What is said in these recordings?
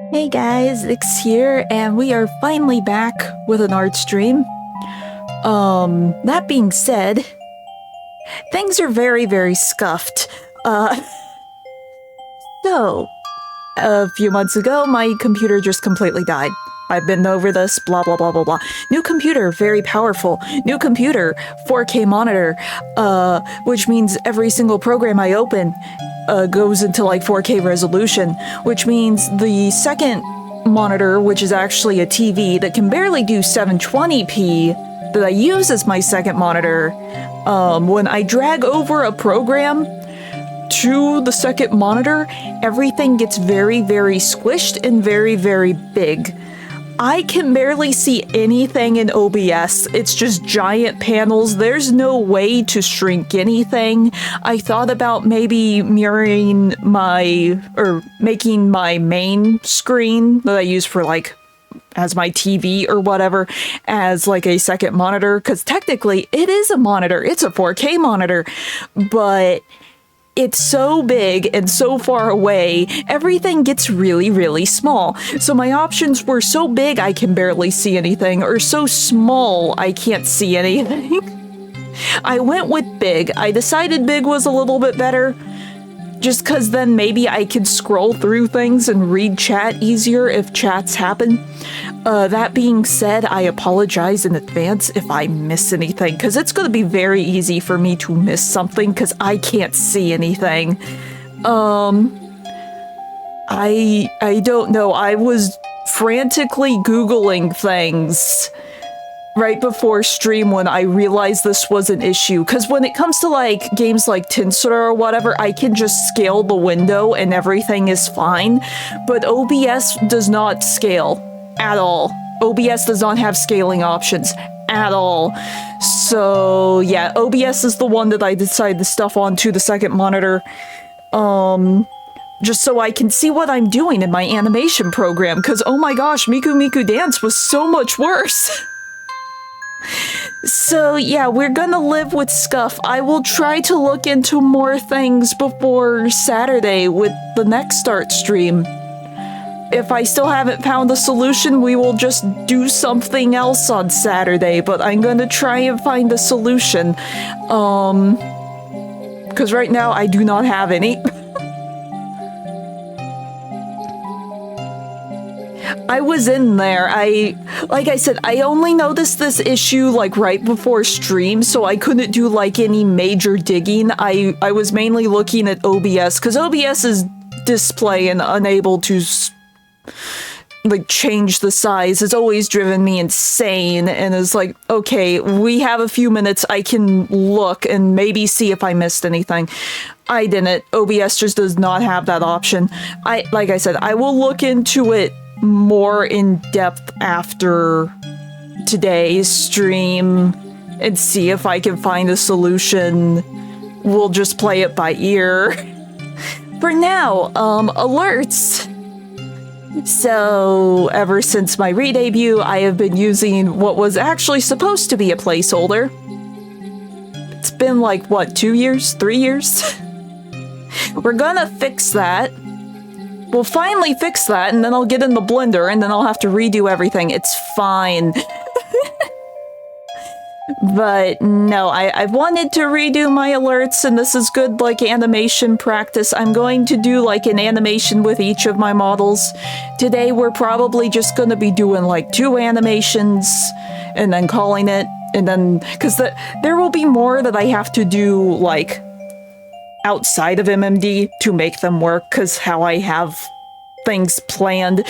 Hey guys, X here, and we are finally back with an art stream. That being said, things are very scuffed. So, a few months ago, my computer just completely died. I've been over this, blah blah blah blah blah. New computer, very powerful. New computer, 4K monitor, which means every single program I open goes into like 4K resolution, which means the second monitor, which is actually a TV that can barely do 720p, that I use as my second monitor, when I drag over a program to the second monitor, everything gets very squished and very big. I can barely see anything in OBS. It's just giant panels. There's no way to shrink anything. I thought about maybe mirroring making my main screen that I use for like as my TV or whatever as like a second monitor, because technically it is a monitor. It's a 4K monitor, but it's so big and so far away, everything gets really small. So my options were so big I can barely see anything, or so small I can't see anything. I went with big. I decided big was a little bit better, just because then maybe I could scroll through things and read chat easier if chats happen. That being said, I apologize in advance if I miss anything, because it's going to be very easy for me to miss something because I can't see anything. I don't know. I was frantically Googling things right before stream when I realized this was an issue, because when it comes to like games like Tinsor or whatever, I can just scale the window and everything is fine, but OBS does not scale at all. OBS does not have scaling options at all. So yeah, OBS is the one that I decided to stuff onto the second monitor, just so I can see what I'm doing in my animation program, because oh my gosh, Miku Miku Dance was so much worse. So yeah, we're gonna live with scuff. I will try to look into more things before Saturday with the next art stream. If I still haven't found a solution, we will just do something else on Saturday, but I'm gonna try and find a solution. Because right now I do not have any. I was in there. Like I said, I only noticed this issue like right before stream, so I couldn't do like any major digging. I was mainly looking at OBS, because OBS is display and unable to like change the size. It's always driven me insane, and it's like, okay, we have a few minutes, I can look and maybe see if I missed anything. I didn't. OBS just does not have that option. Like I said, I will look into it more in depth after today's stream and see if I can find a solution. We'll just play it by ear. For now, alerts. So, ever since my re-debut, I have been using what was actually supposed to be a placeholder. It's been like, what, 2 years? 3 years? We're gonna fix that. We'll finally fix that, and then I'll get in the blender, and then I'll have to redo everything. It's fine. But no, I've wanted to redo my alerts, and this is good like animation practice. I'm going to do like an animation with each of my models. Today we're probably just going to be doing like 2 animations and then calling it, and then because there will be more that I have to do like outside of MMD to make them work, because how I have things planned.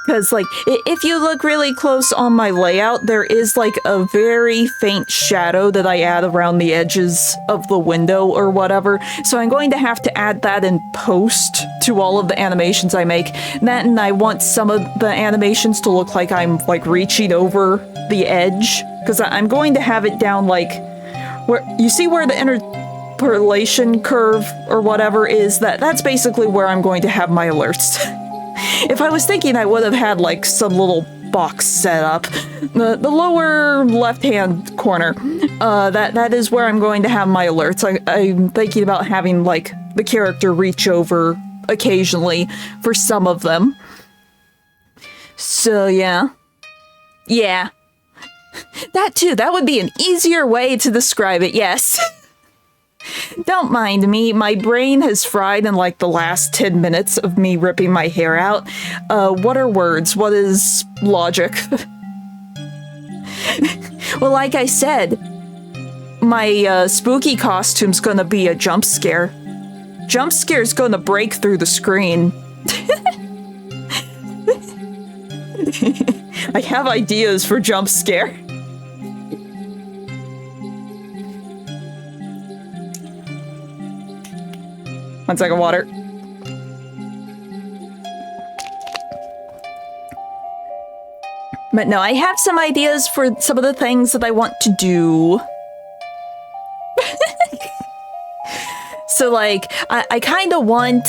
Because, like, if you look really close on my layout, there is, like, a very faint shadow that I add around the edges of the window or whatever. So I'm going to have to add that in post to all of the animations I make. That, and I want some of the animations to look like I'm, like, reaching over the edge. Because I'm going to have it down, like, where you see where the interpolation curve or whatever is? That's basically where I'm going to have my alerts. If I was thinking, I would have had like some little box set up. The lower left-hand corner, that is where I'm going to have my alerts. I'm thinking about having like the character reach over occasionally for some of them. So yeah. Yeah. That too, that would be an easier way to describe it, yes. Don't mind me, my brain has fried in like the last 10 minutes of me ripping my hair out. What are words? What is logic? Well, like I said, my spooky costume's gonna be a jump scare. Jump scare's gonna break through the screen. I have ideas for jump scare. One second, water. But no, I have some ideas for some of the things that I want to do. So, like, I kind of want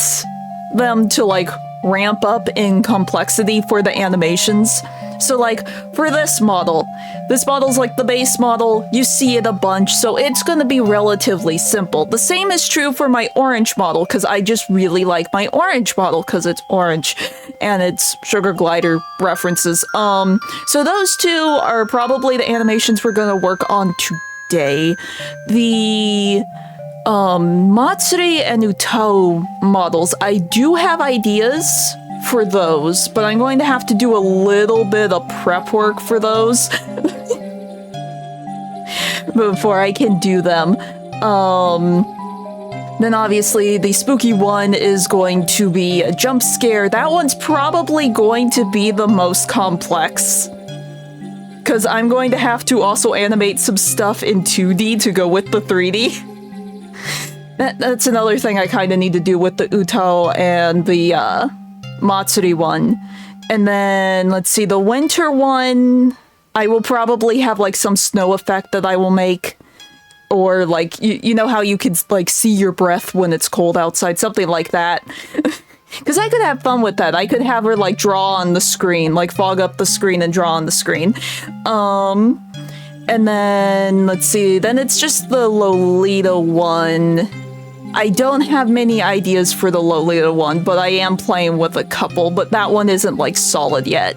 them to, like, ramp up in complexity for the animations. So, like, for this model's like the base model, you see it a bunch, so it's gonna be relatively simple. The same is true for my orange model, because I just really like my orange model, because it's orange, and it's Sugar Glider references. So those two are probably the animations we're gonna work on today. The Matsuri and Utao models, I do have ideas for those, but I'm going to have to do a little bit of prep work for those before I can do them. Then obviously the spooky one is going to be a jump scare. That one's probably going to be the most complex, because I'm going to have to also animate some stuff in 2D to go with the 3D. That's another thing I kind of need to do with the Utao and the Matsuri one. And then, let's see, the winter one, I will probably have like some snow effect that I will make. Or like, you know how you could like see your breath when it's cold outside, something like that. Because I could have fun with that. I could have her like draw on the screen, like fog up the screen and draw on the screen. And then, let's see, then it's just the Lolita one. I don't have many ideas for the Lolita one, but I am playing with a couple, but that one isn't like solid yet.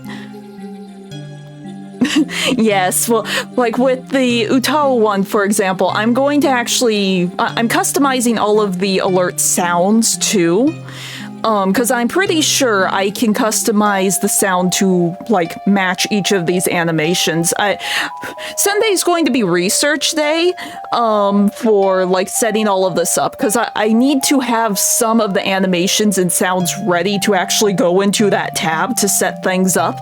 Yes, well, like with the Utao one, for example, I'm going to actually, I'm customizing all of the alert sounds too. Because I'm pretty sure I can customize the sound to, like, match each of these animations. Sunday's going to be research day, for, like, setting all of this up, because I need to have some of the animations and sounds ready to actually go into that tab to set things up.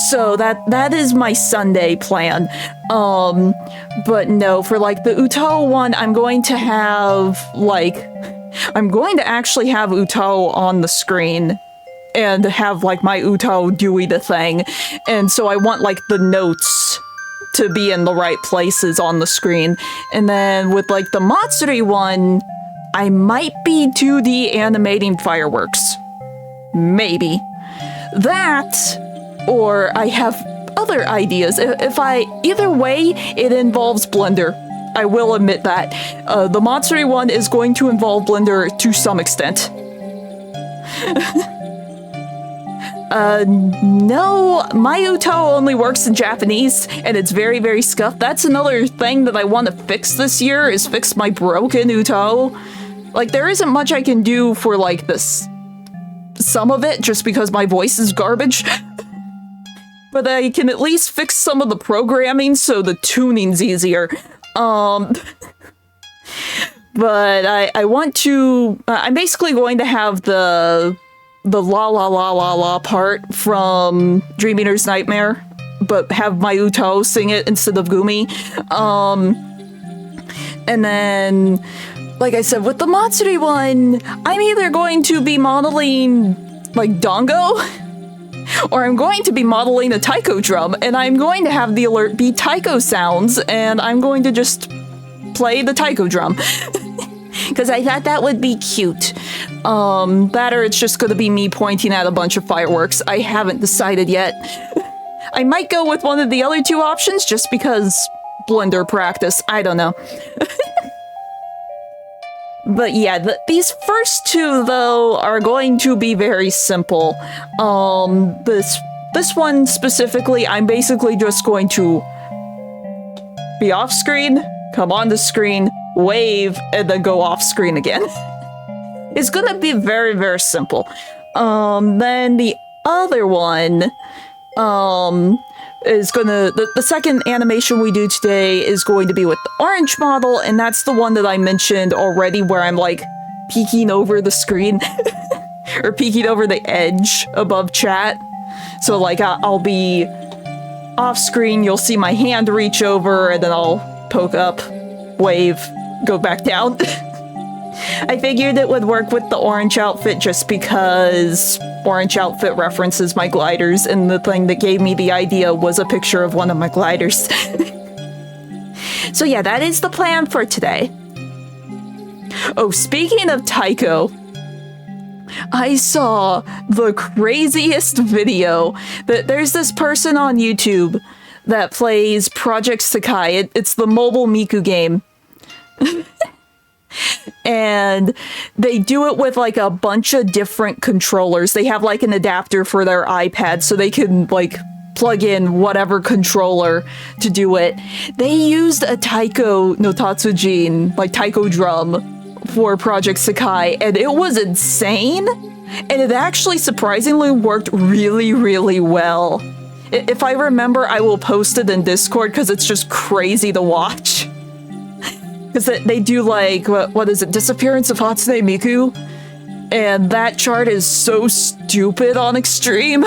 So that is my Sunday plan. But no, for, like, the Utao one, I'm going to have, like... I'm going to actually have Utao on the screen and have like my Utao doing the thing. And so I want like the notes to be in the right places on the screen. And then with like the Matsuri one, I might be 2D animating fireworks. Maybe. That, or I have other ideas. Either way, it involves Blender. I will admit that. The Matsuri one is going to involve Blender to some extent. No, my Utao only works in Japanese, and it's very, very scuffed. That's another thing that I want to fix this year, is fix my broken Utao. Like, there isn't much I can do for, like, this... some of it, just because my voice is garbage. But I can at least fix some of the programming so the tuning's easier. But I want to, I'm basically going to have the la la la la la part from Dream Eater's Nightmare, but have my Utao sing it instead of Gumi. And then, like I said, with the Matsuri one, I'm either going to be modeling, like, Dango, or I'm going to be modeling a taiko drum, and I'm going to have the alert be taiko sounds, and I'm going to just play the taiko drum. Because I thought that would be cute. That or it's just going to be me pointing at a bunch of fireworks. I haven't decided yet. I might go with one of the other two options, just because Blender practice. I don't know. But yeah, these first two, though, are going to be very simple. This one specifically, I'm basically just going to be off screen, come on the screen, wave, and then go off screen again. It's gonna be very, very simple. Then the other one, is gonna, the second animation we do today is going to be with the orange model, and that's the one that I mentioned already where I'm like peeking over the screen or peeking over the edge above chat. So like I'll be off screen, you'll see my hand reach over, and then I'll poke up, wave, go back down. I figured it would work with the orange outfit just because orange outfit references my gliders, and the thing that gave me the idea was a picture of one of my gliders. So yeah, that is the plan for today. Oh, speaking of Taiko, I saw the craziest video. There's this person on YouTube that plays Project Sakai. It's the mobile Miku game. And they do it with like a bunch of different controllers. They have like an adapter for their iPad so they can like plug in whatever controller to do it. They used a Taiko no Tatsujin, like Taiko drum, for Project Sakai, and it was insane. And it actually surprisingly worked really, really well. If I remember, I will post it in Discord because it's just crazy to watch. Because they do like, what is it, Disappearance of Hatsune Miku? And that chart is so stupid on Extreme.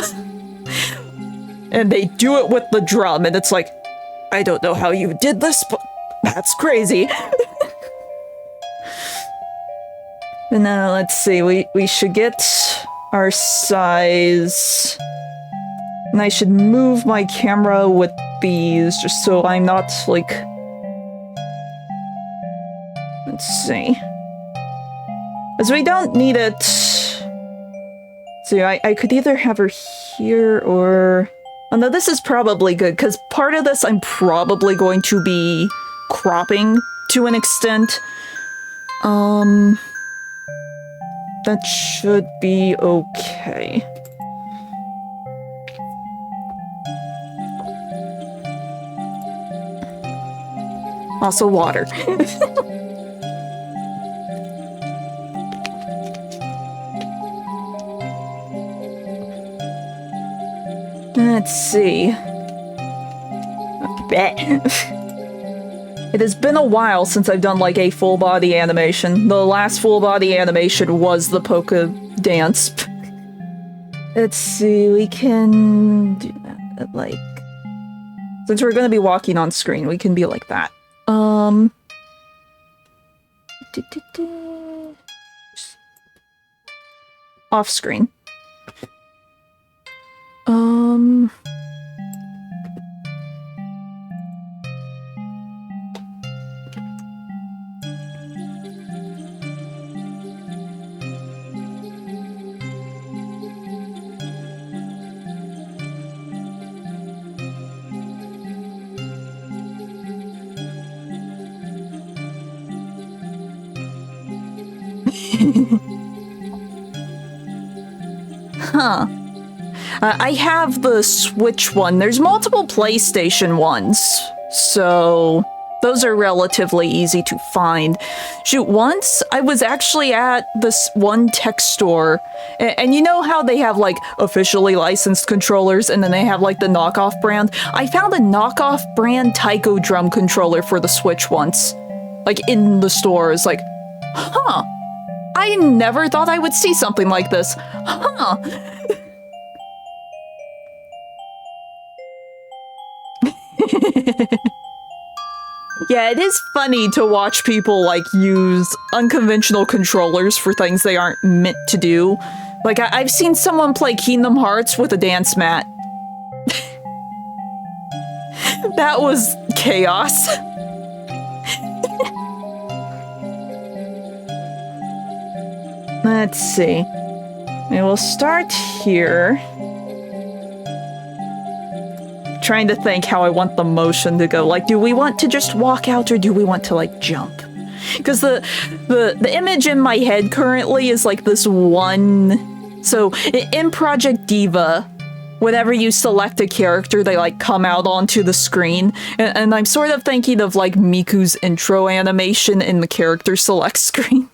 And they do it with the drum, and it's like, I don't know how you did this, but that's crazy. And now let's see, we should get our size. And I should move my camera with these just so I'm not like... Let's see. As we don't need it. So I could either have her here or... Oh no, this is probably good, because part of this I'm probably going to be cropping to an extent. That should be okay. Also water. Let's see. It has been a while since I've done like a full body animation. The last full body animation was the polka dance. Let's see, we can do that like... Since we're gonna be walking on screen, we can be like that. Off screen. Huh. I have the Switch one. There's multiple PlayStation ones, so those are relatively easy to find. Shoot, once I was actually at this one tech store, and you know how they have like officially licensed controllers and then they have like the knockoff brand? I found a knockoff brand Taiko drum controller for the Switch once. Like in the store. It's like, huh. I never thought I would see something like this. Huh. Yeah, it is funny to watch people, like, use unconventional controllers for things they aren't meant to do. Like, I've seen someone play Kingdom Hearts with a dance mat. That was chaos. Let's see. We will start here. Trying to think how I want the motion to go. Like, do we want to just walk out or do we want to, like, jump? Because the image in my head currently is like this one. So in Project Diva, whenever you select a character, they like come out onto the screen. And I'm sort of thinking of like Miku's intro animation in the character select screen.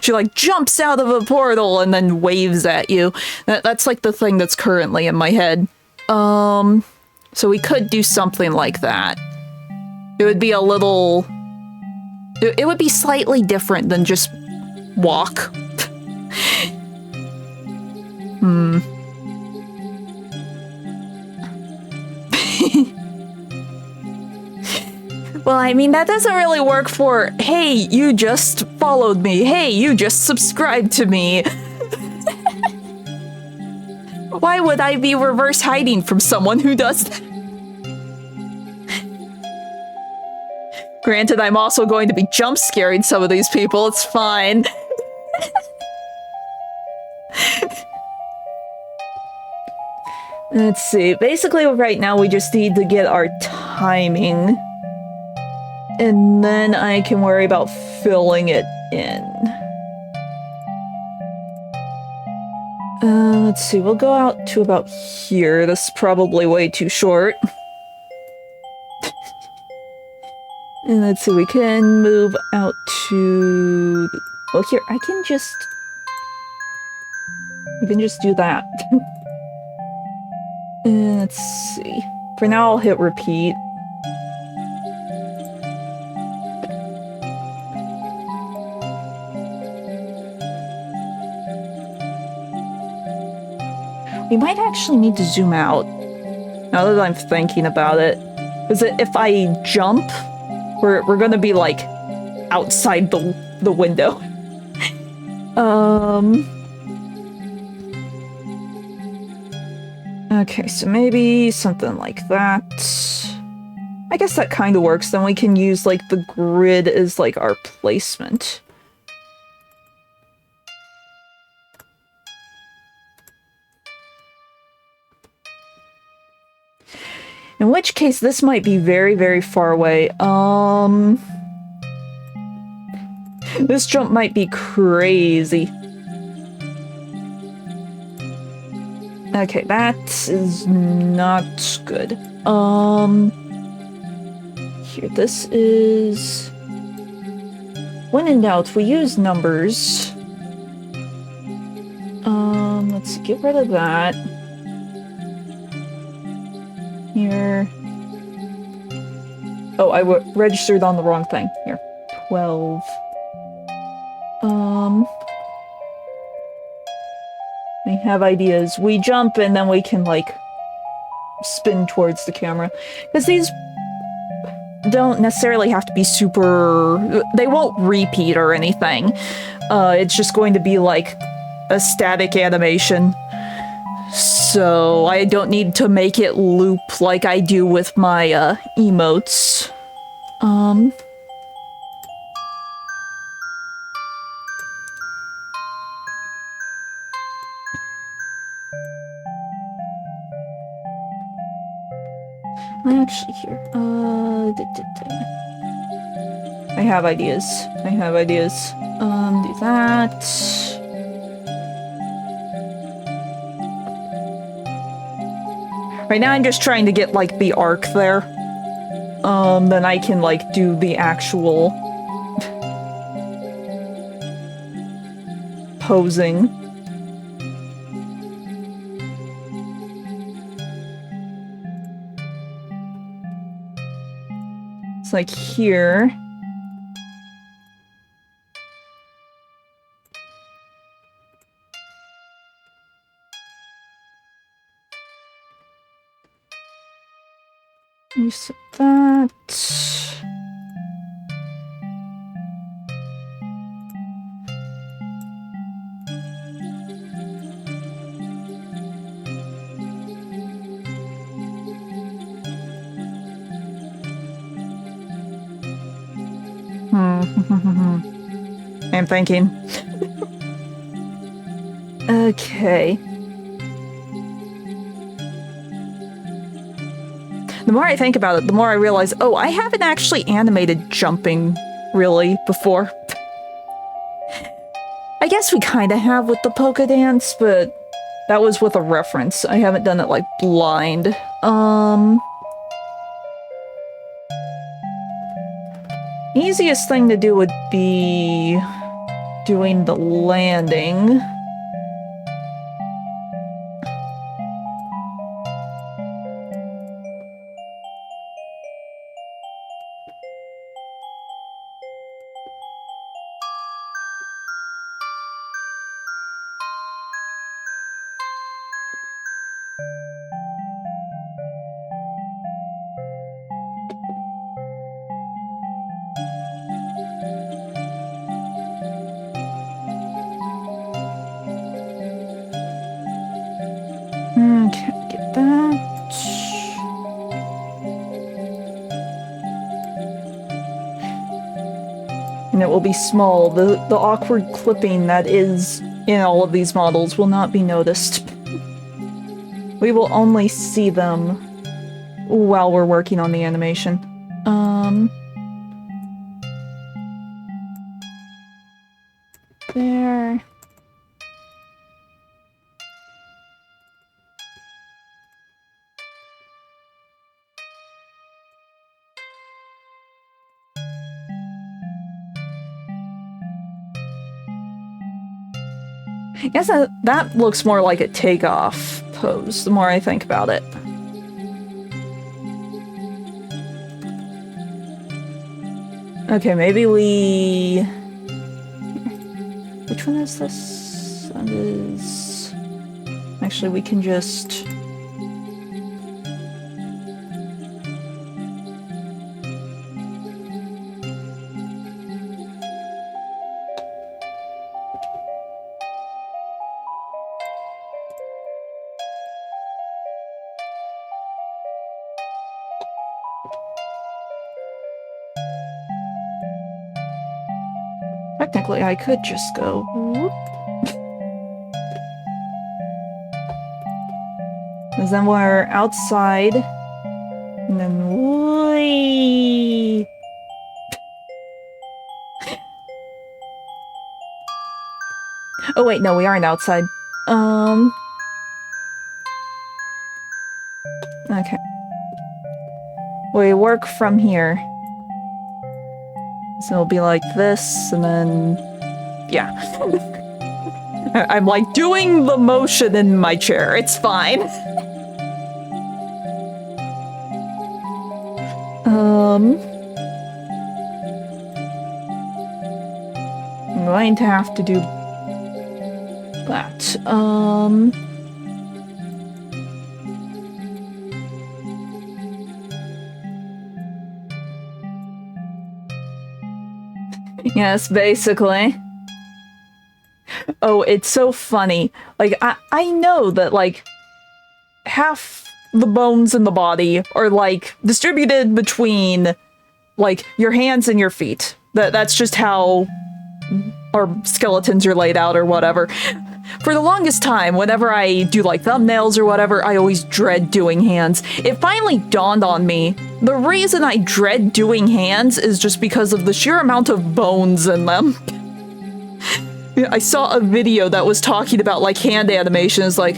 She like jumps out of a portal and then waves at you. That's like the thing that's currently in my head. So we could do something like that. It would be a little... It would be slightly different than just walk. Well, I mean, that doesn't really work for, hey, you just followed me. Hey, you just subscribed to me. Why would I be reverse hiding from someone who does that? Granted, I'm also going to be jump scaring some of these people. It's fine. Let's see. Basically, right now, we just need to get our timing. And then I can worry about filling it in. Let's see. We'll go out to about here. This is probably way too short. And let's see. We can move out to... Well, here. I can just... We can just do that. Let's see. For now, I'll hit repeat. We might actually need to zoom out, now that I'm thinking about it. Because if I jump, we're gonna be, like, outside the window. Okay, so maybe something like that. I guess that kind of works. Then we can use, like, the grid as, like, our placement. In which case, this might be very, very far away. This jump might be crazy. Okay, that is not good. Here, this is... When in doubt, we use numbers. Let's get rid of that. Here. Oh, I registered on the wrong thing. Here. 12. We have ideas. We jump and then we can, like, spin towards the camera. Because these don't necessarily have to be super... They won't repeat or anything. It's just going to be, like, a static animation. So I don't need to make it loop like I do with my emotes. Actually, here. I have ideas. I have ideas. Do that. Right now I'm just trying to get, like, the arc there. Then I can, like, do the actual posing. It's like here. You set that. I'm thinking. Okay. The more I think about it, the more I realize, oh, I haven't actually animated jumping really, before. I guess we kinda have with the polka dance, but that was with a reference. I haven't done it, like, blind. Easiest thing to do would be doing the landing. Can't get that. And it will be small. The awkward clipping that is in all of these models will not be noticed. We will only see them while we're working on the animation. There. I guess that looks more like a takeoff pose, the more I think about it. Okay, maybe we... Which one is this? That is... Actually, we can just... Technically, I could just go... whoop. Because then we're outside. And then... whee! Oh wait, no, we aren't outside. Okay. We work from here. So it'll be like this, and then... yeah. I'm like doing the motion in my chair, it's fine. I'm going to have to do that. Yes, basically. Oh, it's so funny. Like, I know that, like, half the bones in the body are, like, distributed between, like, your hands and your feet. That's just how our skeletons are laid out or whatever. For the longest time, whenever I do, like, thumbnails or whatever, I always dread doing hands. It finally dawned on me, the reason I dread doing hands is just because of the sheer amount of bones in them. I saw a video that was talking about, like, hand animations, like,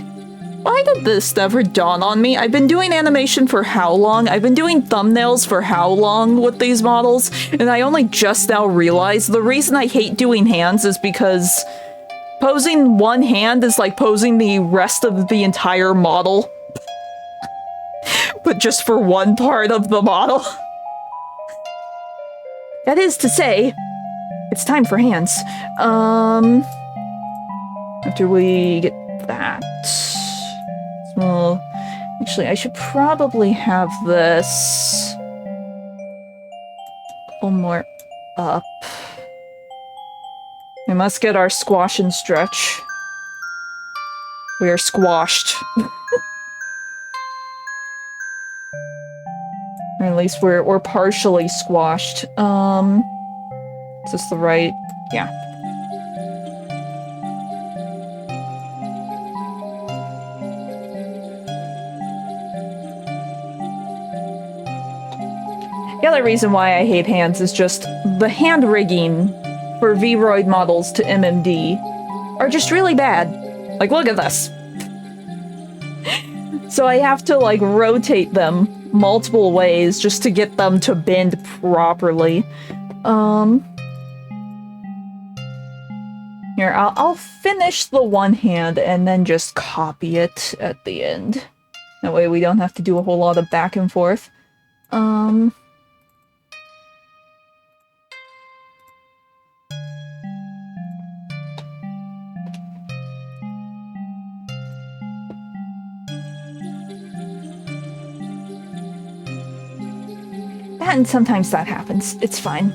why did this never dawn on me? I've been doing animation for how long? I've been doing thumbnails for how long with these models? And I only just now realized the reason I hate doing hands is because posing one hand is like posing the rest of the entire model. But just for one part of the model. That is to say, it's time for hands. After we get that... well, actually, I should probably have this... a little more up. We must get our squash and stretch. We are squashed. Or at least we're partially squashed. Is this the right? Yeah. The other reason why I hate hands is just the hand rigging for Vroid models to MMD are just really bad. Like, look at this. So I have to, like, rotate them multiple ways just to get them to bend properly. Here, I'll finish the one hand and then just copy it at the end. That way we don't have to do a whole lot of back and forth. And sometimes that happens. It's fine.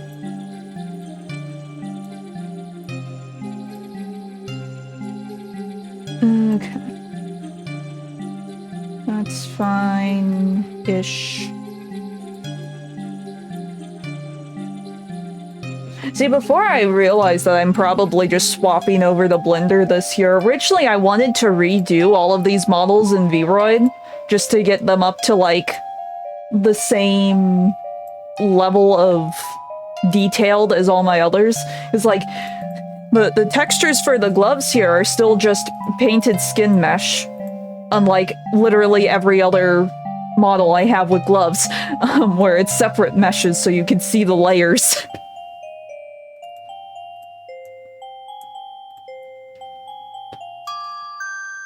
Okay. That's fine-ish. See, before I realized that I'm probably just swapping over the Blender this year, originally I wanted to redo all of these models in Vroid just to get them up to, like, the same level of detailed as all my others. It's like, the textures for the gloves here are still just painted skin mesh, unlike literally every other model I have with gloves, where it's separate meshes so you can see the layers.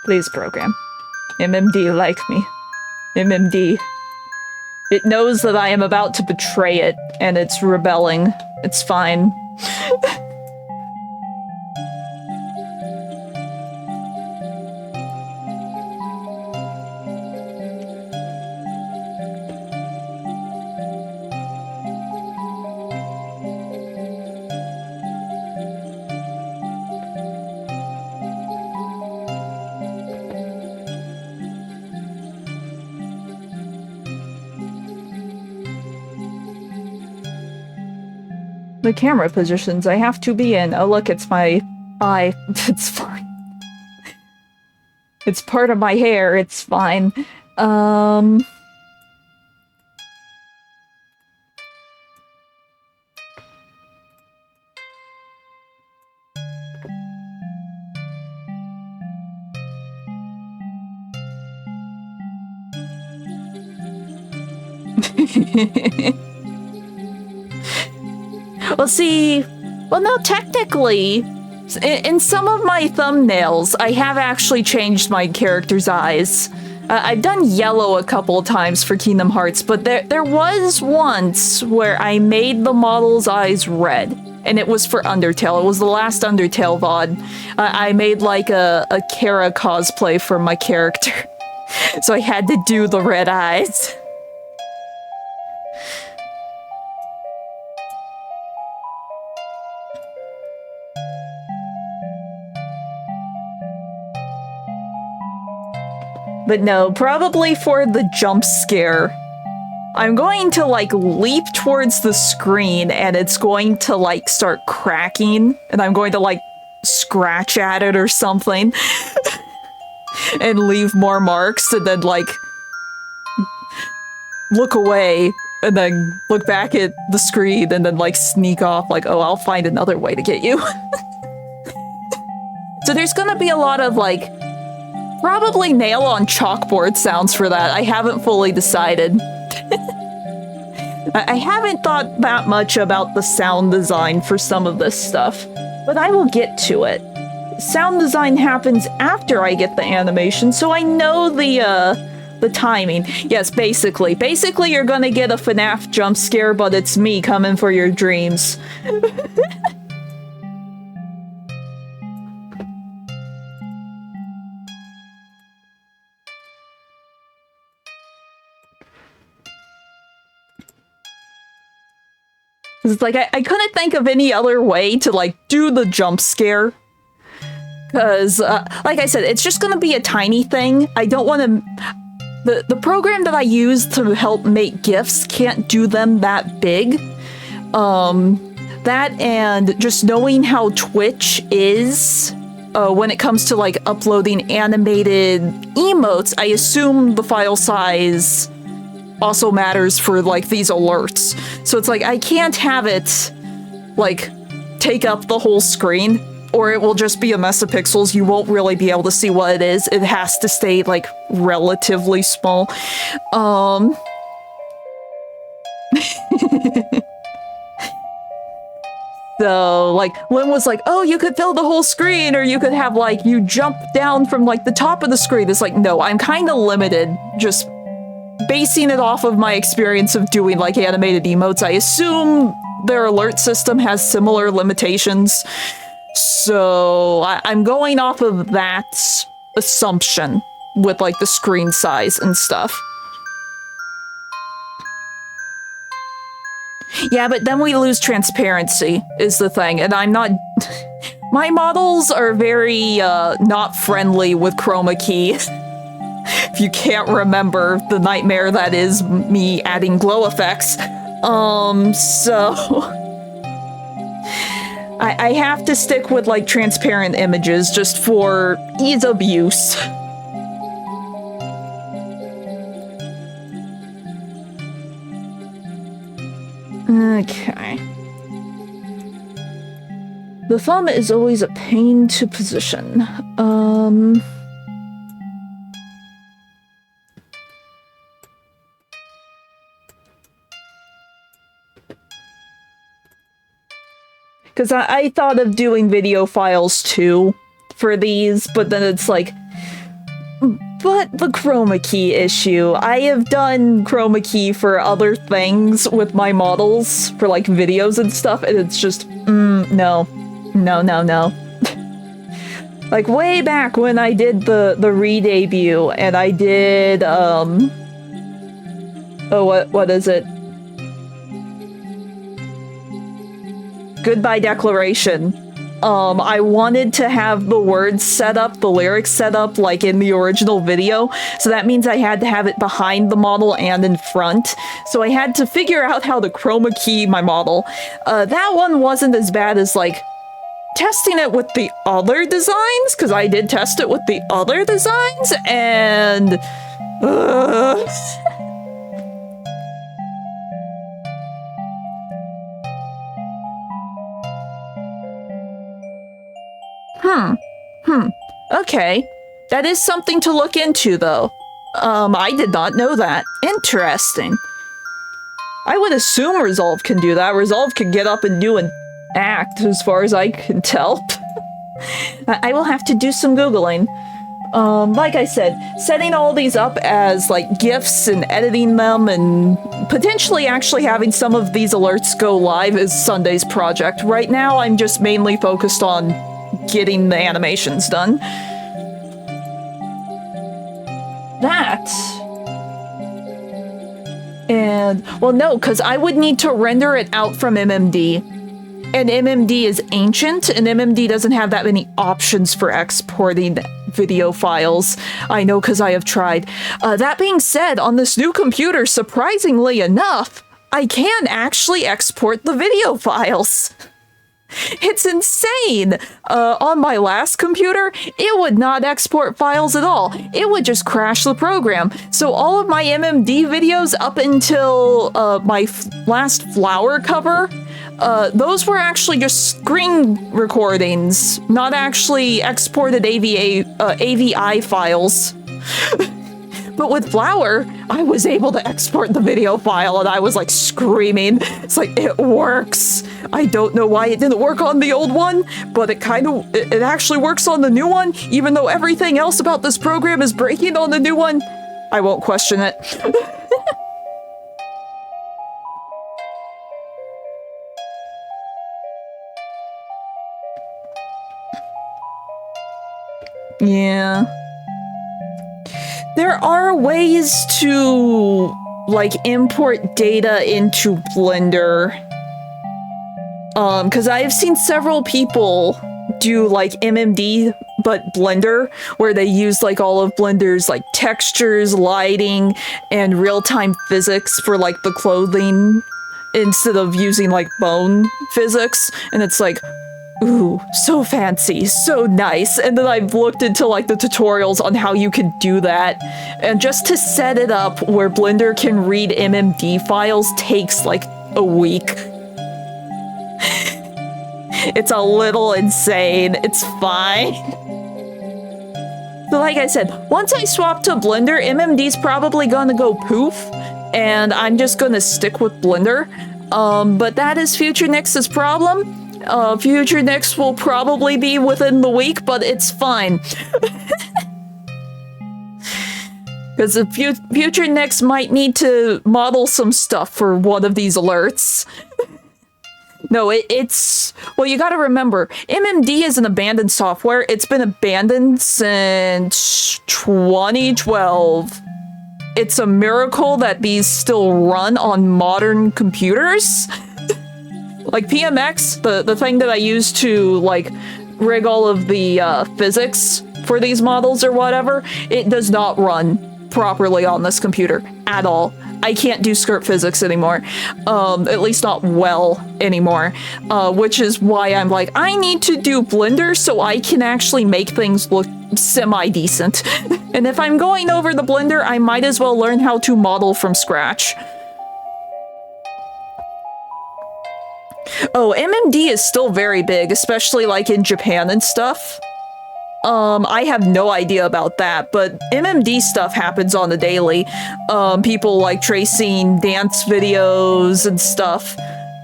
Please, program. MMD, like me. MMD. It knows that I am about to betray it, and it's rebelling. It's fine. The camera positions I have to be in. Oh, look, it's my eye. It's fine. It's part of my hair. It's fine. Well, see, well, no, technically, in some of my thumbnails, I have actually changed my character's eyes. I've done yellow a couple of times for Kingdom Hearts, but there was once where I made the model's eyes red, and it was for Undertale. It was the last Undertale VOD. I made like a Kara cosplay for my character, so I had to do the red eyes. But no, probably for the jump scare, I'm going to, like, leap towards the screen and it's going to, like, start cracking and I'm going to, like, scratch at it or something and leave more marks and then, like, look away and then look back at the screen and then, like, sneak off like, oh, I'll find another way to get you. So there's gonna be a lot of, like, probably nail on chalkboard sounds for that. I haven't fully decided. I haven't thought that much about the sound design for some of this stuff, but I will get to it. Sound design happens after I get the animation, so I know the timing. Yes, basically. Basically, you're gonna get a FNAF jump scare, but it's me coming for your dreams. It's like, I couldn't think of any other way to, like, do the jump scare. Because, like I said, it's just gonna be a tiny thing. I don't want to... The program that I use to help make GIFs can't do them that big. That and just knowing how Twitch is when it comes to, like, uploading animated emotes, I assume the file size also matters for like these alerts. So it's like I can't have it like take up the whole screen, or it will just be a mess of pixels. You won't really be able to see what it is. It has to stay like relatively small. So, like, Lynn was like, oh, you could fill the whole screen, or you could have, like, you jump down from, like, the top of the screen. It's like, no, I'm kind of limited, just basing it off of my experience of doing, like, animated emotes. I assume their alert system has similar limitations, so I'm going off of that assumption with, like, the screen size and stuff. Yeah, but then we lose transparency, is the thing, and I'm not... My models are very, not friendly with chroma key. If you can't remember the nightmare that is me adding glow effects. So... I have to stick with, like, transparent images just for ease of use. Okay. The thumb is always a pain to position. Because I thought of doing video files too for these, but then it's like, but the chroma key issue. I have done chroma key for other things with my models, for like videos and stuff, and it's just, no. Like way back when I did the re-debut, and I did, what is it? Goodbye Declaration. I wanted to have the words set up, the lyrics set up, like in the original video. So that means I had to have it behind the model and in front. So I had to figure out how to chroma key my model. That one wasn't as bad as, like, testing it with the other designs, because I did test it with the other designs, and... Okay. That is something to look into, though. I did not know that. Interesting. I would assume Resolve can do that. Resolve can get up and do an act, as far as I can tell. I will have to do some Googling. Like I said, setting all these up as, like, GIFs and editing them and potentially actually having some of these alerts go live is Sunday's project. Right now, I'm just mainly focused on getting the animations done. That. And, well, no, because I would need to render it out from MMD. And MMD is ancient, and MMD doesn't have that many options for exporting video files. I know, because I have tried. That being said, on this new computer, surprisingly enough, I can actually export the video files. It's insane! On my last computer, it would not export files at all. It would just crash the program. So all of my MMD videos up until my last flower cover, those were actually just screen recordings, not actually exported AVI files. But with Flower, I was able to export the video file, and I was like screaming. It's like, it works. I don't know why it didn't work on the old one, but it actually works on the new one, even though everything else about this program is breaking on the new one. I won't question it. Yeah. There are ways to, like, import data into Blender. Because I've seen several people do, like, MMD, but Blender, where they use, like, all of Blender's, like, textures, lighting, and real-time physics for, like, the clothing, instead of using, like, bone physics. And it's like, ooh, so fancy, so nice. And then I've looked into like the tutorials on how you can do that. And just to set it up where Blender can read MMD files takes like a week. It's a little insane. It's fine. So like I said, once I swap to Blender, MMD's probably gonna go poof, and I'm just gonna stick with Blender. But that is Future Nix's problem. Future Nix will probably be within the week, but it's fine. Because the Future Nix might need to model some stuff for one of these alerts. No, it's... Well, you gotta remember, MMD is an abandoned software. It's been abandoned since 2012. It's a miracle that these still run on modern computers. Like PMX, the thing that I use to, like, rig all of the physics for these models or whatever, it does not run properly on this computer at all. I can't do skirt physics anymore. At least not well anymore. Which is why I'm like, I need to do Blender so I can actually make things look semi-decent. And if I'm going over the Blender, I might as well learn how to model from scratch. Oh, MMD is still very big, especially like in Japan and stuff. I have no idea about that, but MMD stuff happens on the daily. People like tracing dance videos and stuff,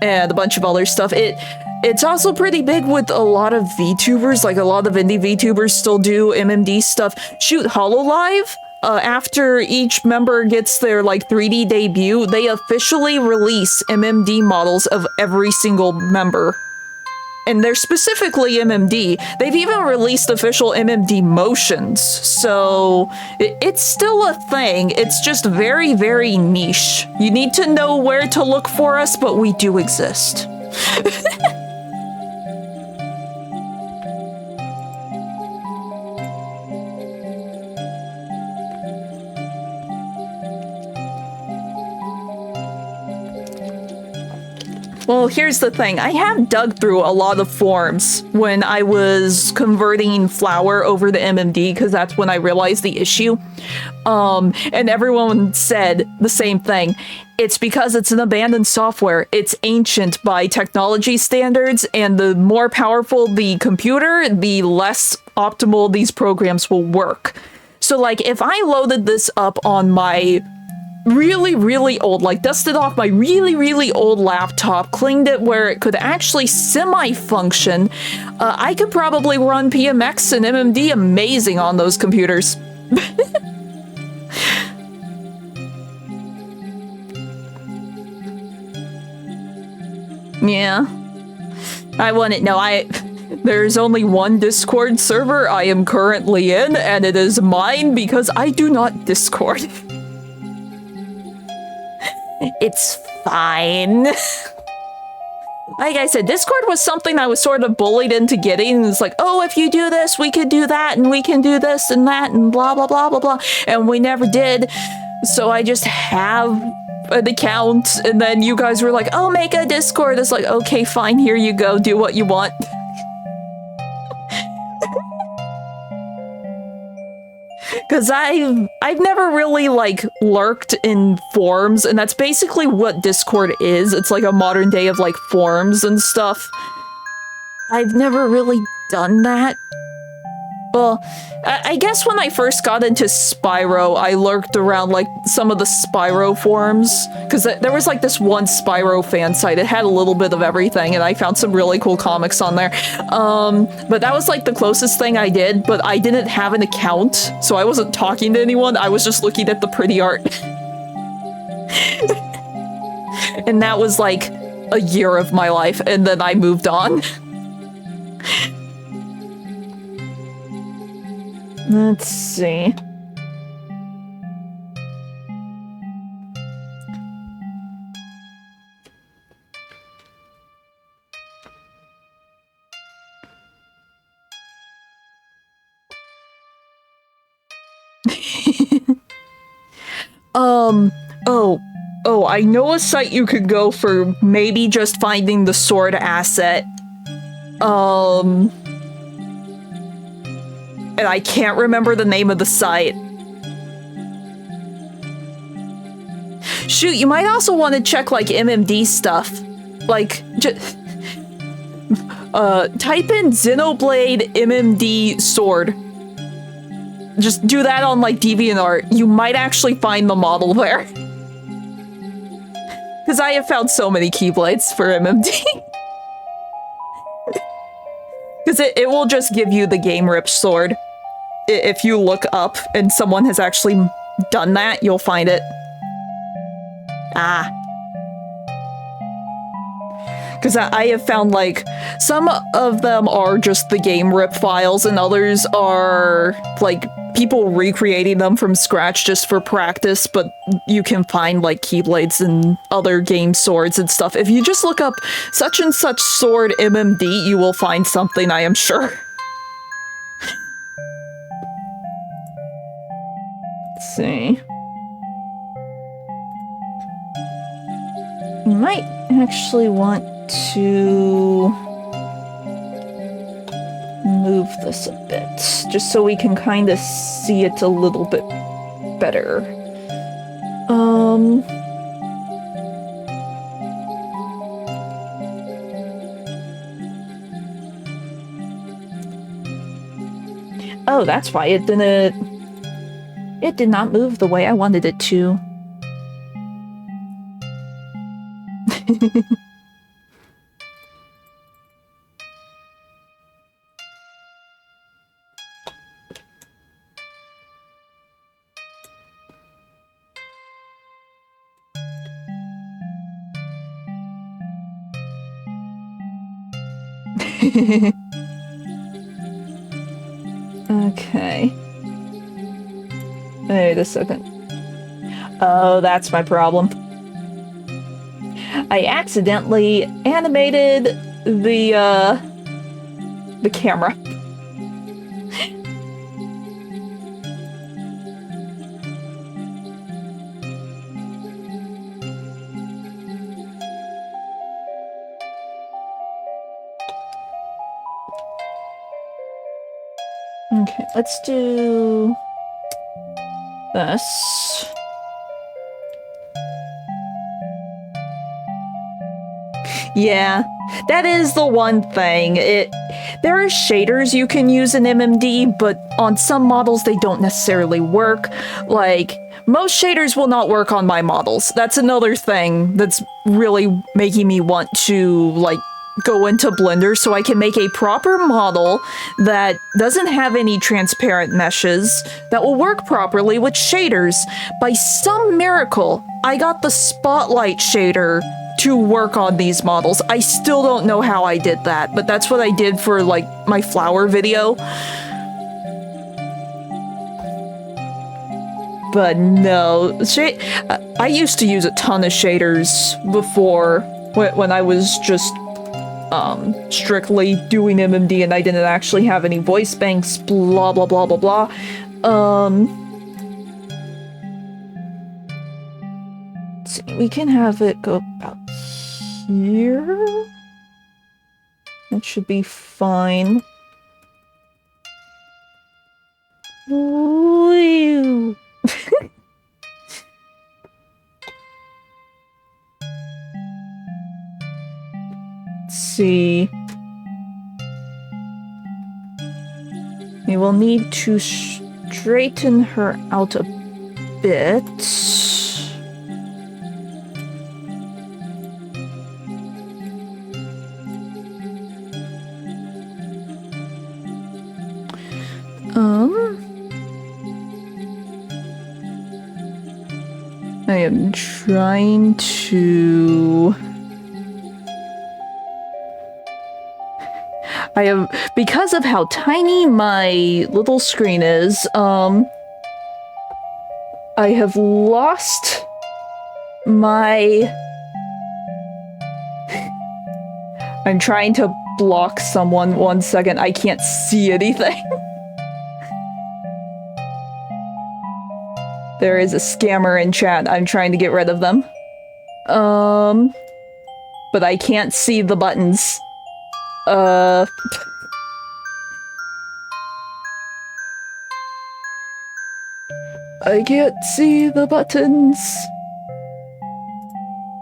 and a bunch of other stuff. It's also pretty big with a lot of VTubers, like a lot of indie VTubers still do MMD stuff. Shoot, HoloLive, after each member gets their like 3D debut, they officially release MMD models of every single member. And they're specifically MMD. They've even released official MMD motions, so it's still a thing. It's just very, very niche. You need to know where to look for us, but we do exist. Well, here's the thing. I have dug through a lot of forums when I was converting Flower over to MMD, because that's when I realized the issue. And everyone said the same thing. It's because it's an abandoned software. It's ancient by technology standards, and the more powerful the computer, the less optimal these programs will work. So, like, if I loaded this up on my really old, like dusted off my really old laptop, cleaned it where it could actually semi-function, I could probably run PMX and MMD amazing on those computers. Yeah. I wouldn't know. There's only one Discord server I am currently in, and it is mine because I do not Discord. It's fine. Like I said, Discord was something I was sort of bullied into getting. It's like, oh, if you do this, we could do that, and we can do this and that, and blah, blah, blah, blah, blah. And we never did. So I just have an account, and then you guys were like, oh, make a Discord. It's like, okay, fine, here you go. Do what you want. Because I've never really, like, lurked in forums, and that's basically what Discord is. It's like a modern day of, like, forums and stuff. I've never really done that. Well, I guess when I first got into Spyro, I lurked around, like, some of the Spyro forums. Because there was, like, this one Spyro fan site. It had a little bit of everything, and I found some really cool comics on there. But that was, like, the closest thing I did, but I didn't have an account, so I wasn't talking to anyone. I was just looking at the pretty art. And that was, like, a year of my life, and then I moved on. Let's see. Oh, I know a site you could go for maybe just finding the sword asset. And I can't remember the name of the site. Shoot, you might also want to check, like, MMD stuff. Like, type in Xenoblade MMD sword. Just do that on, like, DeviantArt. You might actually find the model there. Because I have found so many Keyblades for MMD. Because it will just give you the Game Rip sword. If you look up and someone has actually done that, you'll find it. Ah. Because I have found, like, some of them are just the Game Rip files, and others are, like, people recreating them from scratch just for practice, but you can find, like, Keyblades and other game swords and stuff. If you just look up such and such sword MMD, you will find something, I am sure. Let's see. You might actually want to move this a bit, just so we can kind of see it a little bit better. Oh, that's why it did not move the way I wanted it to. Okay. Wait a second. Oh, that's my problem. I accidentally animated the camera. Okay, let's do this. Yeah, that is the one thing. There are shaders you can use in MMD, but on some models they don't necessarily work. Like, most shaders will not work on my models. That's another thing that's really making me want to, like, go into Blender so I can make a proper model that doesn't have any transparent meshes, that will work properly with shaders. By some miracle, I got the spotlight shader to work on these models. I still don't know how I did that, but that's what I did for, like, my flower video. But no, I used to use a ton of shaders before, when I was just strictly doing MMD and I didn't actually have any voice banks, blah blah blah blah blah. Let's see, we can have it go about here. That should be fine. Ooh. Let's see. We will need to straighten her out a bit. I am trying to... because of how tiny my little screen is, I have lost my... I'm trying to block someone. 1 second, I can't see anything. There is a scammer in chat. I'm trying to get rid of them. But I can't see the buttons. Uh... I can't see the buttons.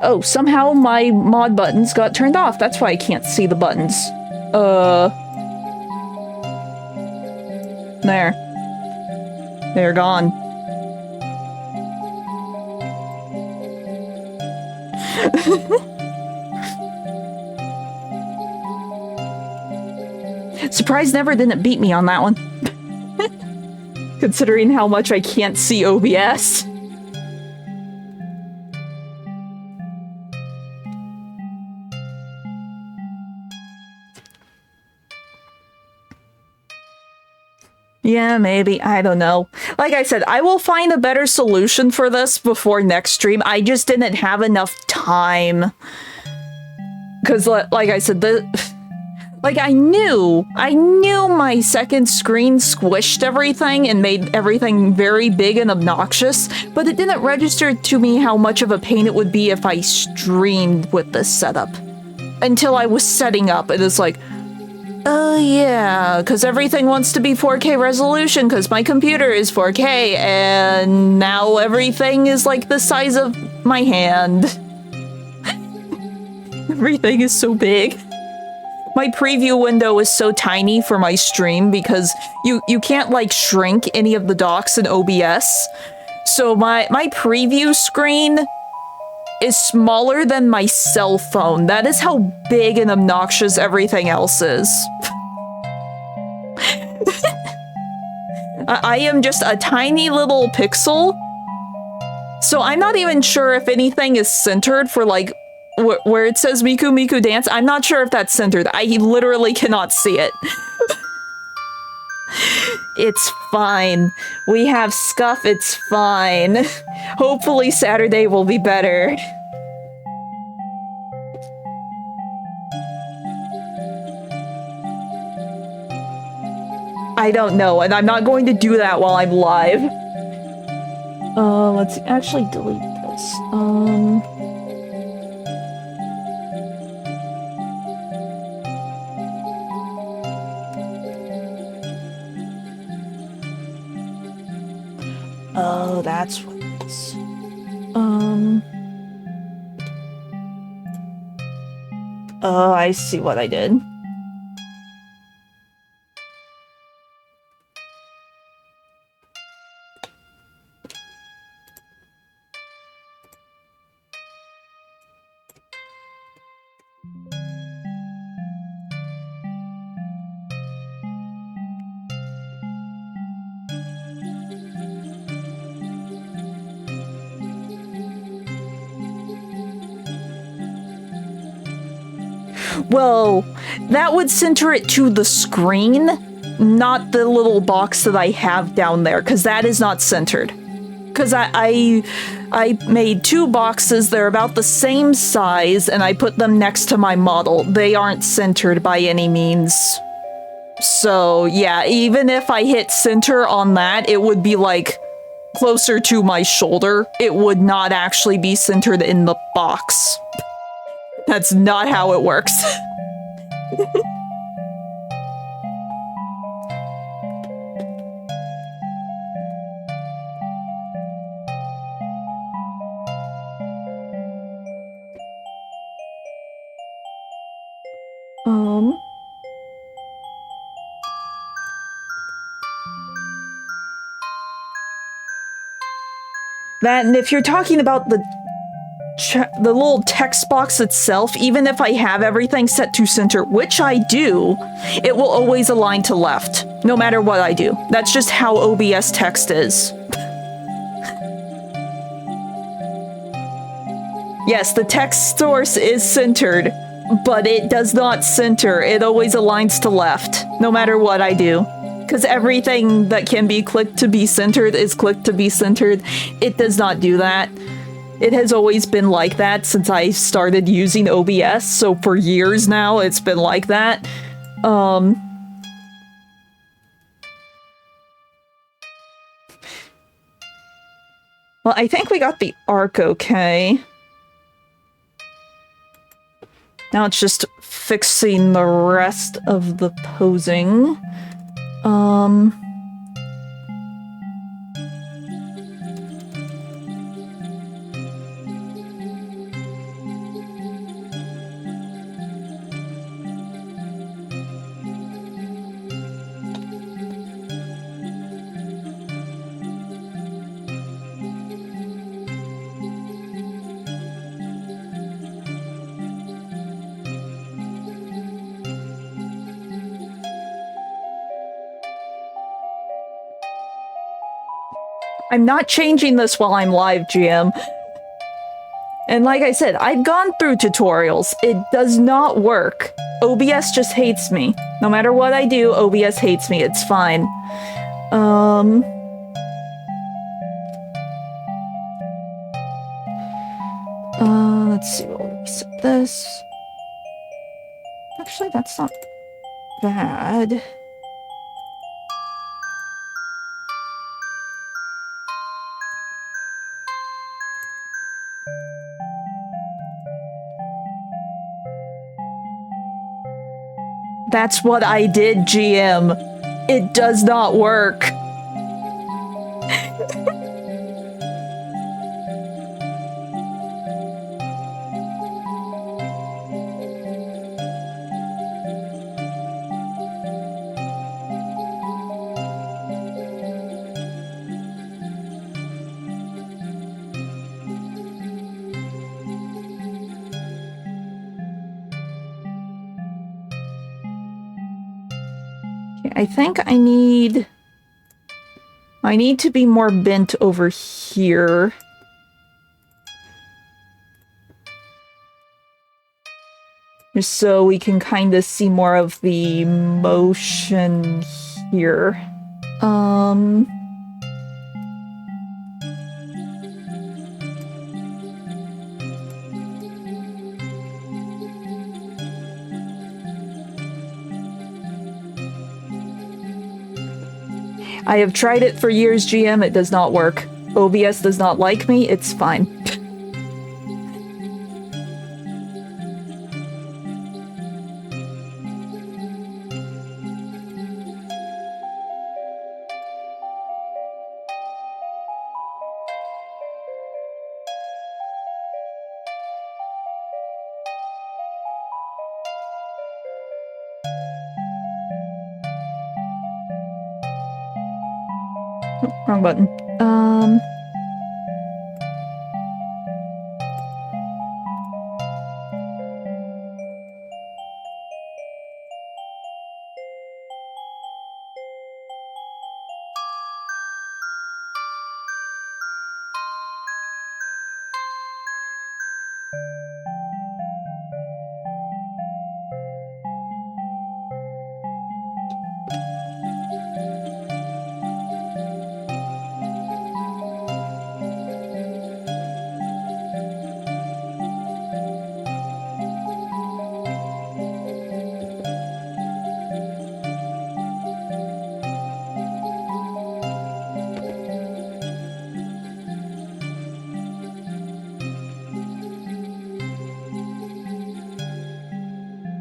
Oh, somehow my mod buttons got turned off. That's why I can't see the buttons. There. They're gone. Surprise never didn't beat me on that one. Considering how much I can't see OBS. Yeah, maybe. I don't know. Like I said, I will find a better solution for this before next stream. I just didn't have enough time. Because, like I said, I knew my second screen squished everything and made everything very big and obnoxious, but it didn't register to me how much of a pain it would be if I streamed with this setup. Until I was setting up, and it's like, oh yeah, because everything wants to be 4K resolution because my computer is 4K, and now everything is like the size of my hand. Everything is so big. My preview window is so tiny for my stream because you can't like shrink any of the docks in OBS. So my preview screen is smaller than my cell phone. That is how big and obnoxious everything else is. I am just a tiny little pixel. So I'm not even sure if anything is centered for like where it says Miku Miku Dance. I'm not sure if that's centered. I literally cannot see it. It's fine. We have scuff, it's fine. Hopefully Saturday will be better. I don't know, and I'm not going to do that while I'm live. Let's actually delete this. Oh, that's what it is. Oh, I see what I did. Well, that would center it to the screen, not the little box that I have down there, because that is not centered. Because I made two boxes, they're about the same size, and I put them next to my model. They aren't centered by any means. So, yeah, even if I hit center on that, it would be, like, closer to my shoulder. It would not actually be centered in the box. That's not how it works. That, and if you're talking about the little text box itself, even if I have everything set to center, which I do, it will always align to left, no matter what I do. That's just how OBS text is. Yes, the text source is centered, but it does not center. It always aligns to left, no matter what I do. Because everything that can be clicked to be centered is clicked to be centered. It does not do that. It has always been like that since I started using OBS, so for years now it's been like that. Well, I think we got the arc okay. Now it's just fixing the rest of the posing. I'm not changing this while I'm live, GM. And like I said, I've gone through tutorials. It does not work. OBS just hates me. No matter what I do, OBS hates me. It's fine. Let's see, we'll reset this. Actually, that's not bad. That's what I did, GM. It does not work. I think I need to be more bent over here. Just so we can kind of see more of the motion here. I have tried it for years, GM. It does not work. OBS does not like me. It's fine. Wrong button.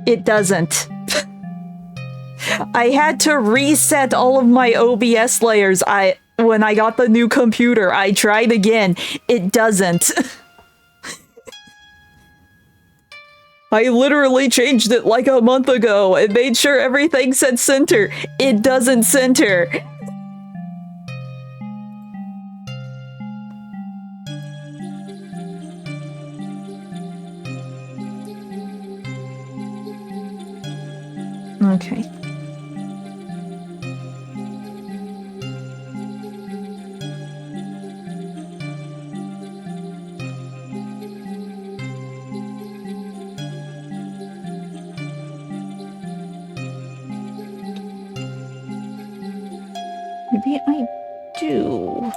It doesn't. I had to reset all of my OBS layers when I got the new computer. I tried again. It doesn't. I literally changed it like a month ago and made sure everything said center. It doesn't center. Okay. Maybe I do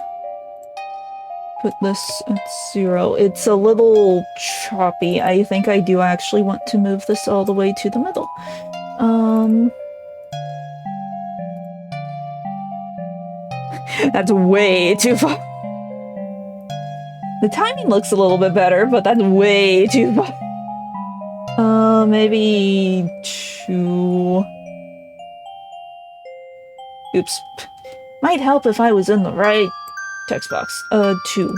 put this at 0. It's a little choppy. I think I do actually want to move this all the way to the middle. That's way too far. The timing looks a little bit better, but that's way too far. Maybe 2. Oops. Might help if I was in the right text box. 2.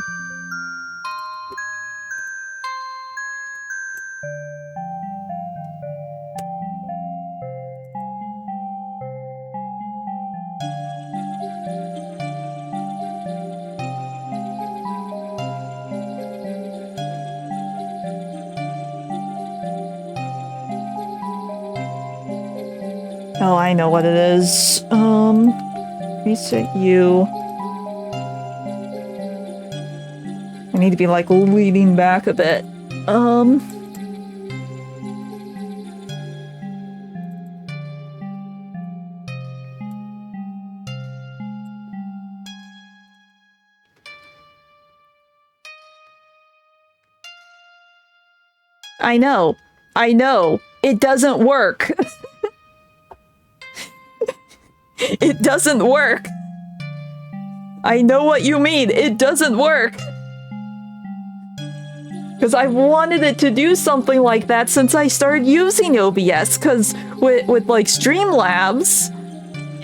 Oh, I know what it is. Reset you. I need to be, like, leaning back a bit. I know. I know. It doesn't work. It doesn't work. I know what you mean. It doesn't work. Because I've wanted it to do something like that since I started using OBS, because with like Streamlabs,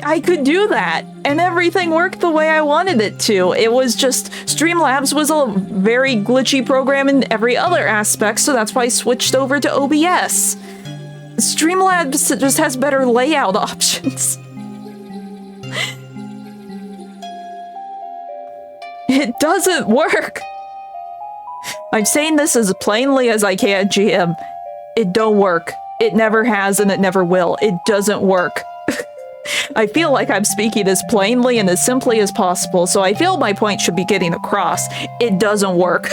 I could do that, and everything worked the way I wanted it to. It was just, Streamlabs was a very glitchy program in every other aspect, so that's why I switched over to OBS. Streamlabs just has better layout options. It doesn't work. I'm saying this as plainly as I can, GM. It don't work. It never has and it never will. It doesn't work. I feel like I'm speaking as plainly and as simply as possible, so I feel my point should be getting across. It doesn't work.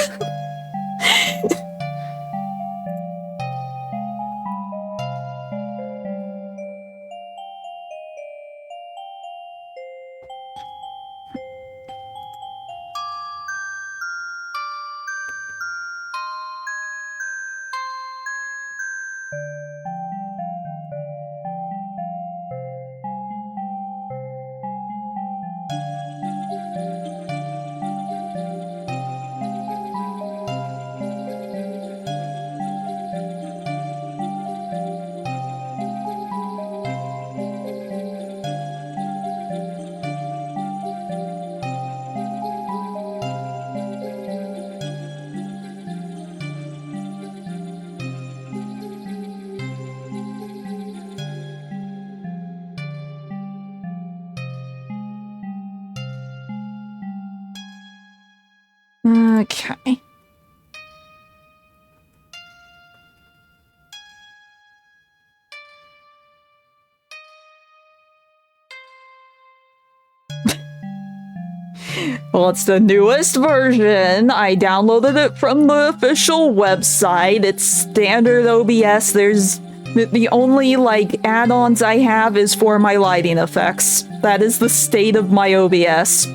Okay. Well, it's the newest version. I downloaded it from the official website. It's standard OBS. There's the only, like, add-ons I have is for my lighting effects. That is the state of my OBS.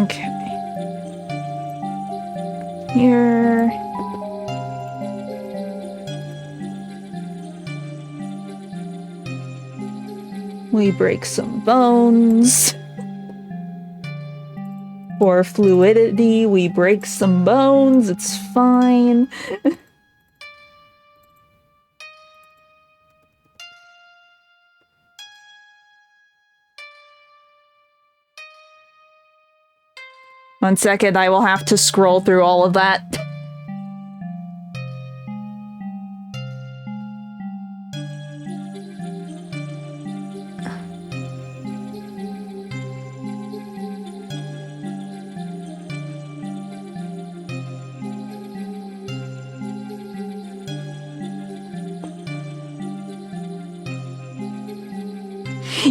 Okay. Here. We break some bones. For fluidity, we break some bones. It's fine. 1 second, I will have to scroll through all of that.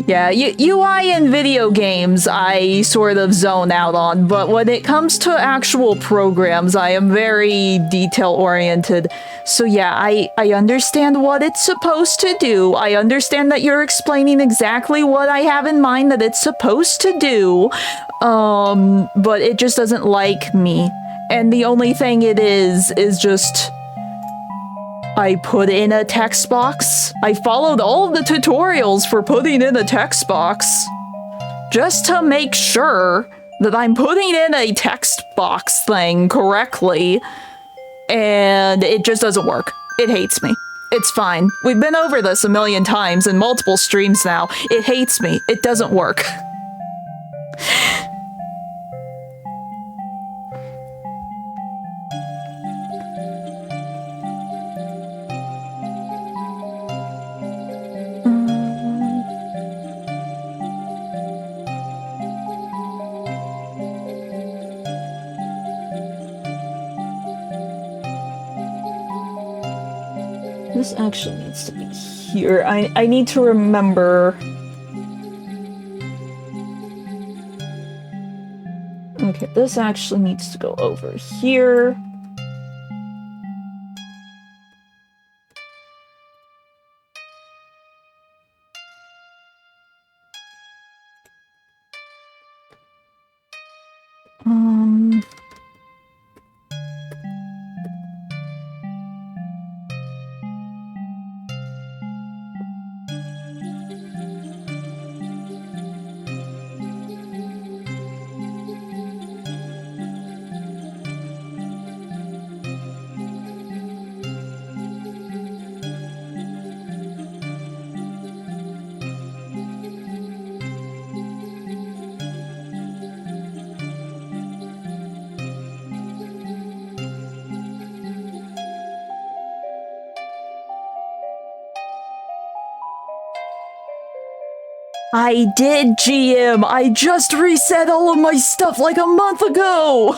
Yeah, UI in video games I sort of zone out on, but when it comes to actual programs, I am very detail-oriented. So yeah, I understand what it's supposed to do. I understand that you're explaining exactly what I have in mind that it's supposed to do, but it just doesn't like me. And the only thing it is just... I put in a text box. I followed all of the tutorials for putting in a text box. Just to make sure that I'm putting in a text box thing correctly. And it just doesn't work. It hates me. It's fine. We've been over this a million times in multiple streams now. It hates me. It doesn't work. This actually needs to be here. I need to remember. Okay, this actually needs to go over here. I did, GM! I just reset all of my stuff like a month ago!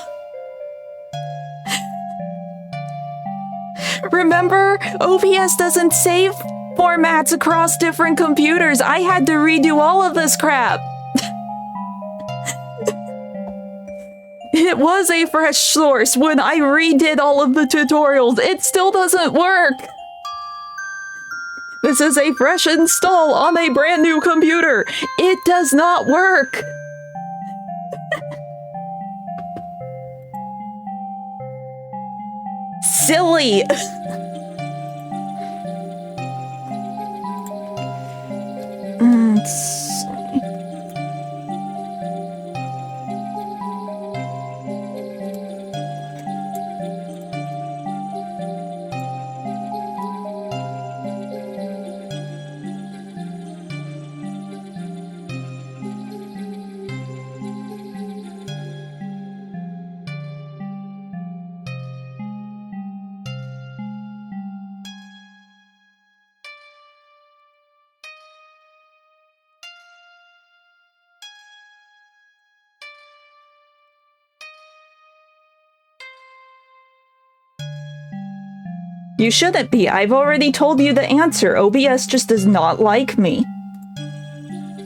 Remember? OBS doesn't save formats across different computers. I had to redo all of this crap. It was a fresh source when I redid all of the tutorials. It still doesn't work. This is a fresh install on a brand new computer. It does not work. Silly. You shouldn't be. I've already told you the answer. OBS just does not like me.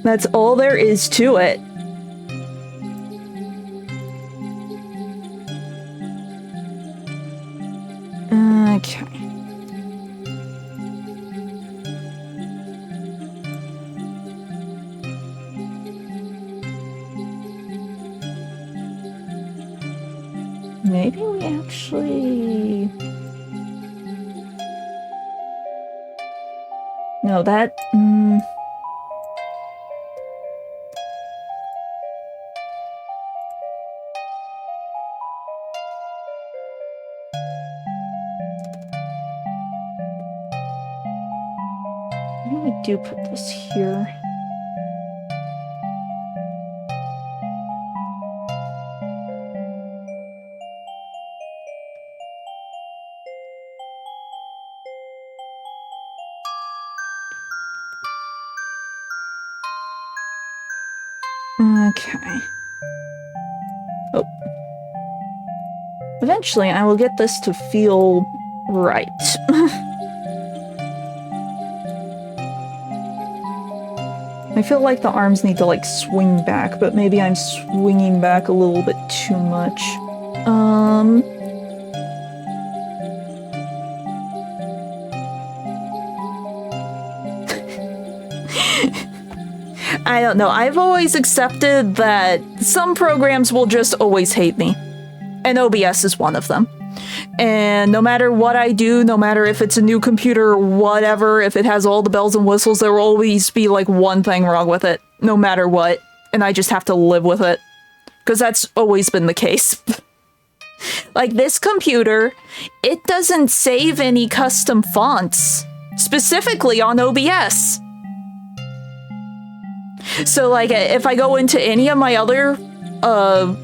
That's all there is to it. Okay. Maybe we actually... No, that... Maybe we do put this here. Okay. Oh. Eventually, I will get this to feel right. I feel like the arms need to, like, swing back, but maybe I'm swinging back a little bit too much. I don't know. I've always accepted that some programs will just always hate me. And OBS is one of them. And no matter what I do, no matter if it's a new computer or whatever, if it has all the bells and whistles, there will always be like one thing wrong with it, no matter what. And I just have to live with it. Because that's always been the case. Like this computer, it doesn't save any custom fonts, specifically on OBS. So like if I go into any of my other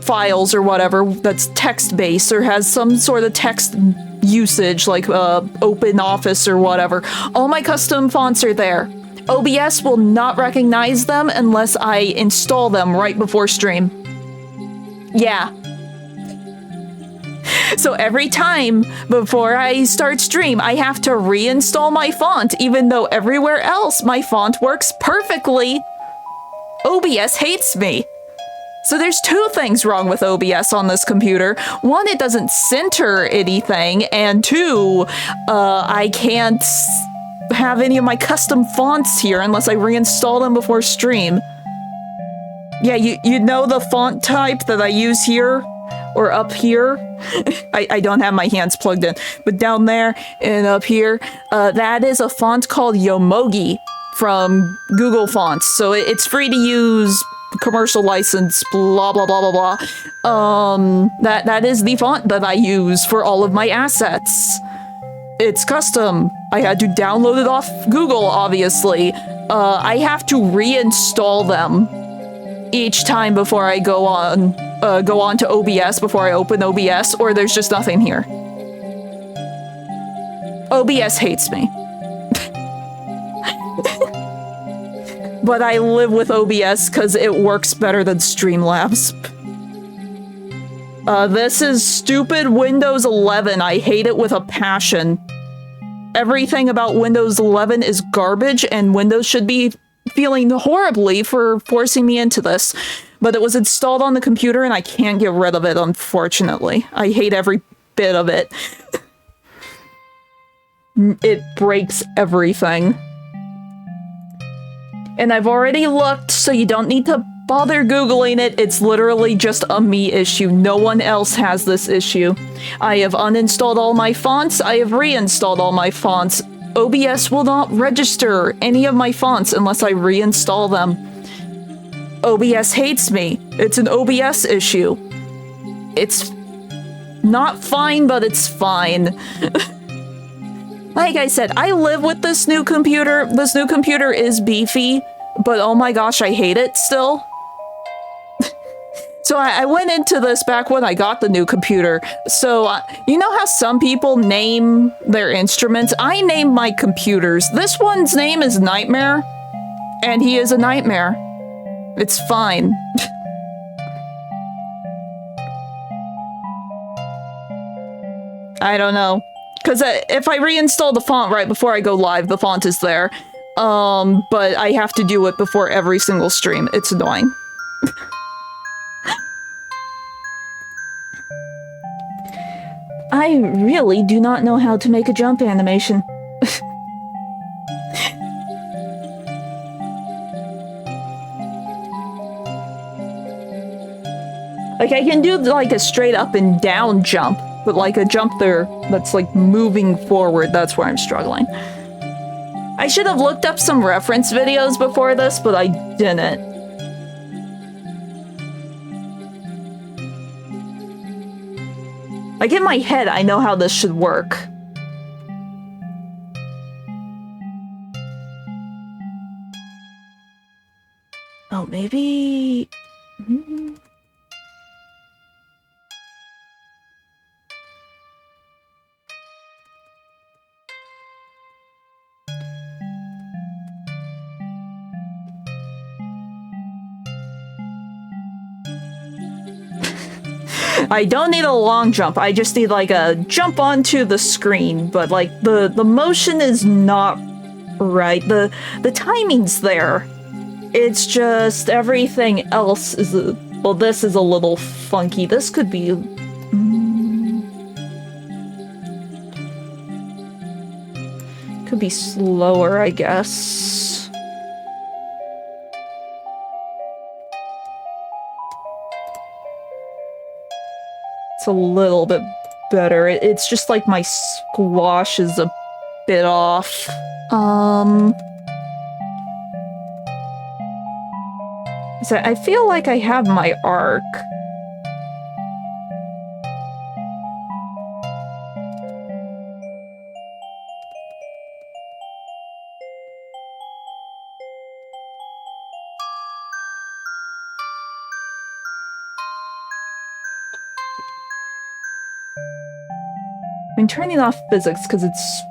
files or whatever that's text-based or has some sort of text usage like open office or whatever, all my custom fonts are there. OBS will not recognize them unless I install them right before stream. Yeah. So every time before I start stream, I have to reinstall my font, even though everywhere else my font works perfectly. OBS hates me. So there's two things wrong with OBS on this computer. One, it doesn't center anything, and two, I can't have any of my custom fonts here unless I reinstall them before stream. Yeah, you know the font type that I use here? Or up here? I don't have my hands plugged in, but down there and up here, that is a font called Yomogi from Google Fonts. So it's free to use, commercial license, blah, blah, blah, blah, blah. That is the font that I use for all of my assets. It's custom. I had to download it off Google, obviously. I have to reinstall them each time before I go on to OBS, before I open OBS, or there's just nothing here. OBS hates me. But I live with OBS because it works better than Streamlabs. This is stupid Windows 11. I hate it with a passion. Everything about Windows 11 is garbage, and Windows should be feeling horribly for forcing me into this. But it was installed on the computer, and I can't get rid of it, unfortunately. I hate every bit of it. It breaks everything. And I've already looked, so you don't need to bother Googling it. It's literally just a me issue. No one else has this issue. I have uninstalled all my fonts. I have reinstalled all my fonts. OBS will not register any of my fonts unless I reinstall them. OBS hates me. It's an OBS issue. It's not fine, but it's fine. Like I said, I live with this new computer. This new computer is beefy, but oh my gosh, I hate it still. So I went into this back when I got the new computer. So you know how some people name their instruments? I name my computers. This one's name is Nightmare, and he is a nightmare. It's fine. I don't know. Because if I reinstall the font right before I go live, the font is there. But I have to do it before every single stream. It's annoying. I really do not know how to make a jump animation. Like, I can do, like, a straight up and down jump. But like a jump there that's like moving forward, that's where I'm struggling. I should have looked up some reference videos before this, but I didn't. Like in my head, I know how this should work. Oh, maybe... I don't need a long jump. I just need like a jump onto the screen, but like the motion is not right. The timing's there. It's just everything else is well, this is a little funky. This could be could be slower, I guess. It's a little bit better. It's just like my squash is a bit off. So I feel like I have my arc. I'm turning off physics because it's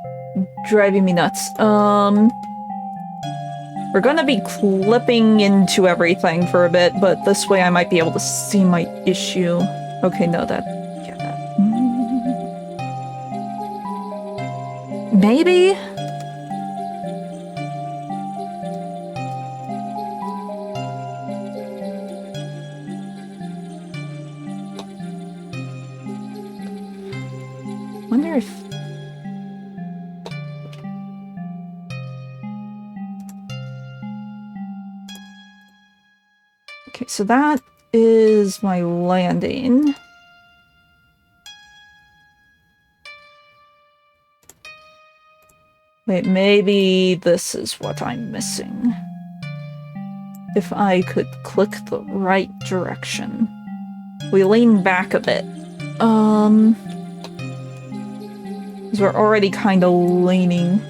driving me nuts. We're gonna be clipping into everything for a bit, but this way I might be able to see my issue. Okay, no, that... Yeah, that... Maybe? Wonder if... Okay, so that is my landing. Wait, maybe this is what I'm missing. If I could click the right direction. We lean back a bit. Because we're already kind of leaning.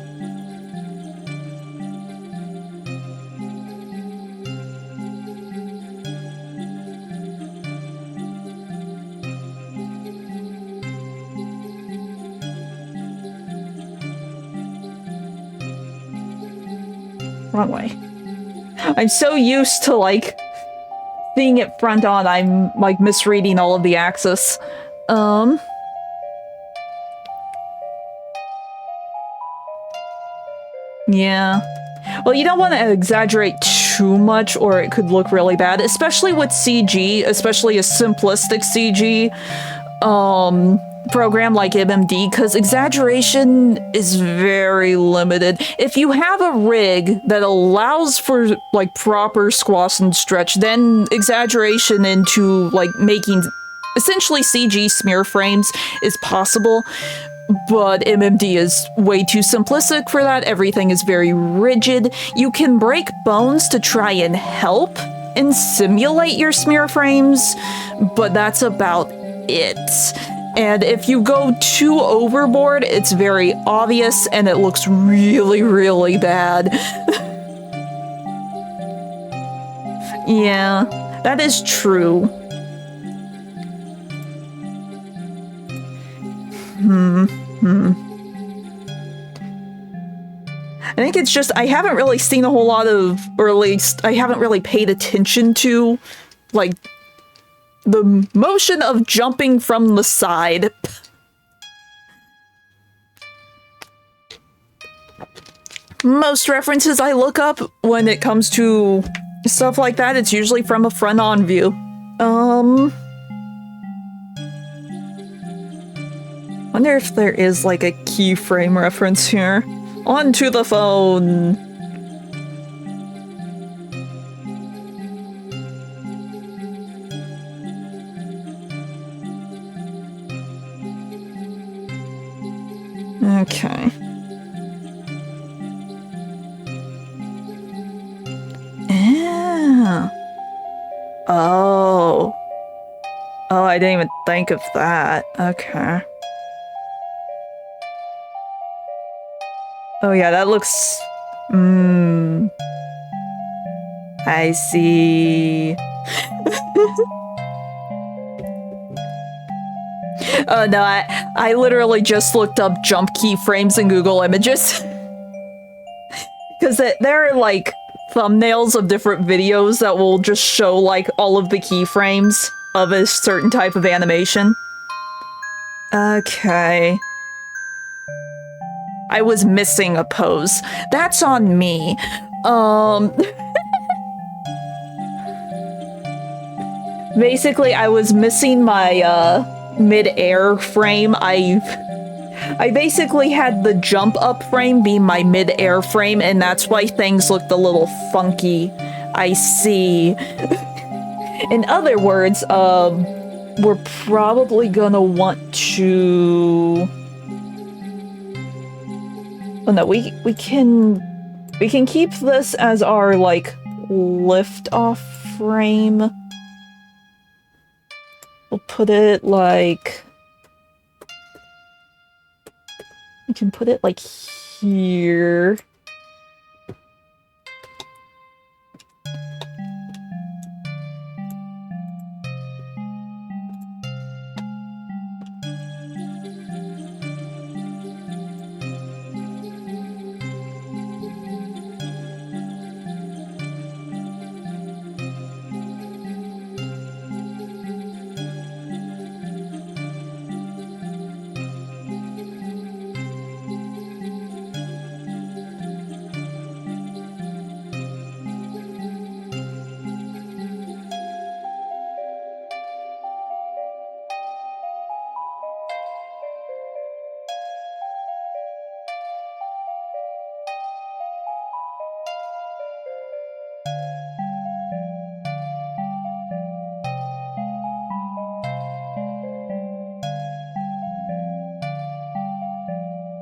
Wrong way. I'm so used to, like, seeing it front on, I'm, like, misreading all of the axis. Yeah. Well, you don't want to exaggerate too much or it could look really bad, especially with CG, especially a simplistic CG, program like MMD, because exaggeration is very limited. If you have a rig that allows for like proper squash and stretch, then exaggeration into like making essentially CG smear frames is possible, but MMD is way too simplistic for that. Everything is very rigid. You can break bones to try and help and simulate your smear frames, but that's about it. And if you go too overboard, it's very obvious and it looks really, really bad. Yeah, that is true. I think it's just, I haven't really seen a whole lot of, or at least I haven't really paid attention to, like, the motion of jumping from the side. Most references I look up when it comes to stuff like that, it's usually from a front-on view. Wonder if there is like a keyframe reference here. Onto the phone! Okay. Yeah. Oh. Oh, I didn't even think of that. Okay. Oh yeah, that looks... I see. Oh no, I literally just looked up jump keyframes in Google Images. Because there are like thumbnails of different videos that will just show like all of the keyframes. of a certain type of animation. Okay. I was missing a pose. That's on me. Basically, I was missing my mid-air frame. I basically had the jump up frame be my mid-air frame, and that's why things looked a little funky. I see. In other words, we're probably gonna want to... Oh no, we can keep this as our, like, lift-off frame. We'll put it, like... We can put it, like, here.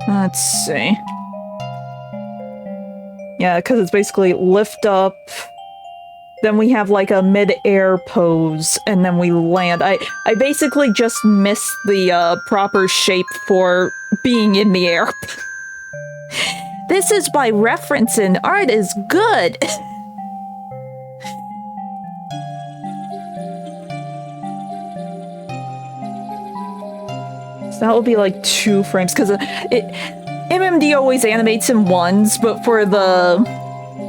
Let's see. Yeah, because it's basically lift up, then we have like a mid-air pose, and then we land. I basically just missed the proper shape for being in the air. This is by reference and art is good. So that will be like 2 frames, because MMD always animates in 1s, but for the,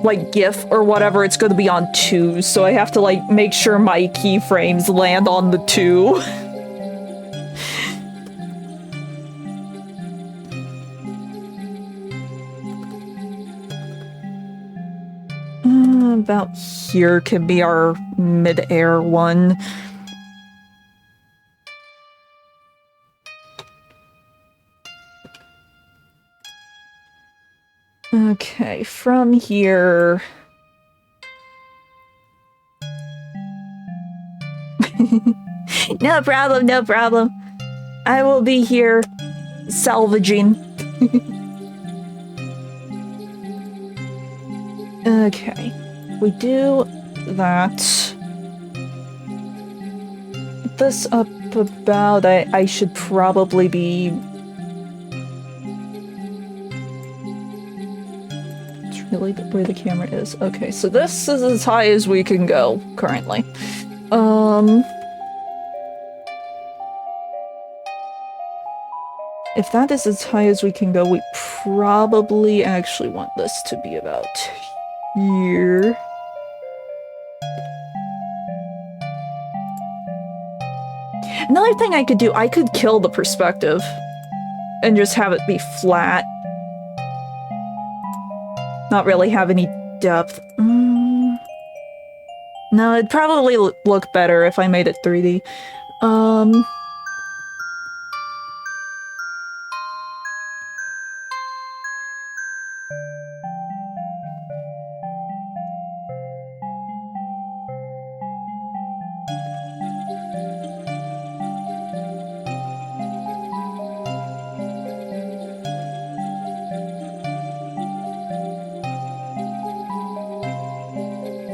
like, GIF or whatever, it's going to be on 2s, so I have to, like, make sure my keyframes land on the 2. About here can be our mid-air one. Okay, from here... No problem, no problem. I will be here salvaging. Okay, we do that. Put this up about... I should probably be... Really where the camera is. Okay, so this is as high as we can go currently. If that is as high as we can go, we probably actually want this to be about here. Another thing I could do, I could kill the perspective and just have it be flat. Not really have any depth. No, it'd probably look better if I made it 3D.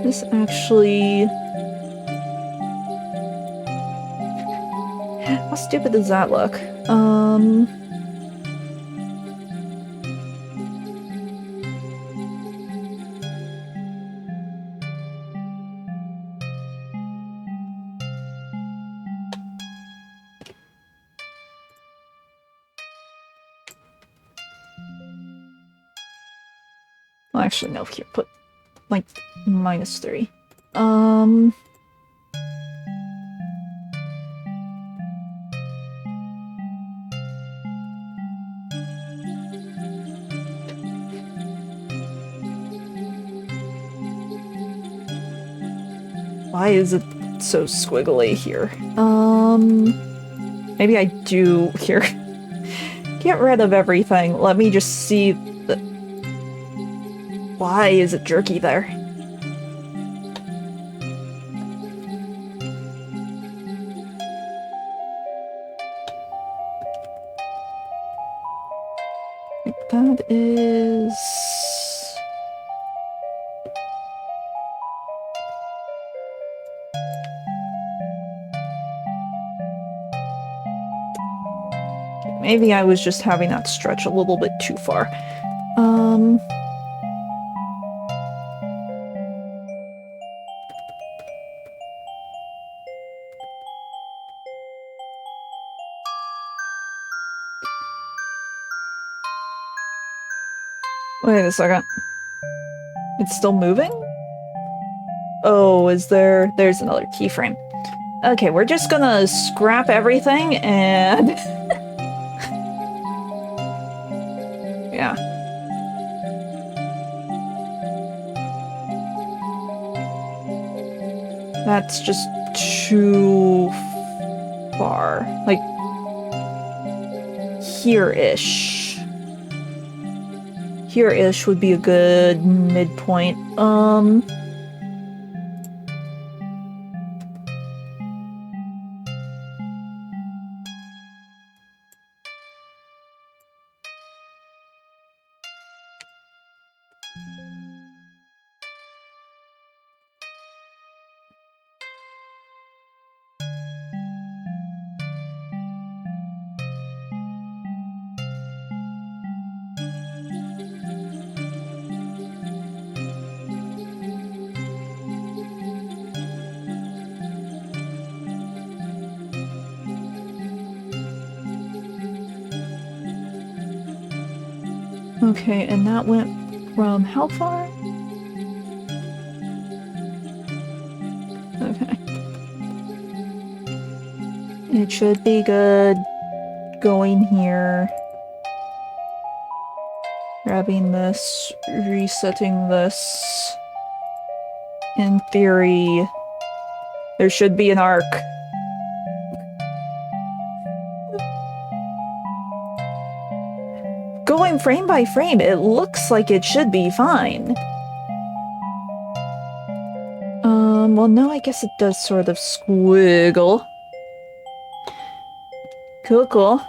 This actually... How stupid does that look? Well, actually, no, here, put, like, -3. Why is it so squiggly here? Maybe I do here. Get rid of everything. Let me just see the... Why is it jerky there? That is... Maybe I was just having that stretch a little bit too far. Wait a second. It's still moving? Oh, is there... There's another keyframe. Okay, we're just gonna scrap everything and... yeah. That's just too far. Like, here-ish. Here-ish would be a good midpoint. Okay, and that went from how far? Okay. It should be good going here. Grabbing this, resetting this. In theory, there should be an arc. Going frame by frame, it looks like it should be fine. Well, no, I guess it does sort of squiggle. Cool, cool.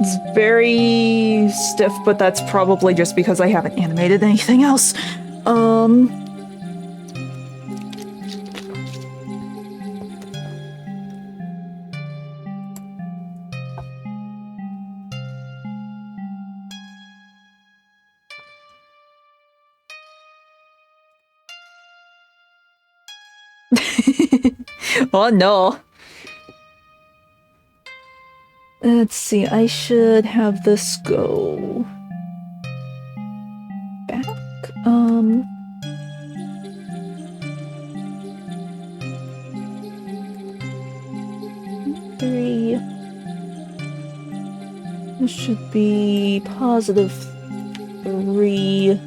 It's very stiff, but that's probably just because I haven't animated anything else. Oh no. Let's see, I should have this go back. 3. This should be positive 3.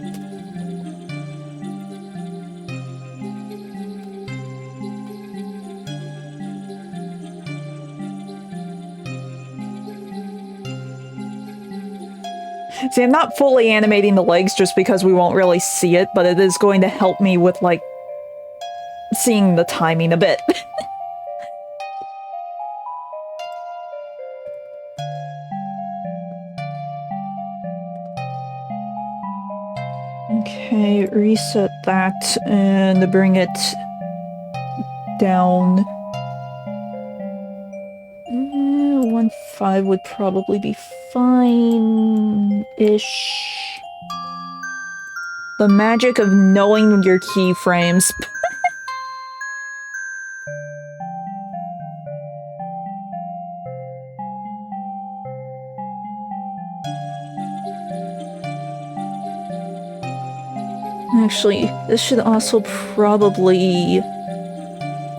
See, I'm not fully animating the legs just because we won't really see it, but it is going to help me with, like, seeing the timing a bit. Okay, reset that and bring it down. 1.5 would probably be fine-ish. The magic of knowing your keyframes. Actually, this should also probably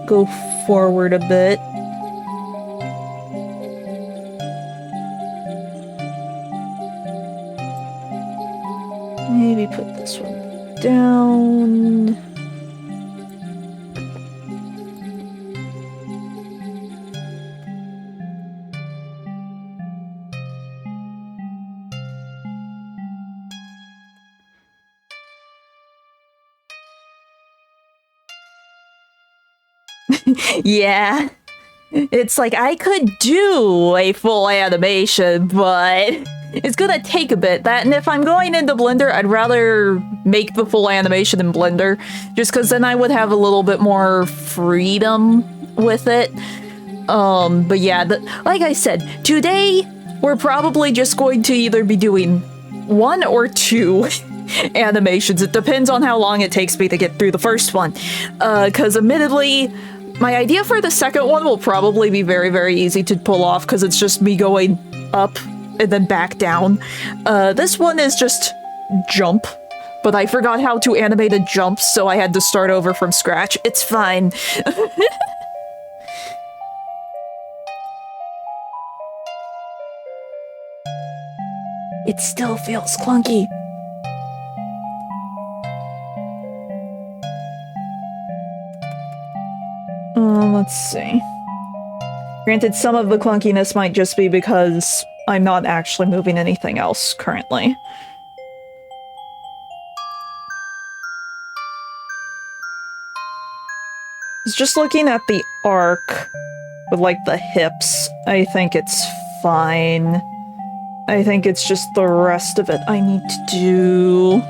go forward a bit. Maybe put this one down. Yeah. It's like, I could do a full animation, but it's gonna take a bit. And if I'm going into Blender, I'd rather make the full animation in Blender, just because then I would have a little bit more freedom with it. But yeah, like I said, today we're probably just going to either be doing 1 or 2 animations. It depends on how long it takes me to get through the first one. Because admittedly, my idea for the second one will probably be very, very easy to pull off because it's just me going up and then back down. This one is just jump, but I forgot how to animate a jump, so I had to start over from scratch. It's fine. It still feels clunky. Let's see. Granted, some of the clunkiness might just be because I'm not actually moving anything else currently. Just looking at the arc with, like, the hips, I think it's fine. I think it's just the rest of it I need to do.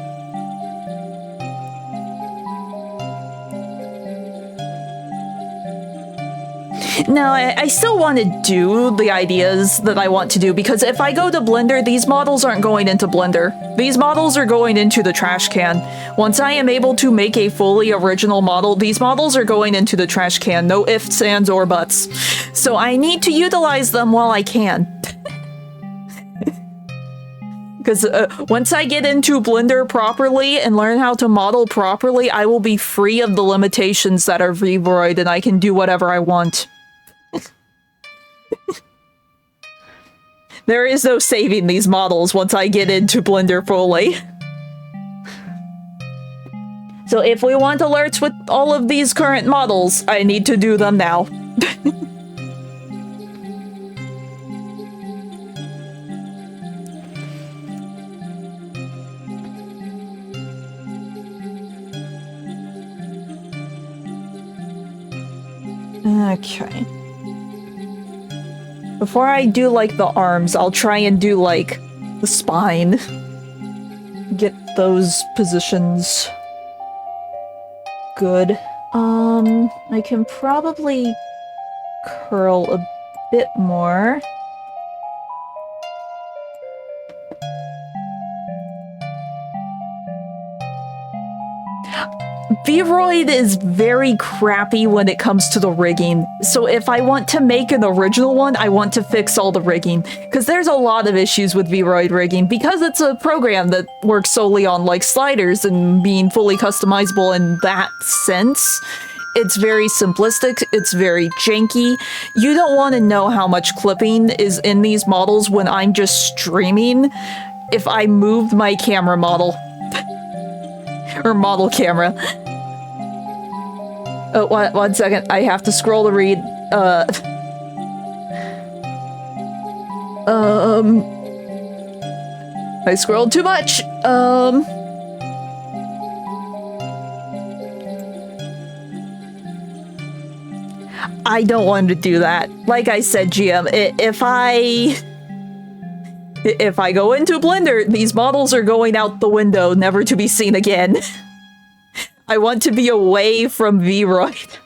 No, I still want to do the ideas that I want to do, because if I go to Blender, these models aren't going into Blender. These models are going into the trash can. Once I am able to make a fully original model, these models are going into the trash can. No ifs, ands, or buts. So I need to utilize them while I can. Because once I get into Blender properly and learn how to model properly, I will be free of the limitations that are VRoid, and I can do whatever I want. There is no saving these models once I get into Blender fully. So if we want alerts with all of these current models, I need to do them now. Okay. Before I do, like, the arms, I'll try and do, like, the spine. Get those positions good. I can probably curl a bit more. VRoid is very crappy when it comes to the rigging, so if I want to make an original one, I want to fix all the rigging, because there's a lot of issues with VRoid rigging, because it's a program that works solely on, like, sliders and being fully customizable in that sense. It's very simplistic, it's very janky. You don't want to know how much clipping is in these models when I'm just streaming if I moved my camera model. Or model camera. Oh, one second. I have to scroll to read. I scrolled too much. I don't want to do that. Like I said, GM, if I go into Blender, these models are going out the window, never to be seen again. I want to be away from VRoid.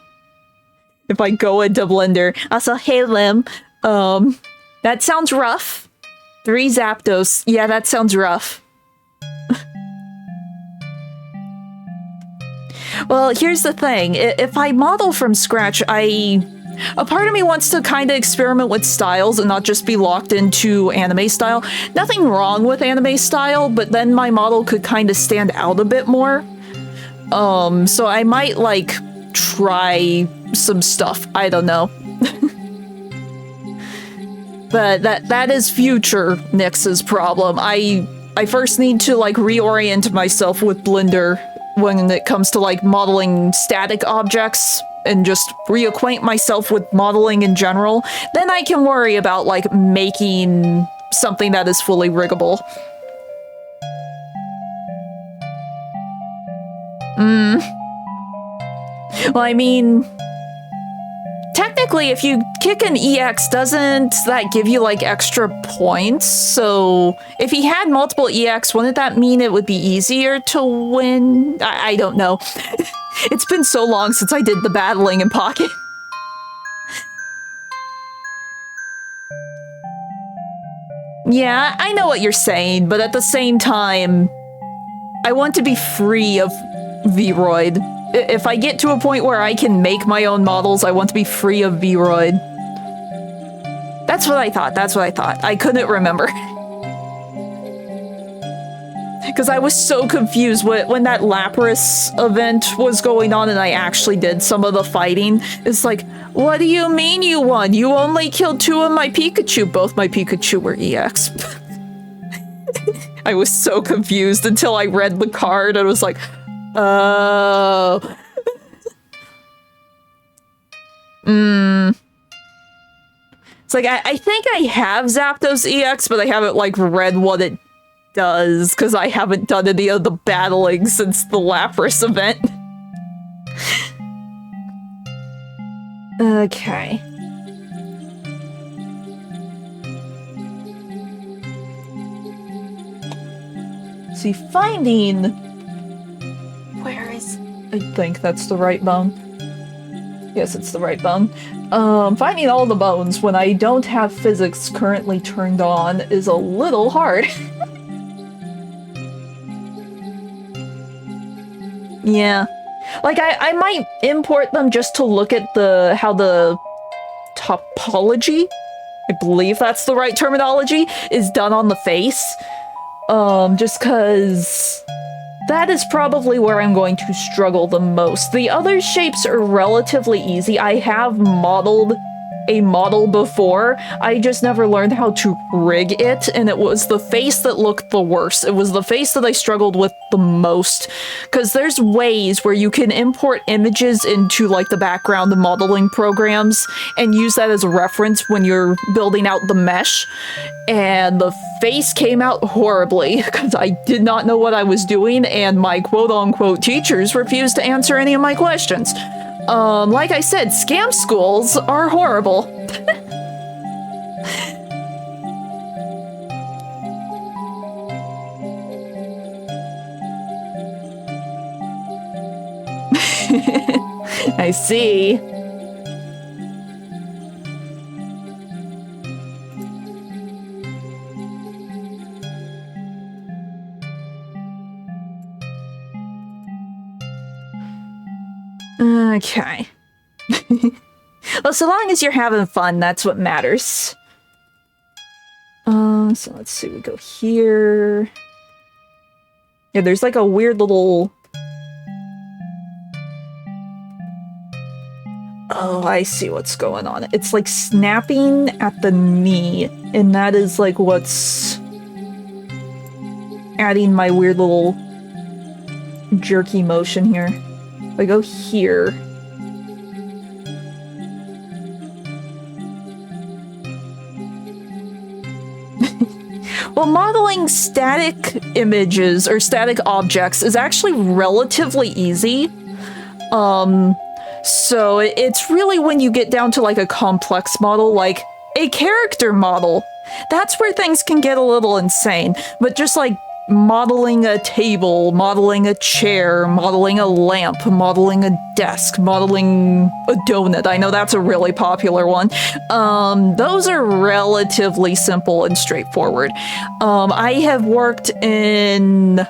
If I go into Blender. Also, hey Lim, that sounds rough. 3 Zapdos. Yeah, that sounds rough. Well, here's the thing. If I model from scratch, a part of me wants to kind of experiment with styles and not just be locked into anime style. Nothing wrong with anime style, but then my model could kind of stand out a bit more. So I might, like, try some stuff. I don't know. But that is future Nyx's problem. I first need to, like, reorient myself with Blender when it comes to, like, modeling static objects and just reacquaint myself with modeling in general. Then I can worry about, like, making something that is fully riggable. Well, I mean, technically, if you kick an EX, doesn't that give you, like, extra points? So if he had multiple EX, wouldn't that mean it would be easier to win? I don't know. It's been so long since I did the battling in Pocket. Yeah, I know what you're saying, but at the same time, I want to be free of Vroid. If I get to a point where I can make my own models, I want to be free of Vroid. That's what I thought. That's what I thought. I couldn't remember. Because I was so confused when that Lapras event was going on and I actually did some of the fighting. It's like, what do you mean you won? You only killed 2 of my Pikachu. Both my Pikachu were EX. I was so confused until I read the card and was like, oh. It's like, I think I have Zapdos EX, but I haven't, like, read what it does, because I haven't done any of the battling since the Lapras event. Okay. See, finding... Where is... I think that's the right bone. Yes, it's the right bone. Finding all the bones when I don't have physics currently turned on is a little hard. Yeah. Like, I might import them just to look at how the topology, I believe that's the right terminology, is done on the face. Just because that is probably where I'm going to struggle the most. The other shapes are relatively easy. I have modeled a model before. I just never learned how to rig it, and it was the face that looked the worst. It was the face that I struggled with the most, because there's ways where you can import images into, like, the background modeling programs and use that as a reference when you're building out the mesh, and the face came out horribly because I did not know what I was doing, and my quote-unquote teachers refused to answer any of my questions. Like I said, scam schools are horrible. I see. Okay. Well, so long as you're having fun, that's what matters. So let's see, we go here. Yeah, there's like a weird little... Oh, I see what's going on. It's like snapping at the knee, and that is like what's adding my weird little jerky motion here. I go here. Well, modeling static images or static objects is actually relatively easy. So it's really when you get down to like a complex model, like a character model, that's where things can get a little insane. But just like modeling a table, modeling a chair, modeling a lamp, modeling a desk, modeling a donut. I know that's a really popular one. Those are relatively simple and straightforward. I have worked in,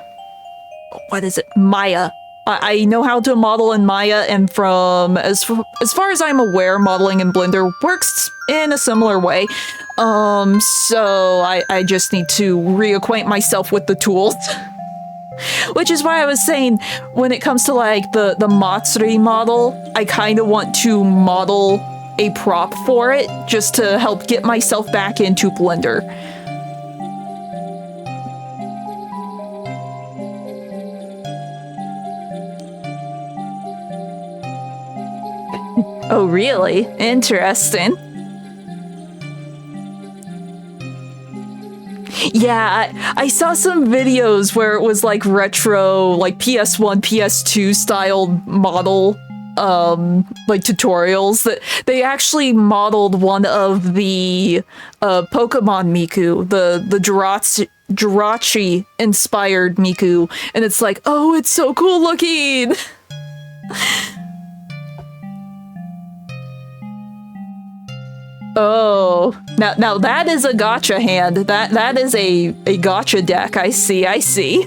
what is it? Maya. I know how to model in Maya, and from as far as I'm aware, modeling in Blender works in a similar way. So I just need to reacquaint myself with the tools. Which is why I was saying, when it comes to like the Matsuri model, I kind of want to model a prop for it just to help get myself back into Blender. Oh, really? Interesting. Yeah, I saw some videos where it was like retro, like PS1, PS2 style model, like tutorials that they actually modeled one of the Pokemon Miku, the Jirachi inspired Miku, and it's like, oh, it's so cool looking. Oh, now that is a gacha hand. That is a gacha deck. I see.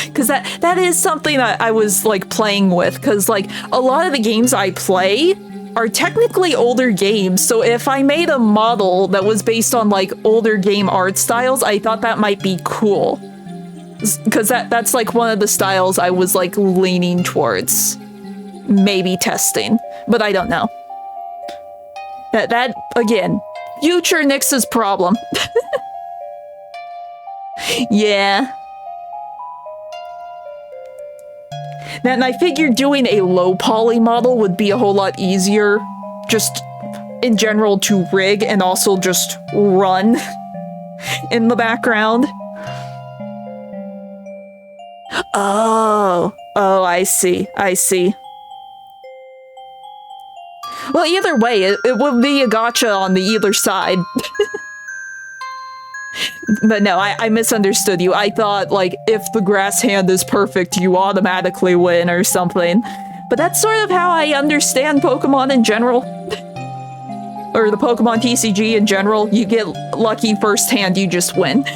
Because that is something that I was like playing with. Because like a lot of the games I play are technically older games. So if I made a model that was based on like older game art styles, I thought that might be cool. Because that's like one of the styles I was like leaning towards, maybe testing, but I don't know. That again, future Nyx's problem. Yeah. And I figured doing a low poly model would be a whole lot easier, just in general to rig and also just run in the background. Oh, I see. Well, either way, it would be a gacha on the either side. But no, I misunderstood you. I thought, like, if the grass hand is perfect, you automatically win or something. But that's sort of how I understand Pokemon in general. Or the Pokemon TCG in general. You get lucky first hand, you just win.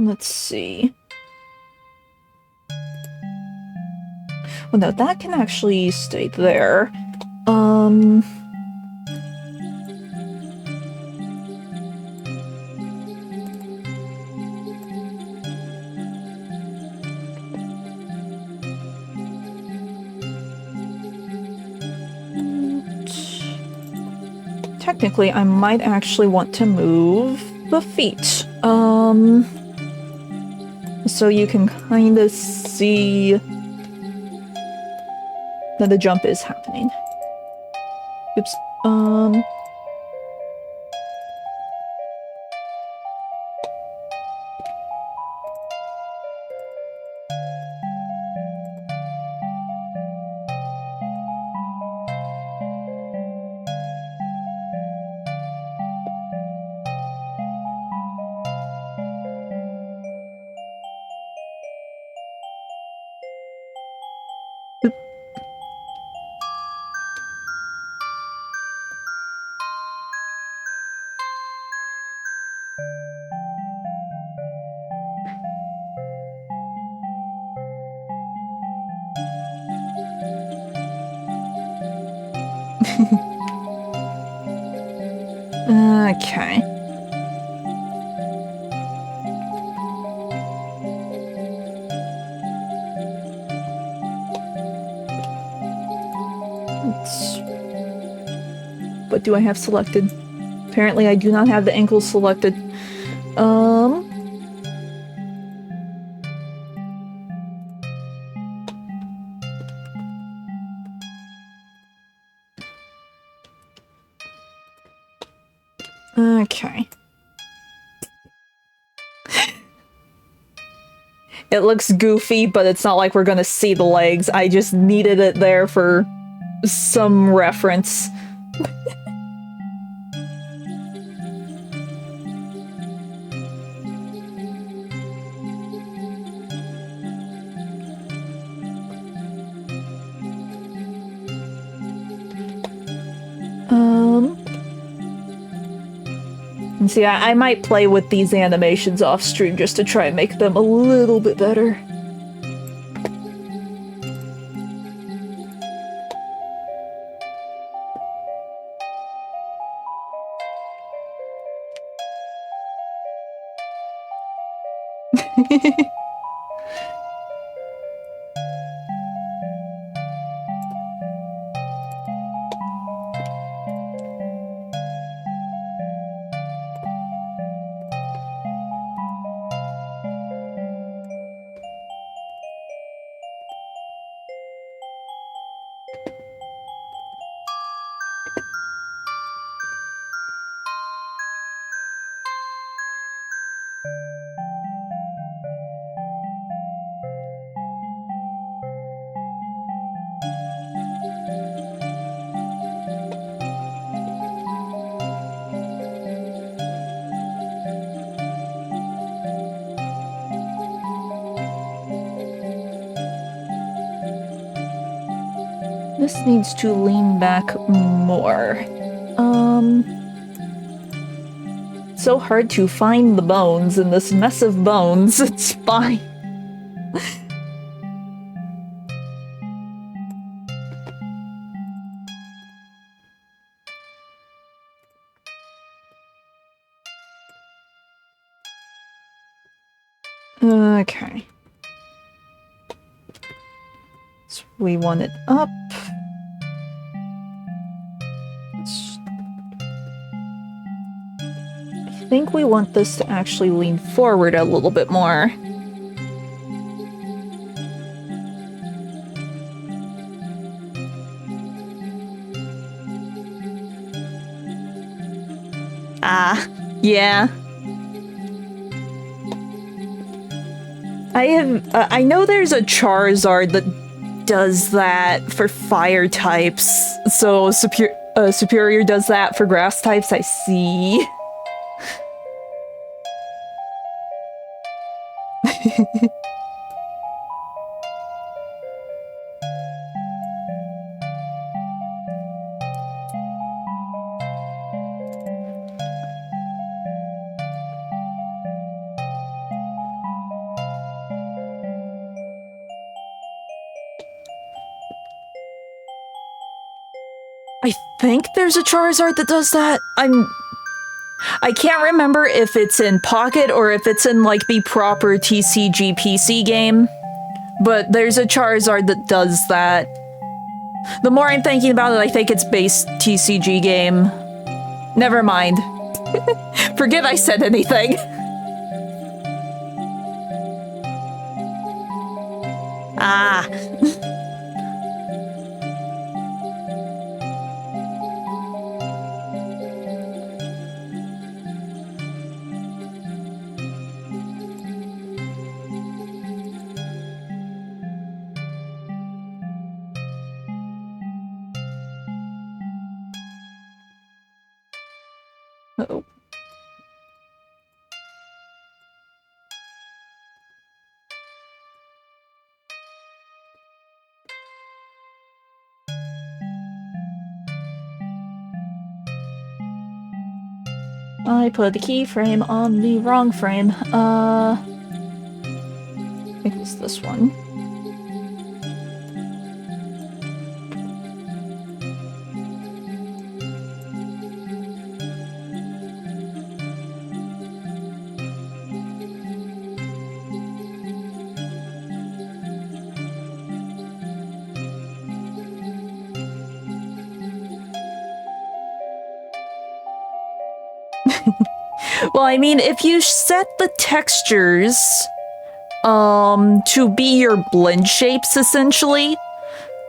Let's see. Well, no, that can actually stay there. Technically, I might actually want to move the feet. So you can kind of see that the jump is happening. Oops. Okay. What do I have selected? Apparently I do not have the ankles selected. Okay. It looks goofy, but it's not like we're gonna see the legs. I just needed it there for some reference. See, I might play with these animations off stream just to try and make them a little bit better. This needs to lean back more. So hard to find the bones in this mess of bones. It's fine. Okay. So we want it up. I think we want this to actually lean forward a little bit more. Ah, yeah. I know there's a Charizard that does that for fire types, so Superior does that for grass types, I see. I think there's a Charizard that does that. I can't remember if it's in Pocket or if it's in, like, the proper TCG PC game. But there's a Charizard that does that. The more I'm thinking about it, I think it's base TCG game. Never mind. Forget I said anything. Ah. Uh-oh. I put the keyframe on the wrong frame. I think it's this one. Well, I mean, if you set the textures to be your blend shapes, essentially,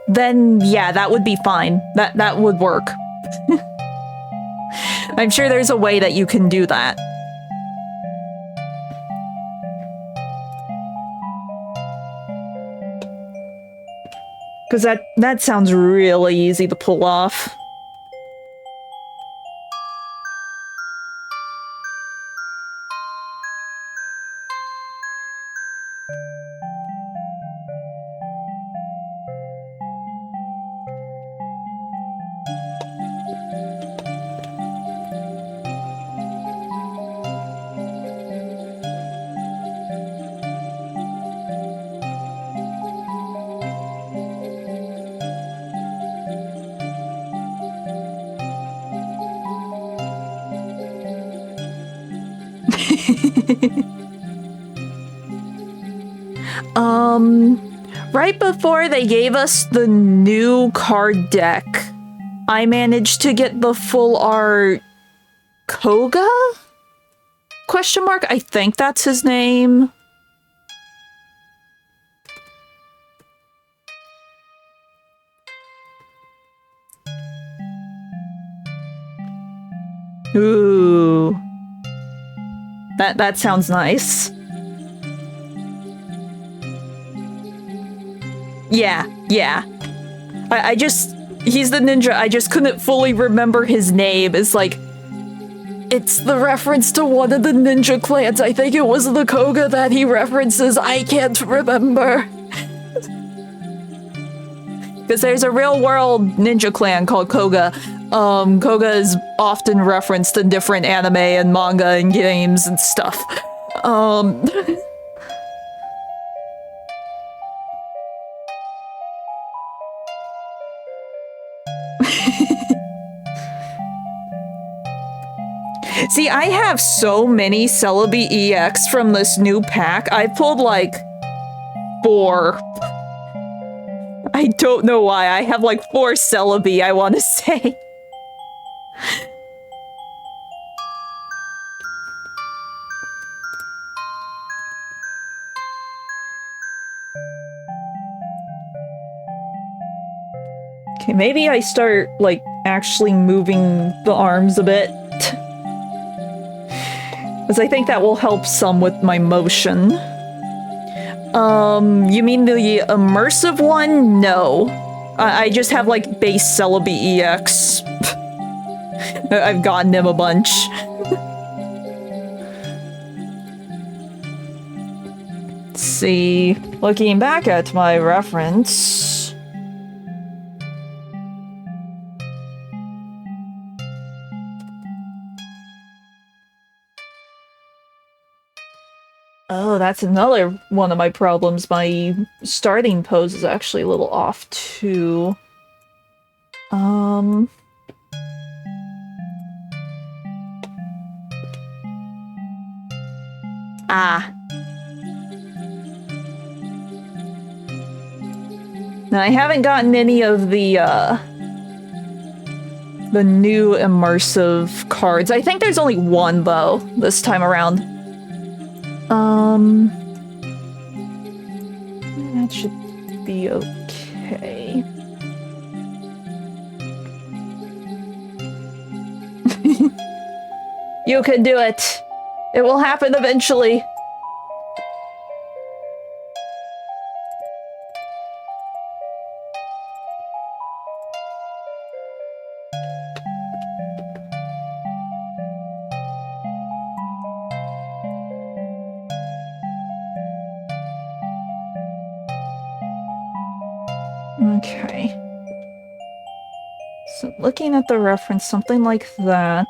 then yeah, that would be fine. That would work. I'm sure there's a way that you can do that. Because that sounds really easy to pull off. Right before they gave us the new card deck, I managed to get the full art Koga? Question mark? I think that's his name. Ooh. That sounds nice. Yeah. He's the ninja. I just couldn't fully remember his name. It's like, it's the reference to one of the ninja clans. I think it was the Koga that he references. I can't remember. Because there's a real world ninja clan called Koga. Koga is often referenced in different anime and manga and games and stuff. See, I have so many Celebi EX from this new pack. I pulled like 4. I don't know why. I have like 4 Celebi, I want to say. Okay, maybe I start, like, actually moving the arms a bit. Because I think that will help some with my motion. You mean the immersive one? No. I just have, like, base Celebi EX. I've gotten him a bunch. Let's see. Looking back at my reference... Oh, that's another one of my problems. My starting pose is actually a little off, too. Ah. Now, I haven't gotten any of the new immersive cards. I think there's only one, though, this time around. That should be okay. You can do it. It will happen eventually. Okay. So looking at the reference, something like that.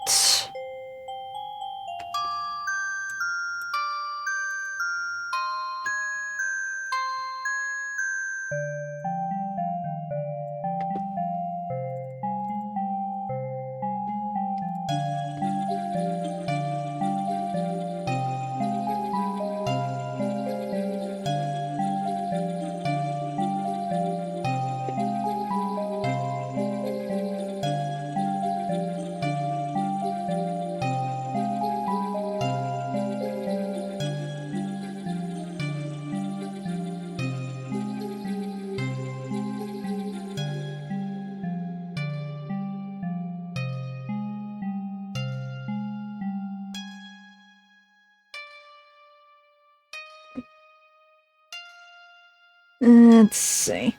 Let's see.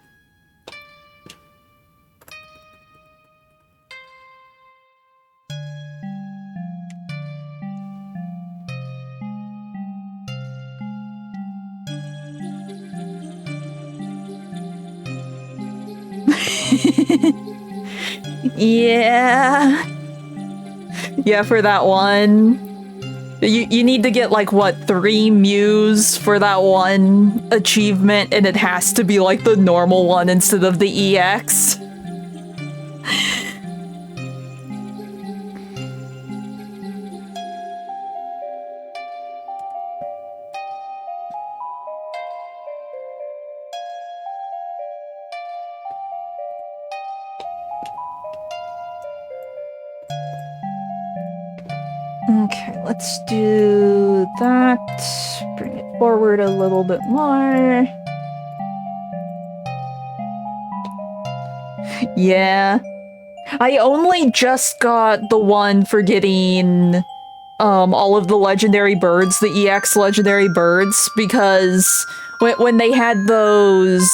Yeah. Yeah, for that one. You need to get, like, what, 3 Mews for that one achievement, and it has to be, like, the normal one instead of the EX. Okay, let's do that. Bring it forward a little bit more. Yeah. I only just got the one for getting all of the legendary birds, the EX legendary birds, because when they had those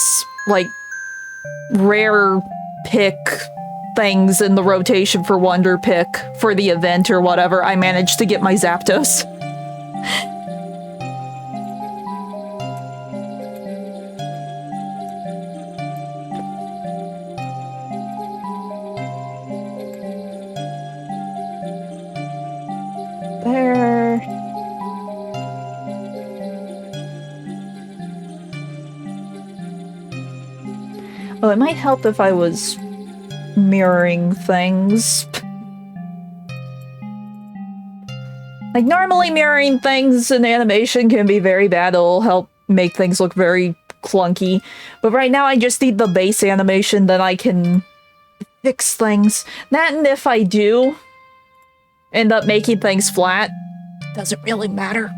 like rare pick things in the rotation for Wonder Pick for the event or whatever, I managed to get my Zapdos. There. Oh, it might help if I was mirroring things. Like, normally mirroring things in animation can be very bad. It'll help make things look very clunky. But right now I just need the base animation, then I can fix things. That, and if I do end up making things flat, doesn't really matter.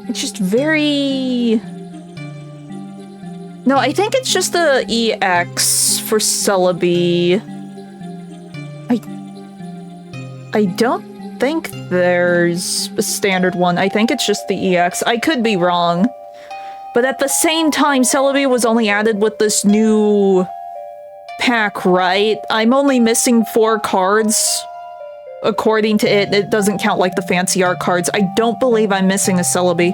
It's just very... No, I think it's just the EX for Celebi. I don't think there's a standard one. I think it's just the EX. I could be wrong. But at the same time, Celebi was only added with this new pack, right? I'm only missing 4 cards. According to it, it doesn't count like the fancy art cards. I don't believe I'm missing a Celebi.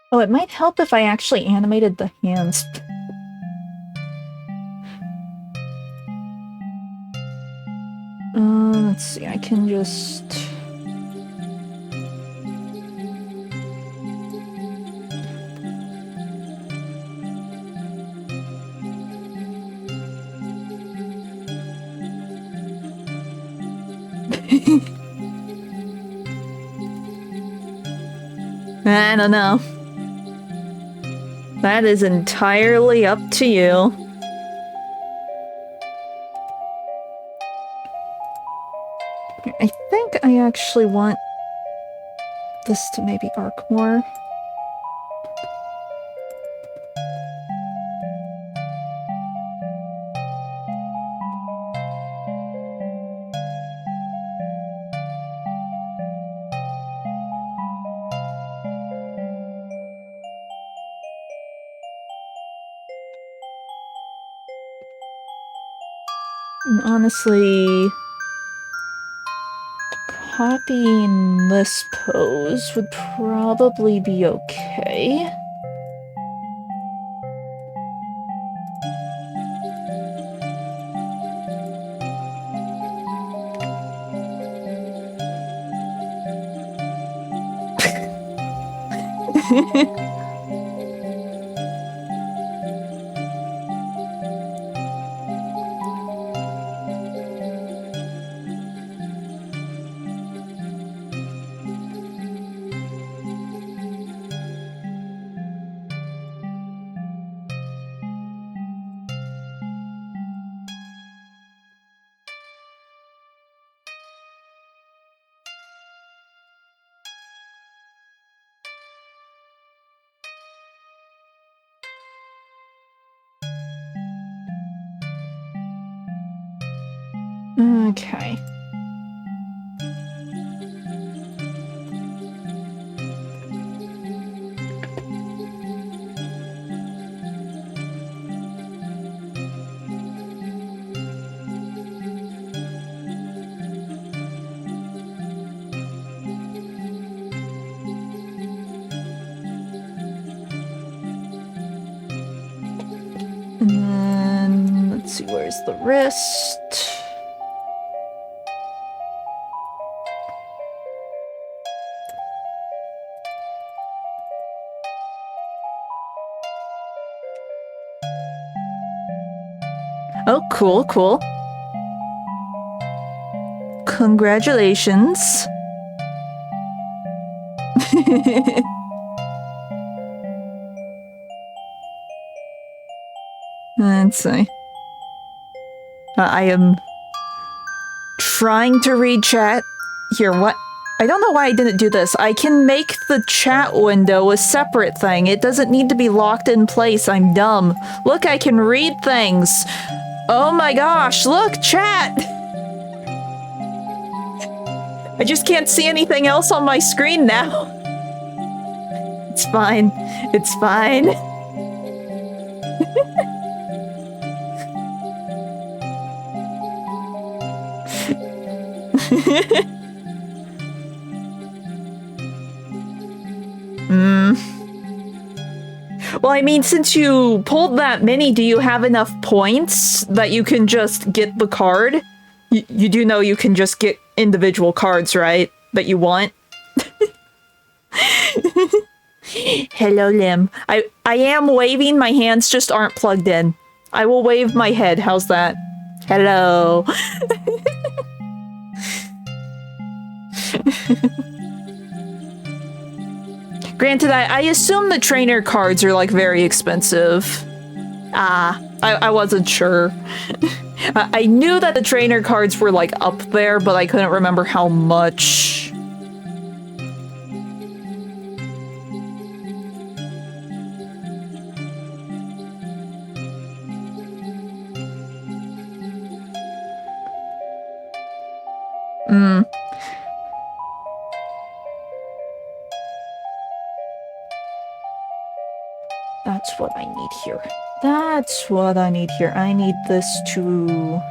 Oh, it might help if I actually animated the hands. Let's see, I can just... I don't know. That is entirely up to you. I think I actually want this to maybe arc more. And honestly, copying this pose would probably be okay. Okay. And then, let's see, where's the wrist? Oh, cool, cool. Congratulations. Let's see. I am trying to read chat. Here, what? I don't know why I didn't do this. I can make the chat window a separate thing. It doesn't need to be locked in place. I'm dumb. Look, I can read things. Oh my gosh, look, chat! I just can't see anything else on my screen now. It's fine. It's fine. Well, I mean, since you pulled that many, do you have enough points that you can just get the card? You do know you can just get individual cards, right? That you want? Hello, Lim. I am waving, my hands just aren't plugged in. I will wave my head, how's that? Hello. Granted, I assume the trainer cards are, like, very expensive. I wasn't sure. I knew that the trainer cards were, like, up there, but I couldn't remember how much. That's what I need here. That's what I need here. I need this to...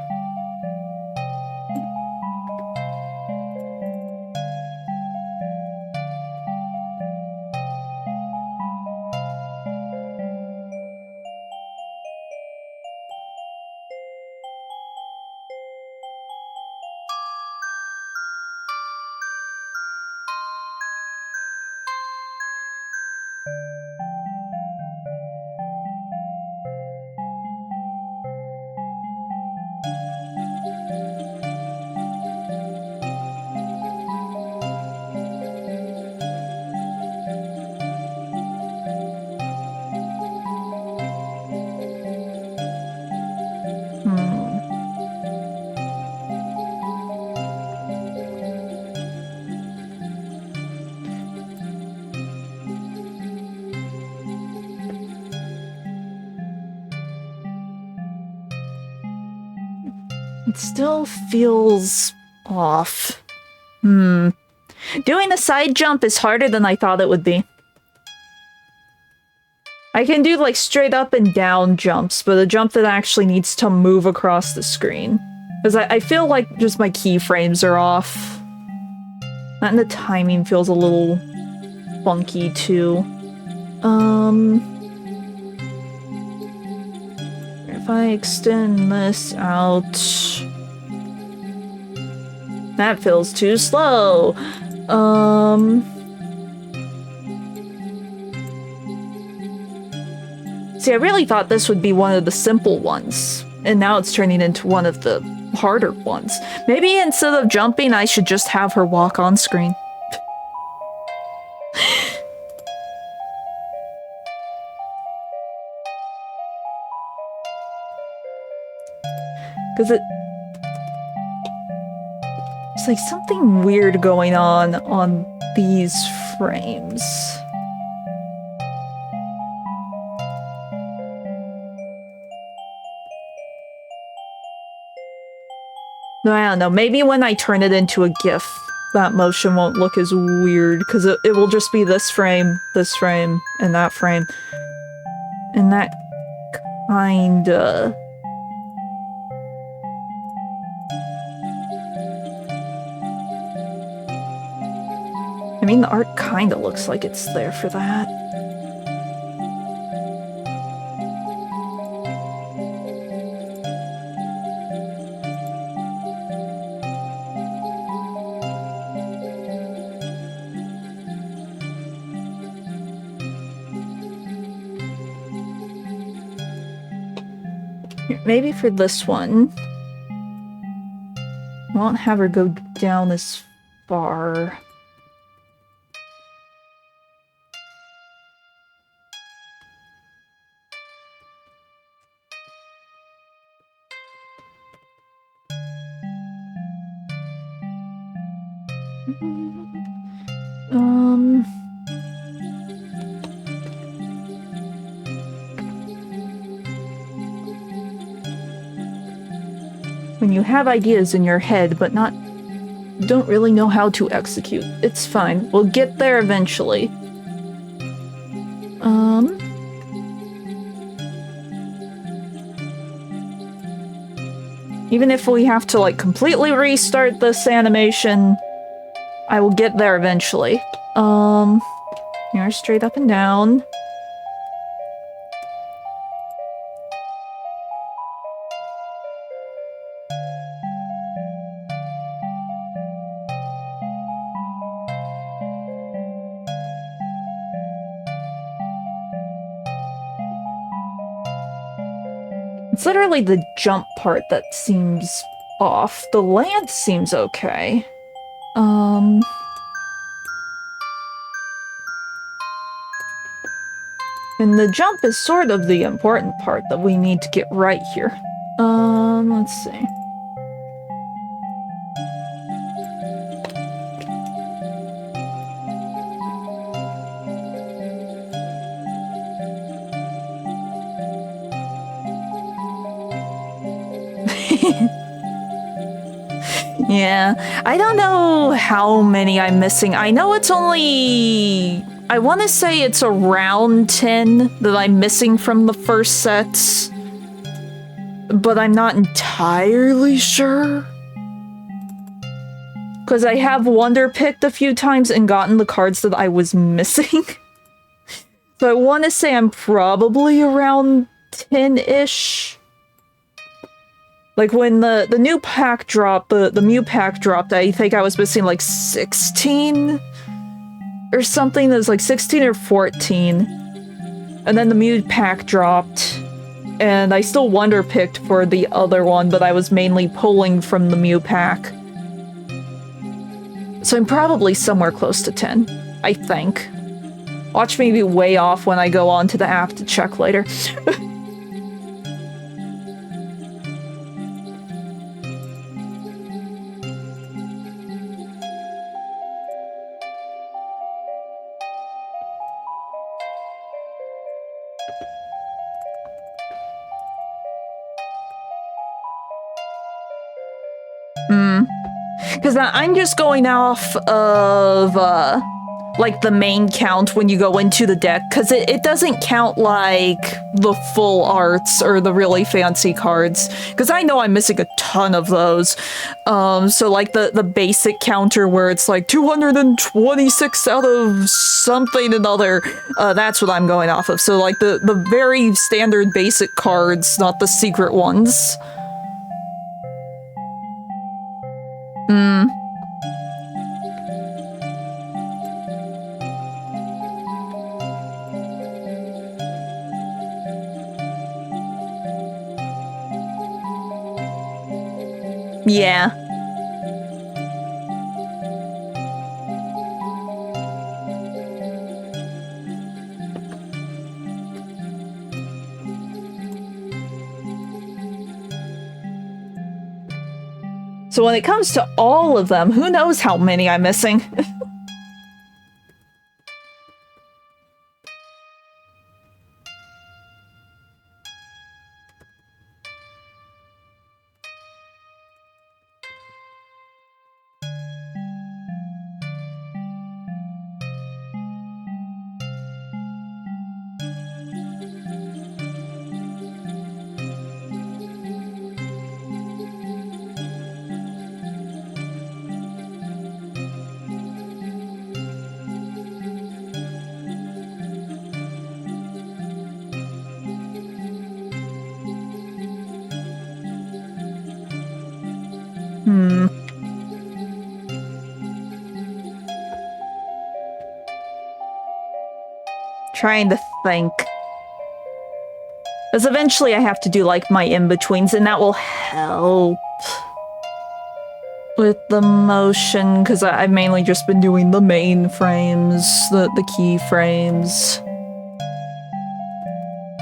It still feels off. Doing the side jump is harder than I thought it would be. I can do, like, straight up and down jumps, but a jump that actually needs to move across the screen. Because I feel like just my keyframes are off. And the timing feels a little funky, too. If I extend this out... That feels too slow. See, I really thought this would be one of the simple ones, and now it's turning into one of the harder ones. Maybe instead of jumping, I should just have her walk on screen. Because there's like something weird going on these frames. I don't know, maybe when I turn it into a GIF, that motion won't look as weird, because it will just be this frame, and that frame. And that kinda... I mean, the art kinda looks like it's there for that. Maybe for this one, I won't have her go down as far. When you have ideas in your head, but don't really know how to execute, it's fine. We'll get there eventually. Even if we have to, like, completely restart this animation, I will get there eventually. Here, straight up and down. It's literally the jump part that seems off. The land seems okay. And the jump is sort of the important part that we need to get right here. Let's see. Yeah, I don't know how many I'm missing. I know it's only... I want to say it's around 10 that I'm missing from the first sets, but I'm not entirely sure. Because I have wonder picked a few times and gotten the cards that I was missing. So I want to say I'm probably around 10-ish. Like, when the new pack dropped, the Mew pack dropped, I think I was missing, like, 16? Or something that was, like, 16 or 14. And then the Mew pack dropped, and I still wonder-picked for the other one, but I was mainly pulling from the Mew pack. So I'm probably somewhere close to 10, I think. Watch me be way off when I go onto the app to check later. Because I'm just going off of, like, the main count when you go into the deck, because it doesn't count, like, the full arts or the really fancy cards. Because I know I'm missing a ton of those. So, like, the basic counter where it's, like, 226 out of something another, that's what I'm going off of. So, like, the very standard basic cards, not the secret ones. Yeah. So when it comes to all of them, who knows how many I'm missing? Trying to think. Because eventually I have to do, like, my in-betweens, and that will help with the motion, because I've mainly just been doing the main frames, the key frames.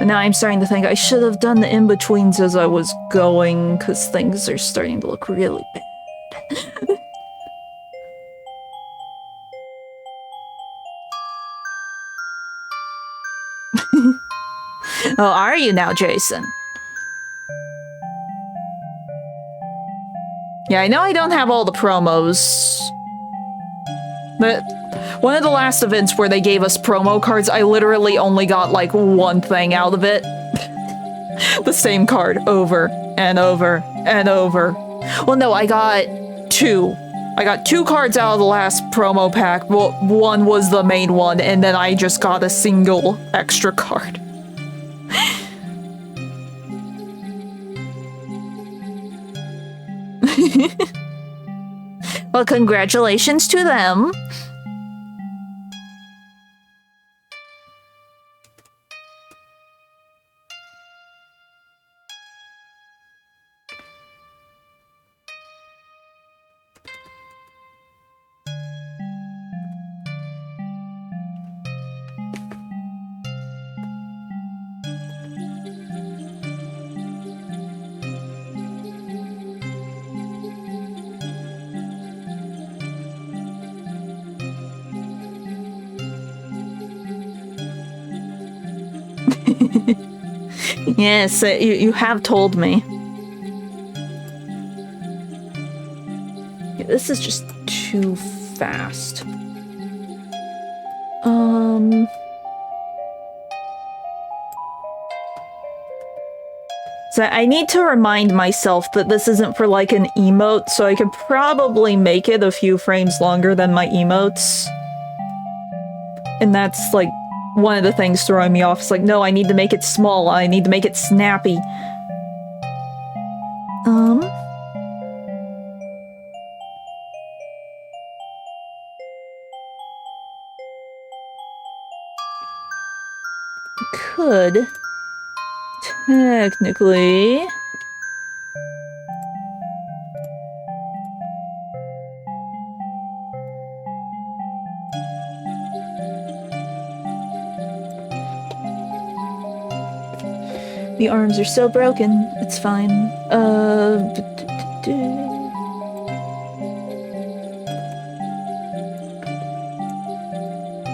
And now I'm starting to think I should have done the in-betweens as I was going, because things are starting to look really bad. Oh, are you now, Jason? Yeah, I know I don't have all the promos. But one of the last events where they gave us promo cards, I literally only got like one thing out of it. The same card over and over and over. Well, no, I got two. I got two cards out of the last promo pack. Well, one was the main one, and then I just got a single extra card. Well, congratulations to them. Yes, you have told me. Yeah, this is just too fast. So I need to remind myself that this isn't for like an emote, so I could probably make it a few frames longer than my emotes. And that's like one of the things throwing me off. It's like, no, I need to make it small. I need to make it snappy. Could technically the arms are so broken. It's fine.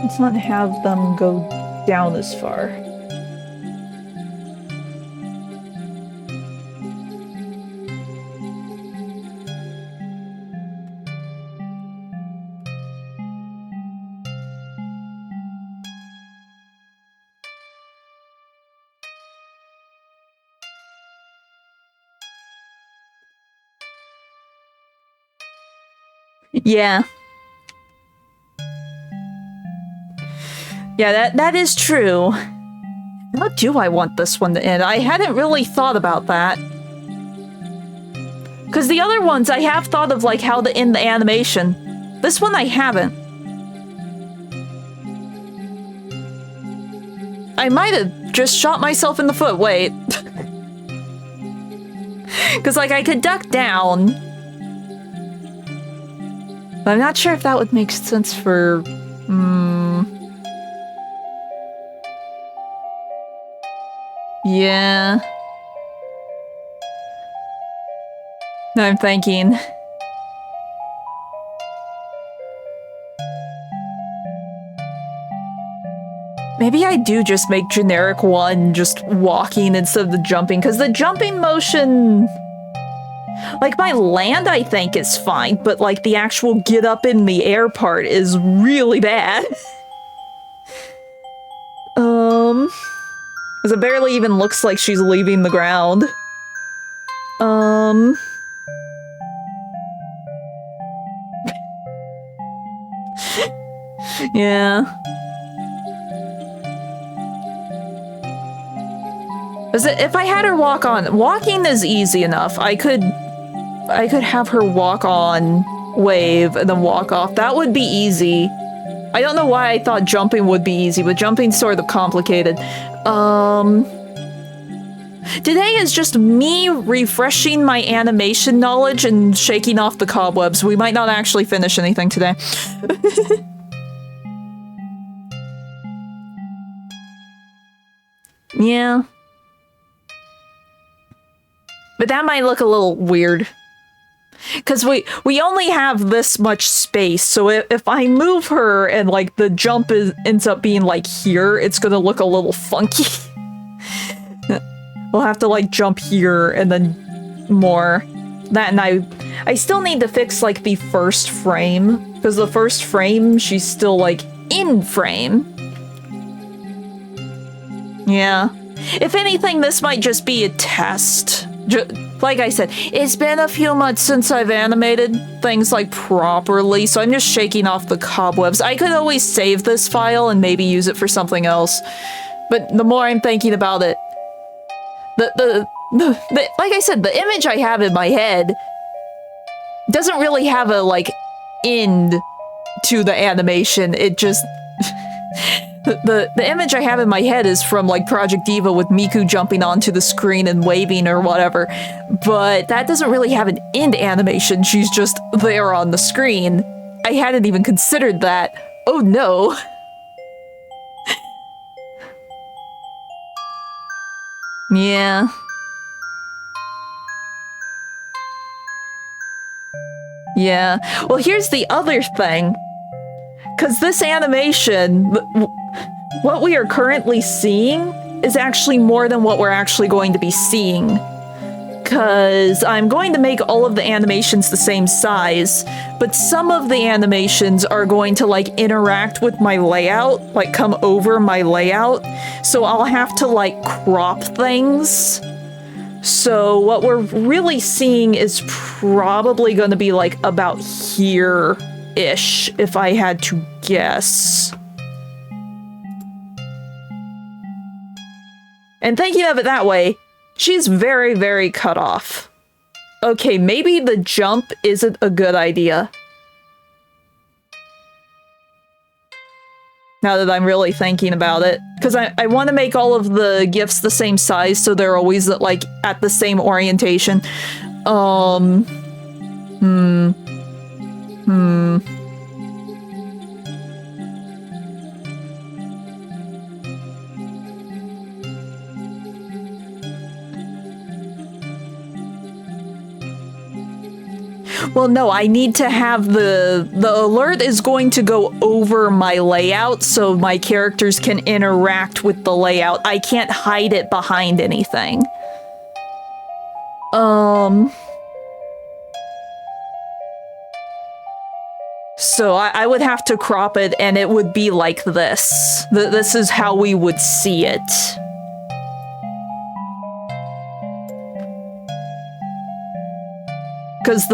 Let's not have them go down as far. Yeah. Yeah, that is true. How do I want this one to end? I hadn't really thought about that. Because the other ones, I have thought of like how to end the animation. This one I haven't. I might have just shot myself in the foot. Wait. Because like I could duck down. But I'm not sure if that would make sense for... Yeah. I'm thinking. Maybe I do just make generic one just walking instead of the jumping, because the jumping motion... Like, my land, I think, is fine, but, like, the actual get up in the air part is really bad. Because it barely even looks like she's leaving the ground. Yeah. If I had her walk on... Walking is easy enough. I could I could have her walk on, wave, and then walk off. That would be easy. I don't know why I thought jumping would be easy, but jumping's sort of complicated. Today is just me refreshing my animation knowledge and shaking off the cobwebs. We might not actually finish anything today. Yeah. But that might look a little weird. Because we only have this much space, so if I move her and, like, the jump ends up being, like, here, it's gonna look a little funky. We'll have to, like, jump here and then more. That, and I still need to fix, like, the first frame. Because the first frame, she's still, like, in frame. Yeah. If anything, this might just be a test. Like I said, it's been a few months since I've animated things, like, properly, so I'm just shaking off the cobwebs. I could always save this file and maybe use it for something else. But the more I'm thinking about it, like I said, the image I have in my head doesn't really have a, like, end to the animation. It just... The image I have in my head is from, like, Project Diva with Miku jumping onto the screen and waving or whatever, but that doesn't really have an end animation. She's just there on the screen. I hadn't even considered that. Oh no. Yeah. Yeah. Well, here's the other thing. Because this animation, what we are currently seeing is actually more than what we're actually going to be seeing. Because I'm going to make all of the animations the same size, but some of the animations are going to, like, interact with my layout, like, come over my layout. So I'll have to, like, crop things. So what we're really seeing is probably going to be, like, about here-ish, if I had to guess. And thinking of it that way, she's very, very cut off. Okay, maybe the jump isn't a good idea. Now that I'm really thinking about it. Because I want to make all of the GIFs the same size, so they're always, like, at the same orientation. Well, no, I need to have the alert is going to go over my layout so my characters can interact with the layout. I can't hide it behind anything. So I would have to crop it and it would be like this. This is how we would see it. Because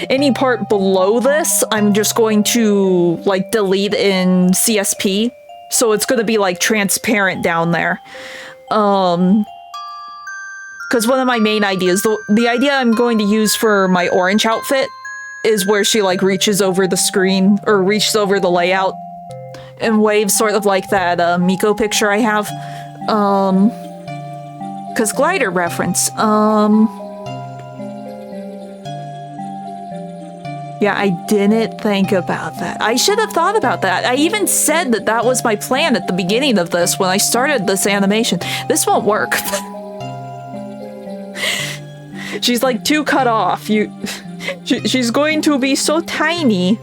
any part below this, I'm just going to, like, delete in CSP. So it's going to be, like, transparent down there. Because one of my main ideas, the idea I'm going to use for my orange outfit is where she, like, reaches over the screen, or reaches over the layout and waves, sort of like that Miko picture I have. Because glider reference. Yeah, I didn't think about that. I should have thought about that. I even said that that was my plan at the beginning of this when I started this animation. This won't work. She's, like, too cut off. She's going to be so tiny.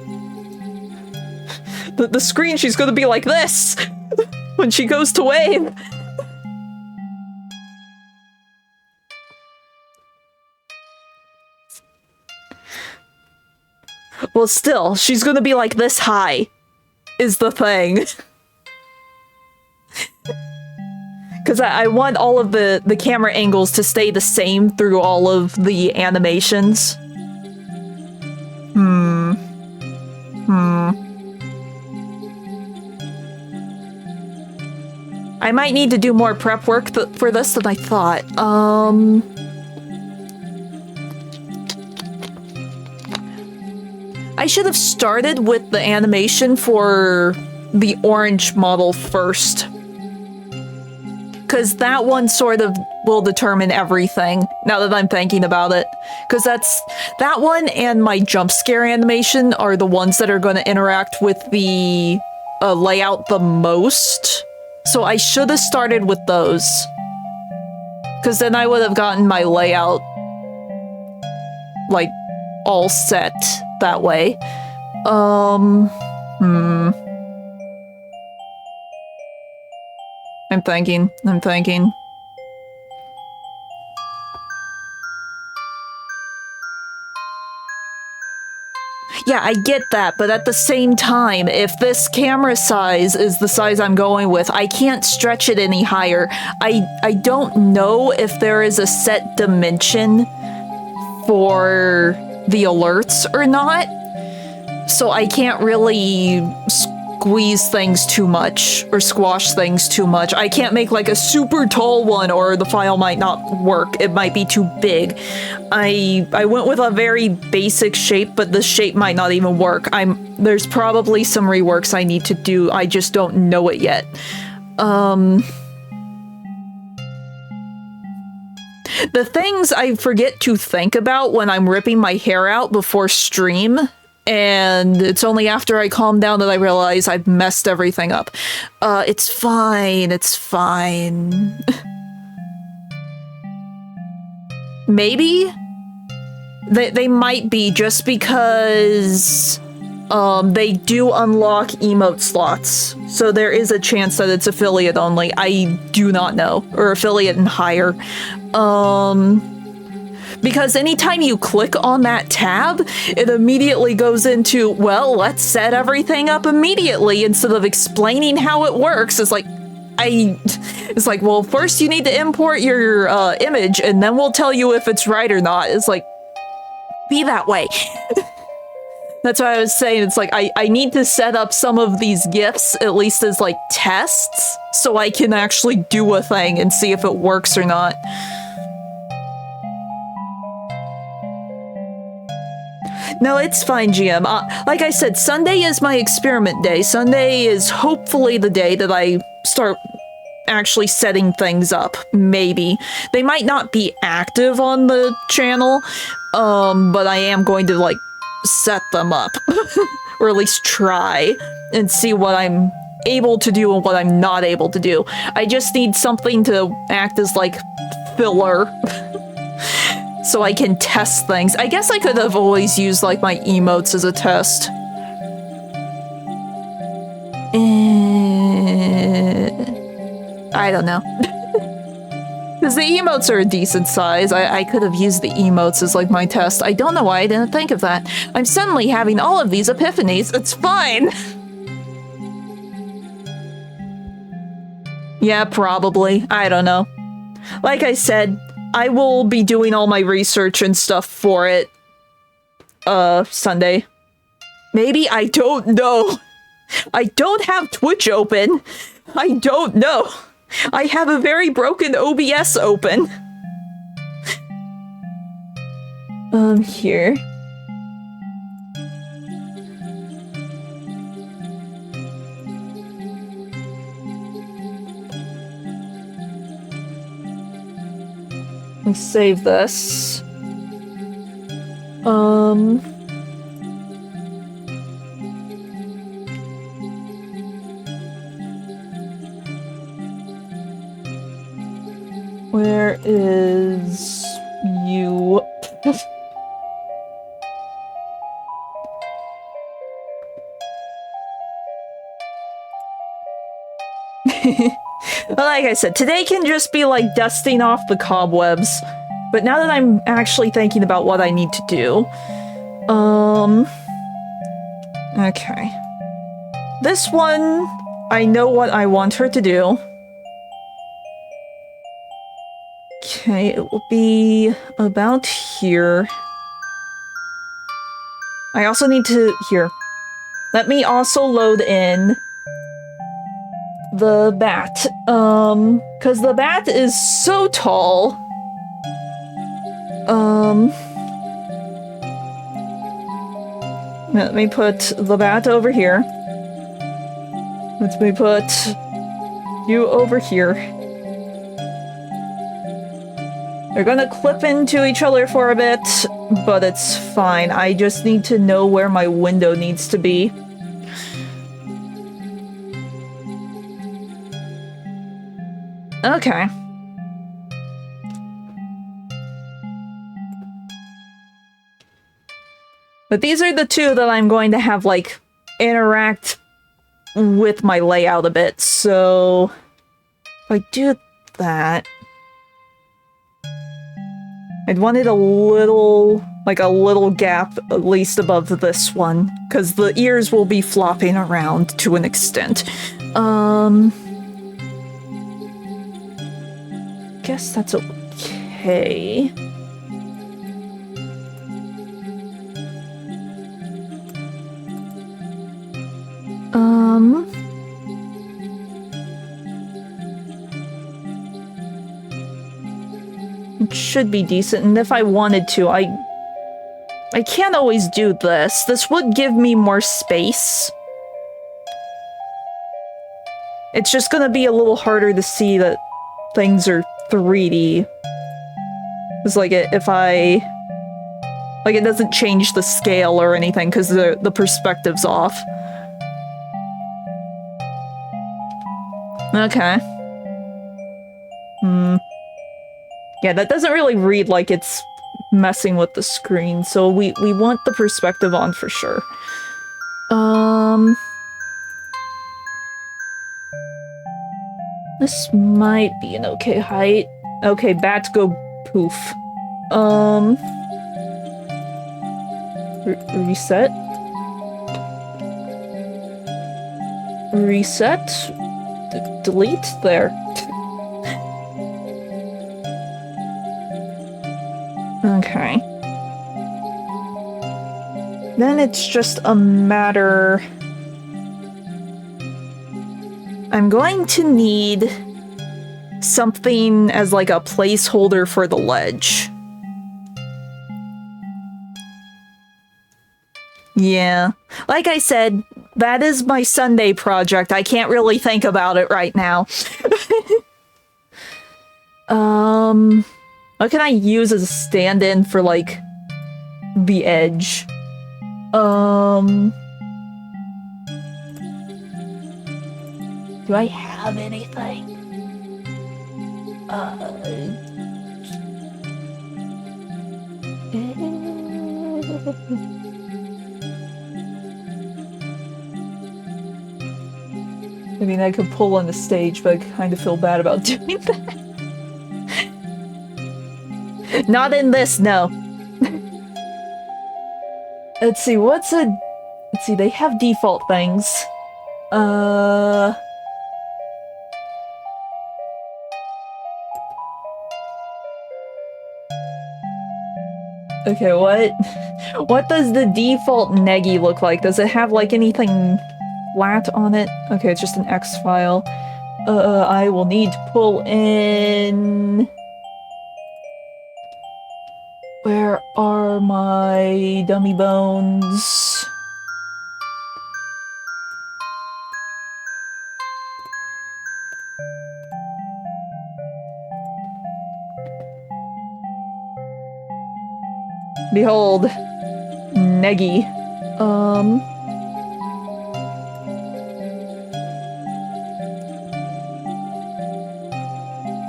The screen, she's going to be like this when she goes to wave. Well, still, she's gonna be, like, this high, is the thing. Because I want all of the camera angles to stay the same through all of the animations. I might need to do more prep work for this than I thought. I should have started with the animation for the orange model first. Because that one sort of will determine everything, now that I'm thinking about it. Because that one and my jump scare animation are the ones that are going to interact with the layout the most. So I should have started with those. Because then I would have gotten my layout, like, all set that way. I'm thinking. Yeah, I get that, but at the same time, if this camera size is the size I'm going with, I can't stretch it any higher. I don't know if there is a set dimension for the alerts or not, so I can't really squeeze things too much or squash things too much. I can't make like a super tall one or the file might not work. It might be too big. I went with a very basic shape, but the shape might not even work. There's probably some reworks I need to do. I just don't know it yet. The things I forget to think about when I'm ripping my hair out before stream, and it's only after I calm down that I realize I've messed everything up. It's fine. Maybe? They might be, just because they do unlock emote slots. So there is a chance that it's affiliate only. I do not know. Or affiliate and higher. Because anytime you click on that tab, it immediately goes into, well, let's set everything up immediately instead of explaining how it works. It's like, well, first you need to import your image and then we'll tell you if it's right or not. It's like, be that way. That's what I was saying. It's like, I need to set up some of these GIFs, at least as like tests, so I can actually do a thing and see if it works or not. No, it's fine, GM. Like I said, Sunday is my experiment day. Sunday is hopefully the day that I start actually setting things up. Maybe. They might not be active on the channel, but I am going to, like, set them up. Or at least try and see what I'm able to do and what I'm not able to do. I just need something to act as, like, filler. So I can test things. I guess I could have always used, like, my emotes as a test. I don't know. Because the emotes are a decent size. I could have used the emotes as, like, my test. I don't know why I didn't think of that. I'm suddenly having all of these epiphanies. It's fine! Yeah, probably. I don't know. Like I said, I will be doing all my research and stuff for it, Sunday. Maybe? I don't know. I don't have Twitch open. I don't know. I have a very broken OBS open. Here. Let me save this. Where is you? Like I said, today can just be like dusting off the cobwebs. But now that I'm actually thinking about what I need to do, okay. This one, I know what I want her to do. Okay, it will be about here. I also need to, here. Let me also load in the bat, cause the bat is so tall. Let me put the bat over here. Let me put you over here. They're gonna clip into each other for a bit, but it's fine. I just need to know where my window needs to be. Okay. But these are the two that I'm going to have, like, interact with my layout a bit, so if I do that, I'd want it a little, like a little gap at least above this one, because the ears will be flopping around to an extent. Guess that's okay. It should be decent, and if I wanted to, I can't always do this. This would give me more space. It's just gonna be a little harder to see that things are 3D. It's like if I... like, it doesn't change the scale or anything, because the perspective's off. Okay. Yeah, that doesn't really read like it's messing with the screen, so we want the perspective on for sure. This might be an okay height. Okay, bats go poof. Reset? Reset? Delete? There. Okay. Then it's just a matter... I'm going to need something as like a placeholder for the ledge. Yeah. Like I said, that is my Sunday project. I can't really think about it right now. What can I use as a stand-in for, like, the edge? Do I have anything? I mean, I could pull on the stage, but I kind of feel bad about doing that. Not in this, no. Let's see, let's see, they have default things. Okay, what does the default Negi look like? Does it have, like, anything flat on it? Okay, it's just an X file. I will need to pull in... Where are my dummy bones? Behold, Negi.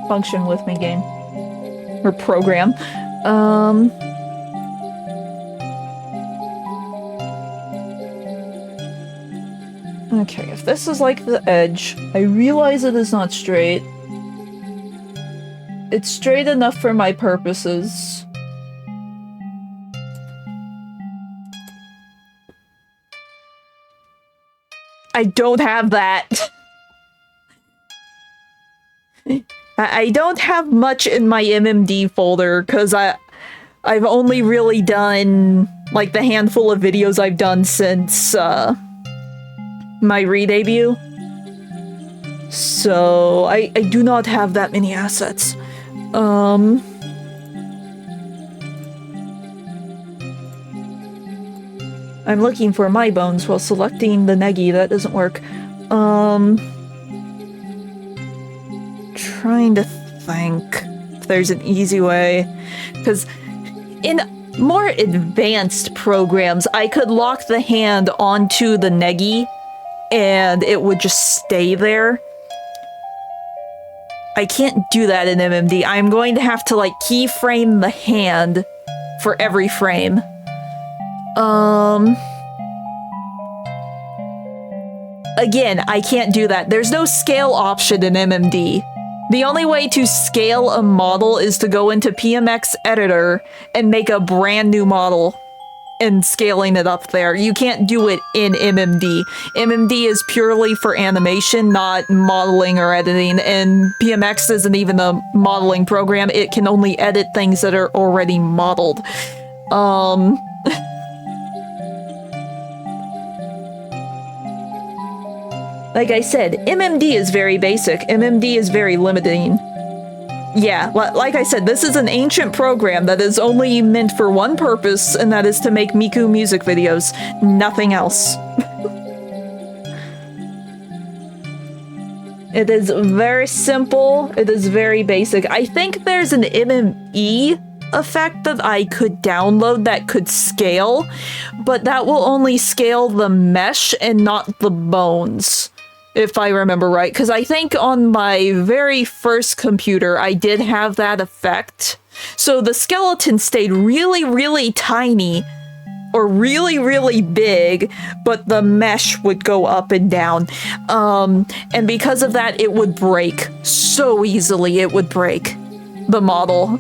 Function with me, game. Or program. Okay, if this is like the edge, I realize it is not straight. It's straight enough for my purposes. I don't have that. I don't have much in my MMD folder, because I've only really done, like, the handful of videos I've done since, my re-debut. So, I do not have that many assets. I'm looking for my bones while selecting the negi. That doesn't work. Trying to think if there's an easy way. Because in more advanced programs, I could lock the hand onto the negi and it would just stay there. I can't do that in MMD. I'm going to have to like keyframe the hand for every frame. Again, I can't do that. There's no scale option in MMD. The only way to scale a model is to go into PMX editor and make a brand new model and scaling it up there. You can't do it in MMD. MMD is purely for animation, not modeling or editing, and PMX isn't even a modeling program. It can only edit things that are already modeled. Like I said, MMD is very basic. MMD is very limiting. Yeah, like I said, this is an ancient program that is only meant for one purpose, and that is to make Miku music videos. Nothing else. It is very simple. It is very basic. I think there's an MME effect that I could download that could scale, but that will only scale the mesh and not the bones. If I remember right, because I think on my very first computer, I did have that effect. So the skeleton stayed really, really tiny or really, really big, but the mesh would go up and down. And because of that, it would break so easily. It would break the model.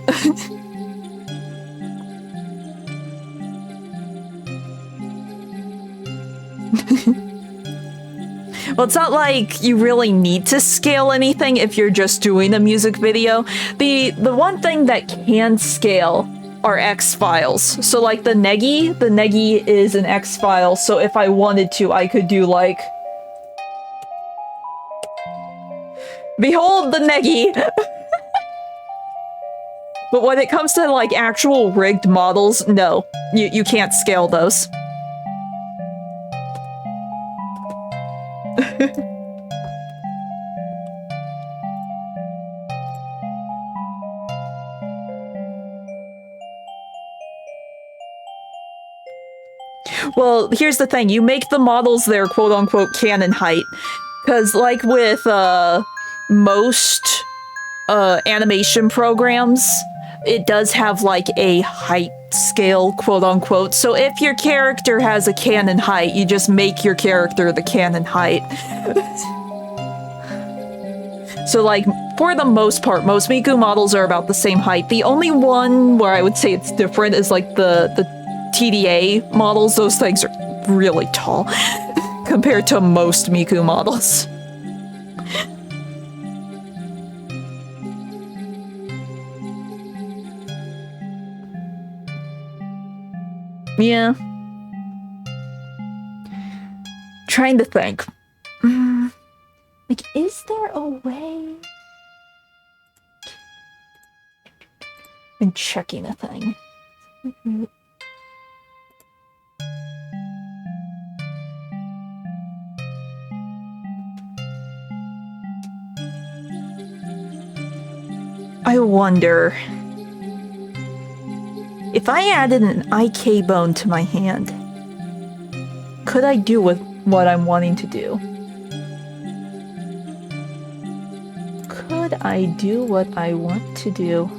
Well, it's not like you really need to scale anything if you're just doing a music video. The one thing that can scale are X files. So like the negi is an X file. So if I wanted to, I could do like, behold the negi. But when it comes to like actual rigged models, no, you can't scale those. Well, here's the thing. You make the models their quote-unquote canon height. Because like with most animation programs, it does have like a height scale, quote-unquote. So if your character has a canon height, you just make your character the canon height. So like, for the most part, most Miku models are about the same height. The only one where I would say it's different is like the TDA models. Those things are really tall compared to most Miku models. Yeah. Trying to think. Like, is there a way? I'm checking a thing. I wonder if I added an IK bone to my hand, could I do with what I'm wanting to do? Could I do what I want to do?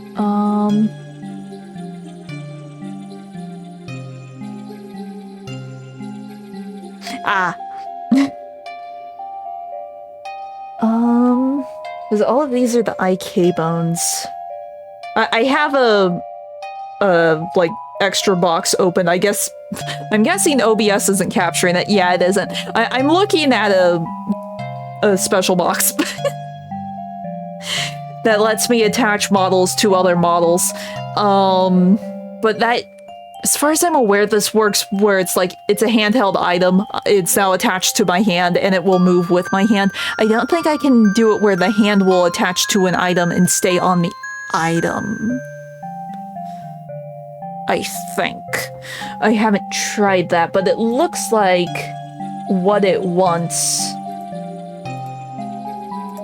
Because all of these are the IK bones. I have a like extra box open. I guess I'm guessing OBS isn't capturing it. Yeah, it isn't. I'm looking at a special box that lets me attach models to other models. But that, as far as I'm aware, this works where it's like, it's a handheld item. It's now attached to my hand and it will move with my hand. I don't think I can do it where the hand will attach to an item and stay on the item. I think. I haven't tried that, but it looks like what it wants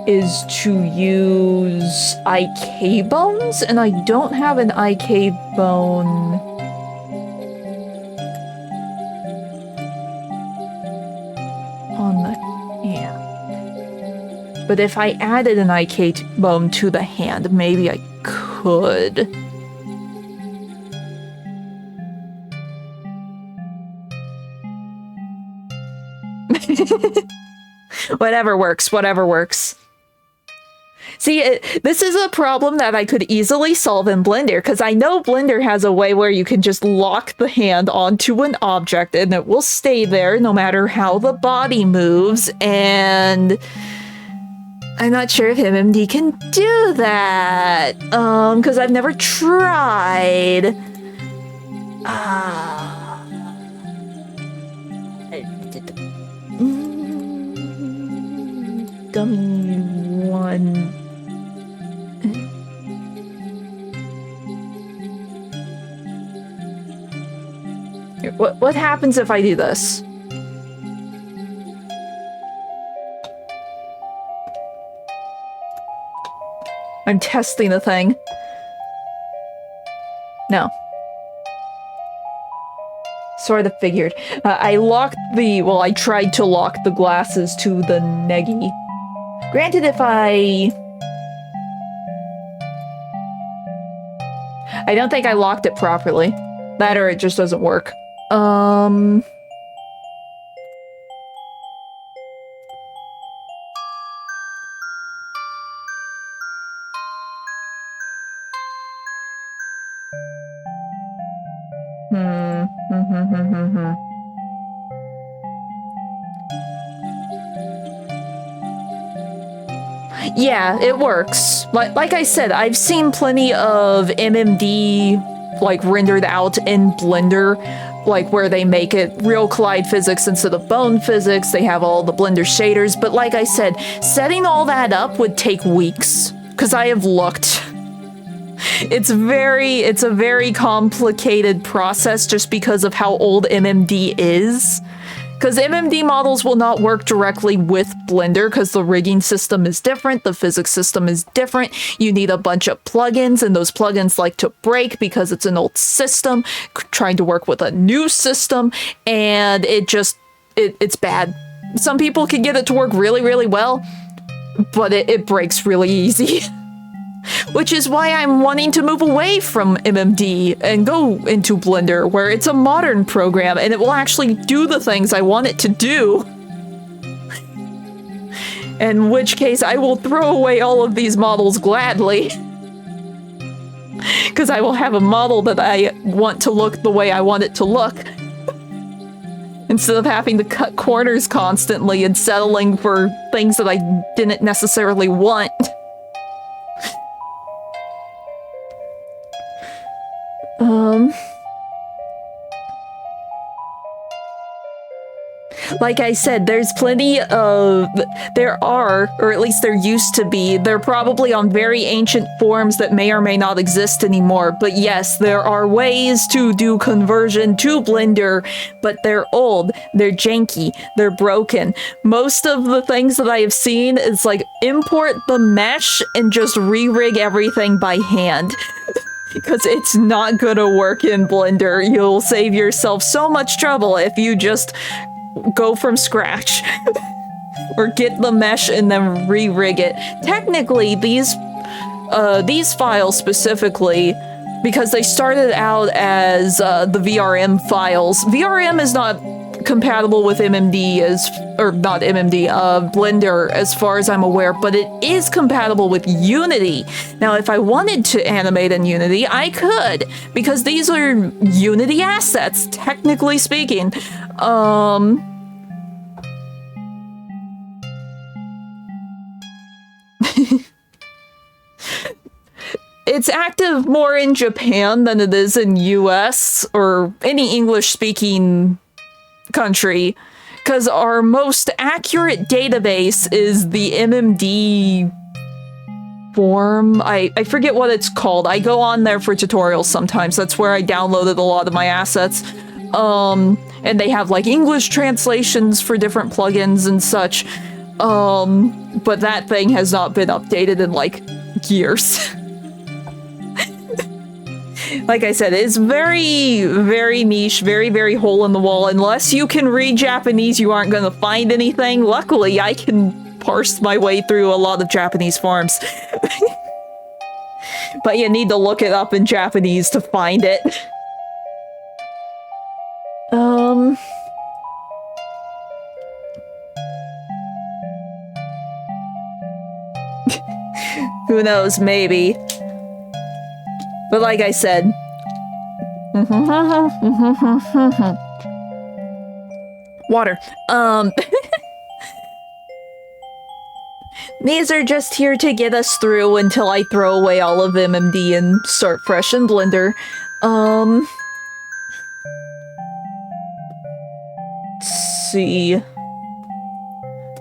is to use IK bones, and I don't have an IK bone. On the hand. But if I added an IK bone to the hand, maybe I could. Whatever works, whatever works. See, this is a problem that I could easily solve in Blender, because I know Blender has a way where you can just lock the hand onto an object and it will stay there no matter how the body moves, and I'm not sure if MMD can do that, because I've never tried. Dummy one. What happens if I do this? I'm testing the thing. No. Sort of figured. I locked the... Well, I tried to lock the glasses to the Negi. Granted, if I don't think I locked it properly. That or it just doesn't work. Yeah, it works. Like I said, I've seen plenty of MMD like rendered out in Blender, like where they make it real collide physics instead of bone physics. They have all the Blender shaders, but like I said, setting all that up would take weeks, because I have looked. It's a very complicated process just because of how old MMD is. Because MMD models will not work directly with Blender because the rigging system is different, the physics system is different. You need a bunch of plugins, and those plugins like to break because it's an old system trying to work with a new system, and it's bad. Some people can get it to work really, really well, but it breaks really easy. Which is why I'm wanting to move away from MMD and go into Blender, where it's a modern program and it will actually do the things I want it to do. In which case, I will throw away all of these models gladly. Because I will have a model that I want to look the way I want it to look. Instead of having to cut corners constantly and settling for things that I didn't necessarily want. Like I said, there's plenty of... There are, or at least there used to be, they're probably on very ancient forms that may or may not exist anymore, but yes, there are ways to do conversion to Blender, but they're old, they're janky, they're broken. Most of the things that I have seen is like, import the mesh and just re-rig everything by hand. Because it's not gonna work in Blender. You'll save yourself so much trouble if you just go from scratch. Or get the mesh and then re-rig it. Technically, these files specifically, because they started out as the VRM files. VRM is not compatible with MMD Blender as far as I'm aware, but it is compatible with Unity. Now, if I wanted to animate in Unity, I could, because these are Unity assets, technically speaking. It's active more in Japan than it is in US or any English-speaking country, because our most accurate database is the MMD form. I forget what it's called. I go on there for tutorials sometimes. That's where I downloaded a lot of my assets. And they have like English translations for different plugins and such. But that thing has not been updated in like years. Like I said, it's very, very niche, very, very hole in the wall. Unless you can read Japanese, you aren't gonna find anything. Luckily, I can parse my way through a lot of Japanese forums. But you need to look it up in Japanese to find it. Who knows, maybe. But like I said... Water. These are just here to get us through until I throw away all of MMD and start fresh in Blender. Let's see...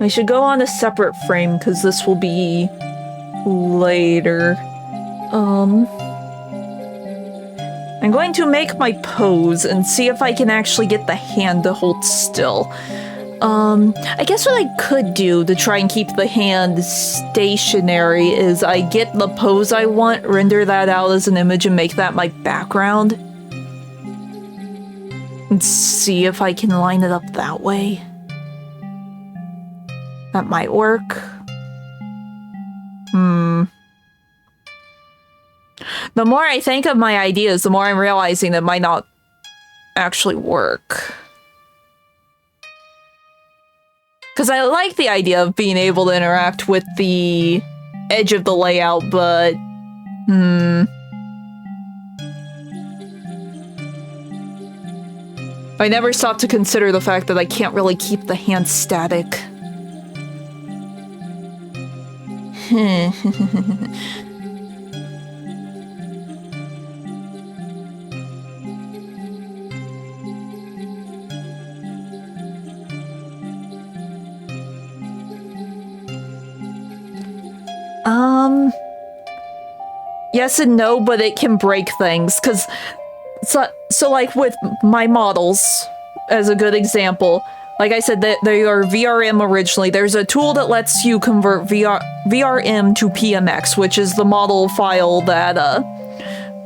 I should go on a separate frame, because this will be... later. I'm going to make my pose and see if I can actually get the hand to hold still. I guess what I could do to try and keep the hand stationary is I get the pose I want, render that out as an image, and make that my background. And see if I can line it up that way. That might work. The more I think of my ideas, the more I'm realizing it might not actually work. Because I like the idea of being able to interact with the edge of the layout, but... I never stopped to consider the fact that I can't really keep the hand static. Yes and no, but it can break things, because... So like with my models, as a good example, like I said, they are VRM originally. There's a tool that lets you convert VRM to PMX, which is the model file that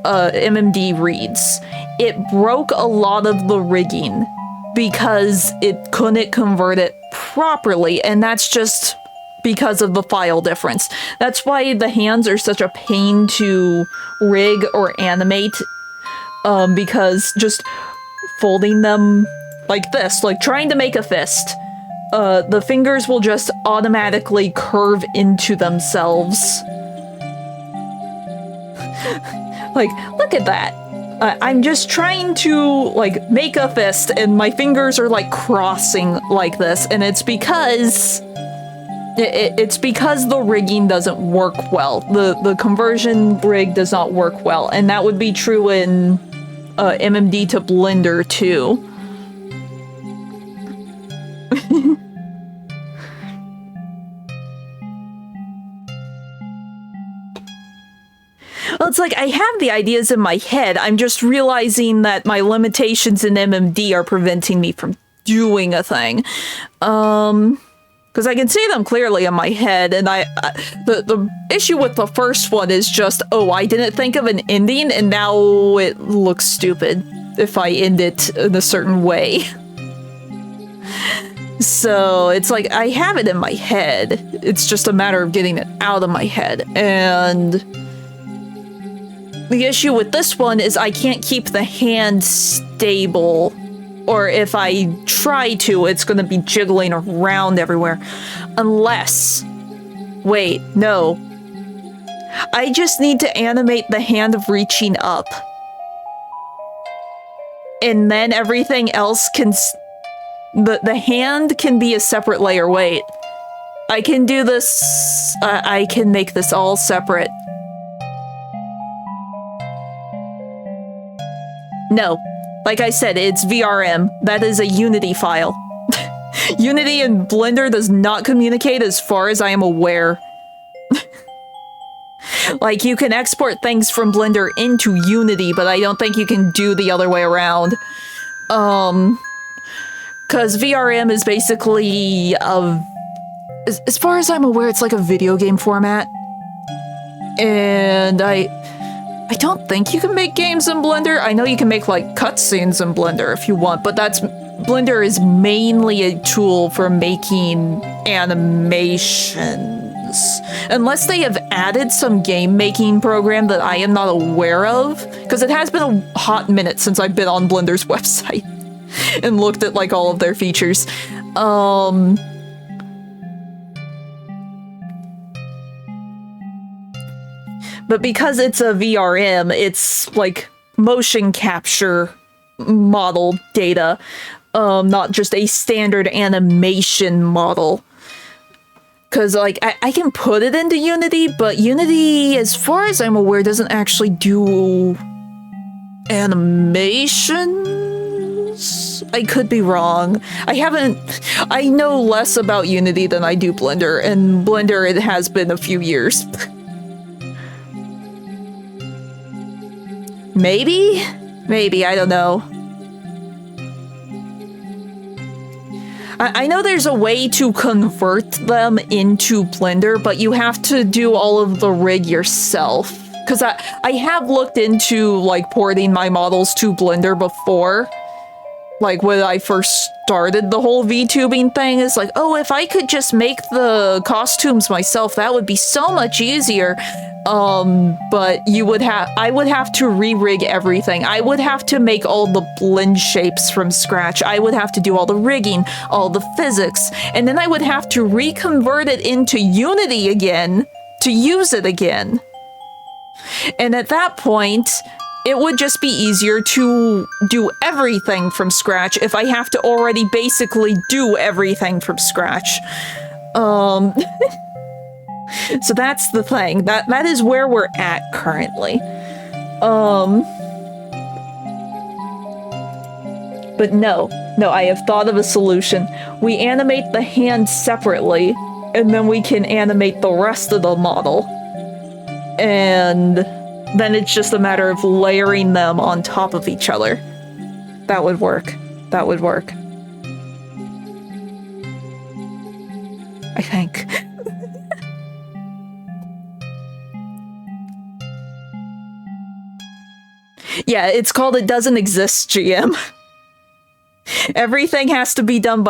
MMD reads. It broke a lot of the rigging because it couldn't convert it properly, and that's just because of the file difference. That's why the hands are such a pain to rig or animate, because just folding them like this, like trying to make a fist, the fingers will just automatically curve into themselves. Like, look at that. I'm just trying to, like, make a fist, and my fingers are, like, crossing like this, and it's because... It's because the rigging doesn't work well. The conversion rig does not work well, and that would be true in MMD to Blender, too. Well, it's like, I have the ideas in my head, I'm just realizing that my limitations in MMD are preventing me from doing a thing. Because I can see them clearly in my head, and the issue with the first one is just, oh, I didn't think of an ending, and now it looks stupid if I end it in a certain way. So it's like, I have it in my head, it's just a matter of getting it out of my head, and the issue with this one is I can't keep the hand stable. Or if I try to, it's gonna be jiggling around everywhere. Unless... Wait, no. I just need to animate the hand of reaching up. And then everything else can... The hand can be a separate layer. Wait. I can do this... I can make this all separate. No. Like I said, it's VRM. That is a Unity file. Unity and Blender does not communicate as far as I am aware. Like, you can export things from Blender into Unity, but I don't think you can do the other way around. Because VRM is basically as far as I'm aware, it's like a video game format. And I don't think you can make games in Blender. I know you can make like cutscenes in Blender if you want, but Blender is mainly a tool for making animations. Unless they have added some game making program that I am not aware of, because it has been a hot minute since I've been on Blender's website and looked at like all of their features. But because it's a VRM, it's like motion capture model data, not just a standard animation model. Because, like, I can put it into Unity, but Unity, as far as I'm aware, doesn't actually do animations? I could be wrong. I know less about Unity than I do Blender, and Blender, it has been a few years. Maybe? Maybe, I don't know. I know there's a way to convert them into Blender, but you have to do all of the rig yourself. Because I have looked into, like, porting my models to Blender before. Like, when I first started the whole VTubing thing, it's like, oh, if I could just make the costumes myself, that would be so much easier. But I would have to re-rig everything. I would have to make all the blend shapes from scratch. I would have to do all the rigging, all the physics, and then I would have to reconvert it into Unity again to use it again. And at that point, it would just be easier to do everything from scratch if I have to already basically do everything from scratch. So that's the thing. That is where we're at currently. But no, I have thought of a solution. We animate the hand separately, and then we can animate the rest of the model. And then it's just a matter of layering them on top of each other. That would work. That would work. I think. Yeah, it's called It Doesn't Exist, GM. Everything has to be done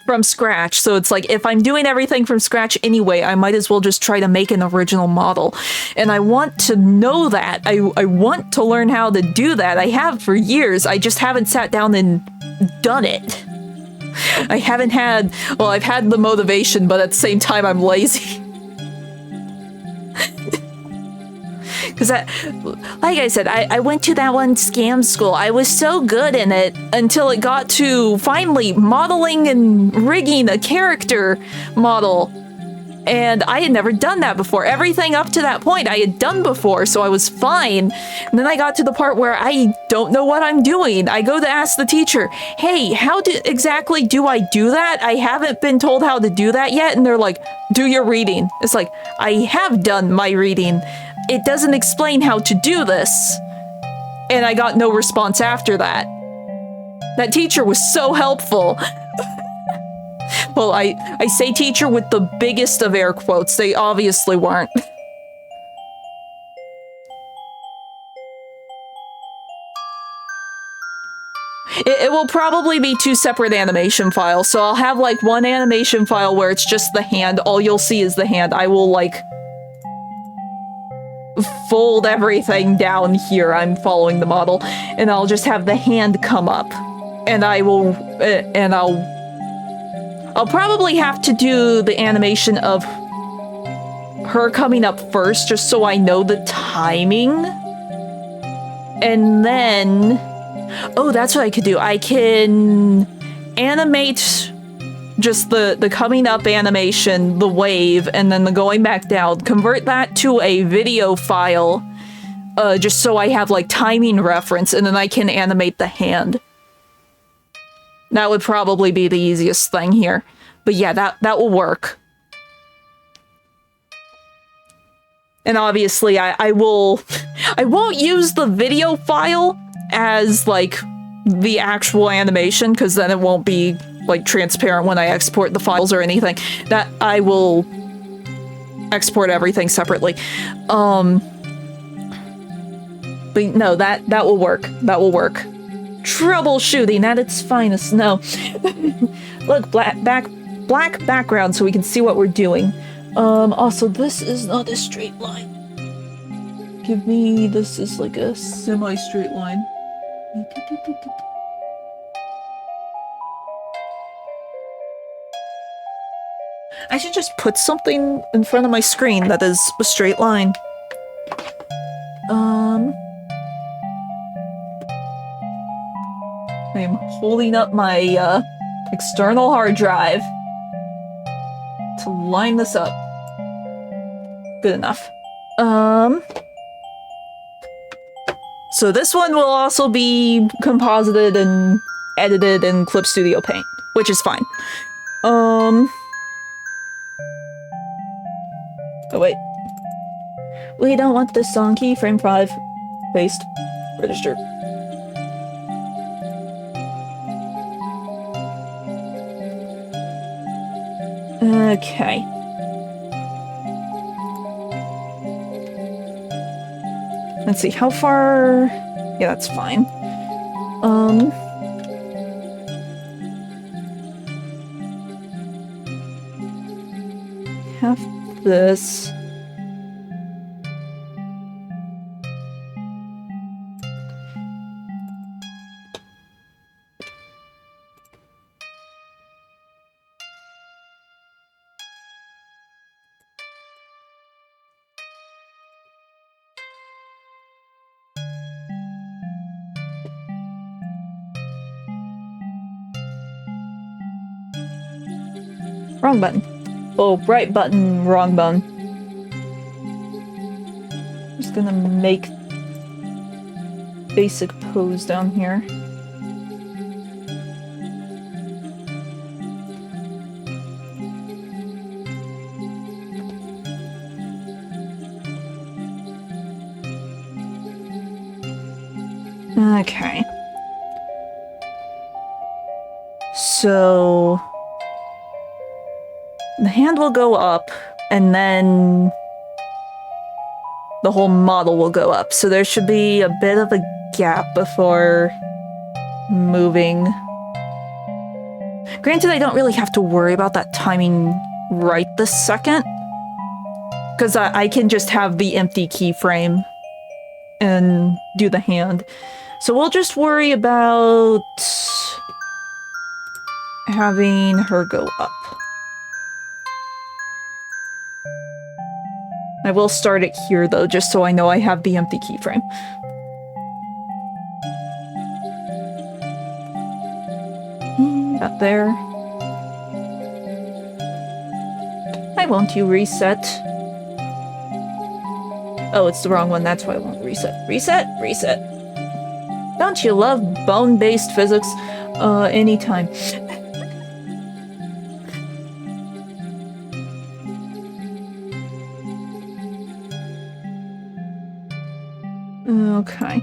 from scratch, so it's like, if I'm doing everything from scratch anyway, I might as well just try to make an original model. And I want to know that. I want to learn how to do that. I have for years, I just haven't sat down and done it. I haven't had, well, I've had the motivation, but at the same time, I'm lazy. Because, like I said, I went to that one scam school. I was so good in it until it got to finally modeling and rigging a character model. And I had never done that before. Everything up to that point I had done before, so I was fine. And then I got to the part where I don't know what I'm doing. I go to ask the teacher, hey, how exactly do I do that? I haven't been told how to do that yet. And they're like, do your reading. It's like, I have done my reading. It doesn't explain how to do this. And I got no response after that. That teacher was so helpful. Well, I say teacher with the biggest of air quotes. They obviously weren't. It will probably be 2 separate animation files. So I'll have like one animation file where it's just the hand. All you'll see is the hand. I will like fold everything down here. I'm following the model, and I'll just have the hand come up, and I'll probably have to do the animation of her coming up first, just so I know the timing. And then, oh, that's what I could do. I can animate just the coming up animation, the wave, and then the going back down, convert that to a video file, just so I have like timing reference, and then I can animate the hand. That would probably be the easiest thing here. But yeah, that will work. And obviously I won't use the video file as like the actual animation, because then it won't be like transparent when I export the files or anything. That I will export everything separately. But no, that will work. That will work. Troubleshooting at its finest. No. Look, black background so we can see what we're doing. Also, this is not a straight line. Give me, this is like a semi-straight line. I should just put something in front of my screen that is a straight line. I'm holding up my external hard drive to line this up. Good enough. So this one will also be composited and edited in Clip Studio Paint, which is fine. Oh wait. We don't want this song. Keyframe 5. Paste. Register. Okay. Let's see, how far... Yeah, that's fine. Have this... Wrong button. Oh, right button, wrong button. Just gonna make basic pose down here. Okay. So... the hand will go up, and then the whole model will go up. So there should be a bit of a gap before moving. Granted, I don't really have to worry about that timing right this second, because I can just have the empty keyframe and do the hand. So we'll just worry about having her go up. I will start it here, though, just so I know I have the empty keyframe. About there. Why won't you reset? Oh, it's the wrong one, that's why I won't reset. Reset? Reset. Don't you love bone-based physics? Anytime. Okay.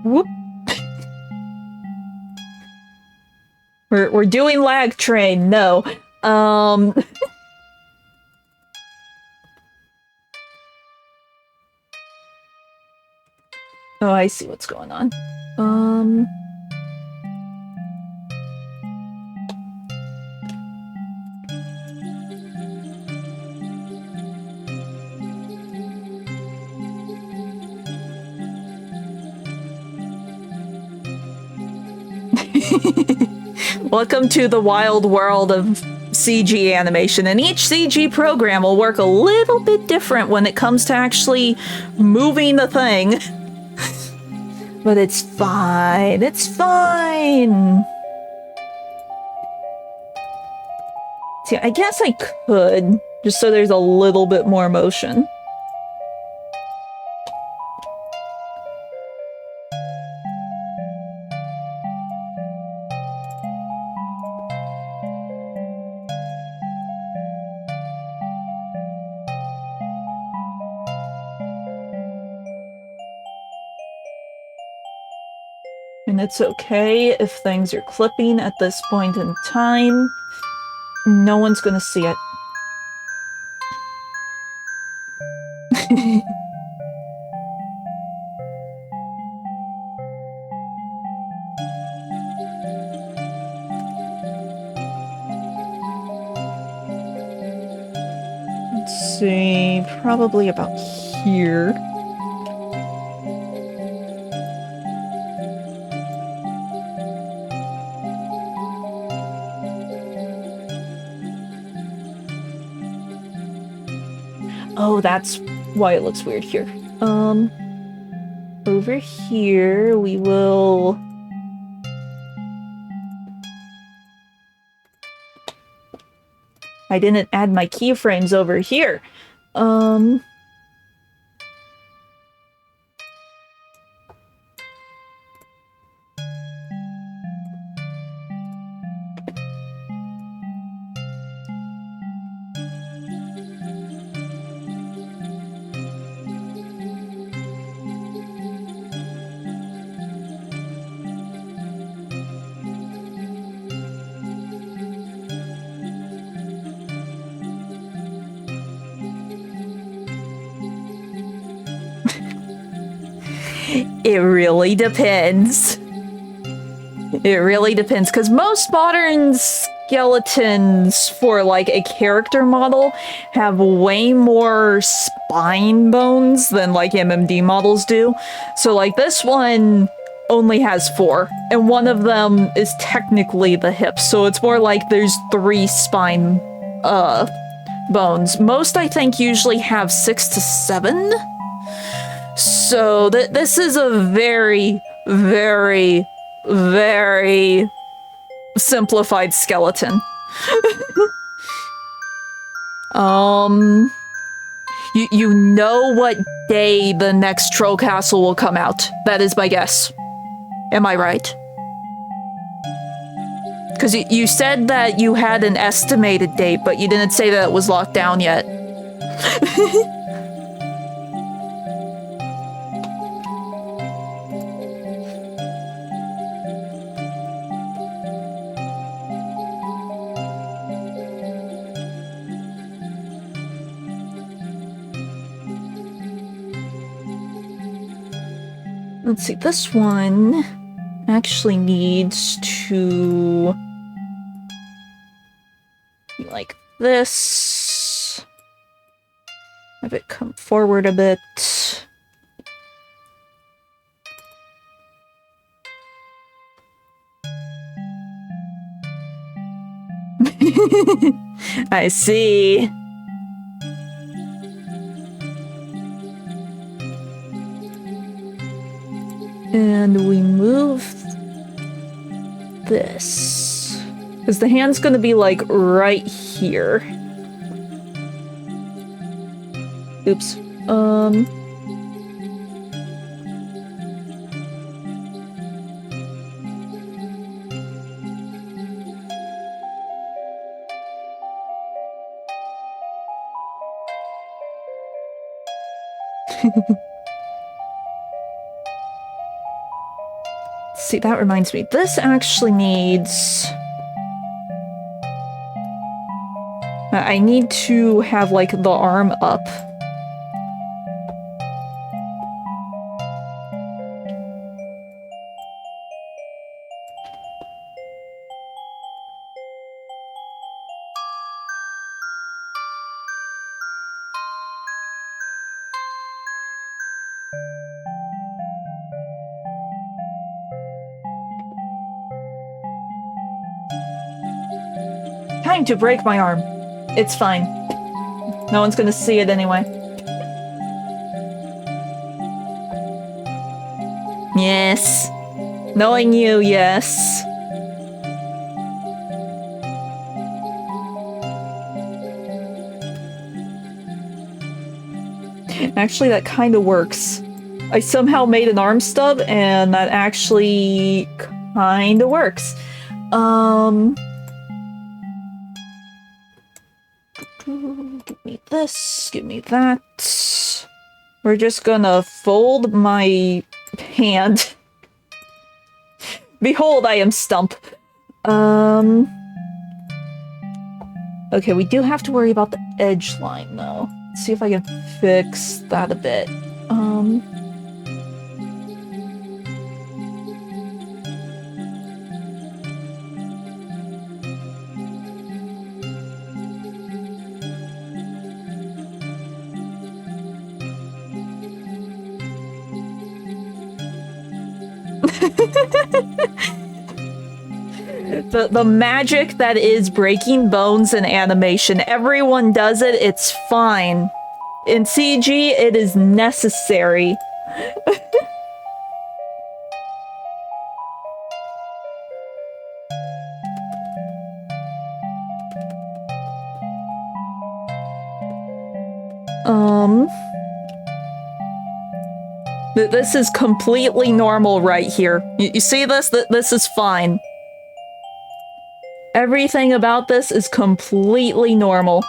Whoop. We're doing lag train. No. Oh, I see what's going on. Welcome to the wild world of CG animation, and each CG program will work a little bit different when it comes to actually moving the thing. But it's fine, it's fine! See, I guess I could, just so there's a little bit more motion. And it's okay if things are clipping at this point in time. No one's gonna see it. Let's see, probably about here. Oh, that's why it looks weird here. Over here, we will... I didn't add my keyframes over here. It really depends. It really depends, because most modern skeletons for, like, a character model have way more spine bones than, like, MMD models do. So, like, this one only has 4, and one of them is technically the hips, so it's more like there's 3 spine, bones. Most, I think, usually have 6 to 7. So this is a very, very, very simplified skeleton. You know what day the next Troll Castle will come out. That is my guess. Am I right? Because you said that you had an estimated date, but you didn't say that it was locked down yet. Let's see, this one actually needs to be like this. Have it come forward a bit. I see. And we move this. Because the hand's gonna be like right here. Oops. See, that reminds me. This actually needs... I need to have, like, the arm up. Time to break my arm. It's fine. No one's gonna see it anyway. Yes. Knowing you, yes. Actually, that kind of works. I somehow made an arm stub, and that actually kind of works. Give me this, give me that. We're just gonna fold my hand Behold, I am Stump. Okay, we do have to worry about the edge line, though. Let's see if I can fix that a bit. The magic that is breaking bones in animation. Everyone does it, it's fine. In CG, it is necessary. This is completely normal right here. You see this? This is fine. Everything about this is completely normal.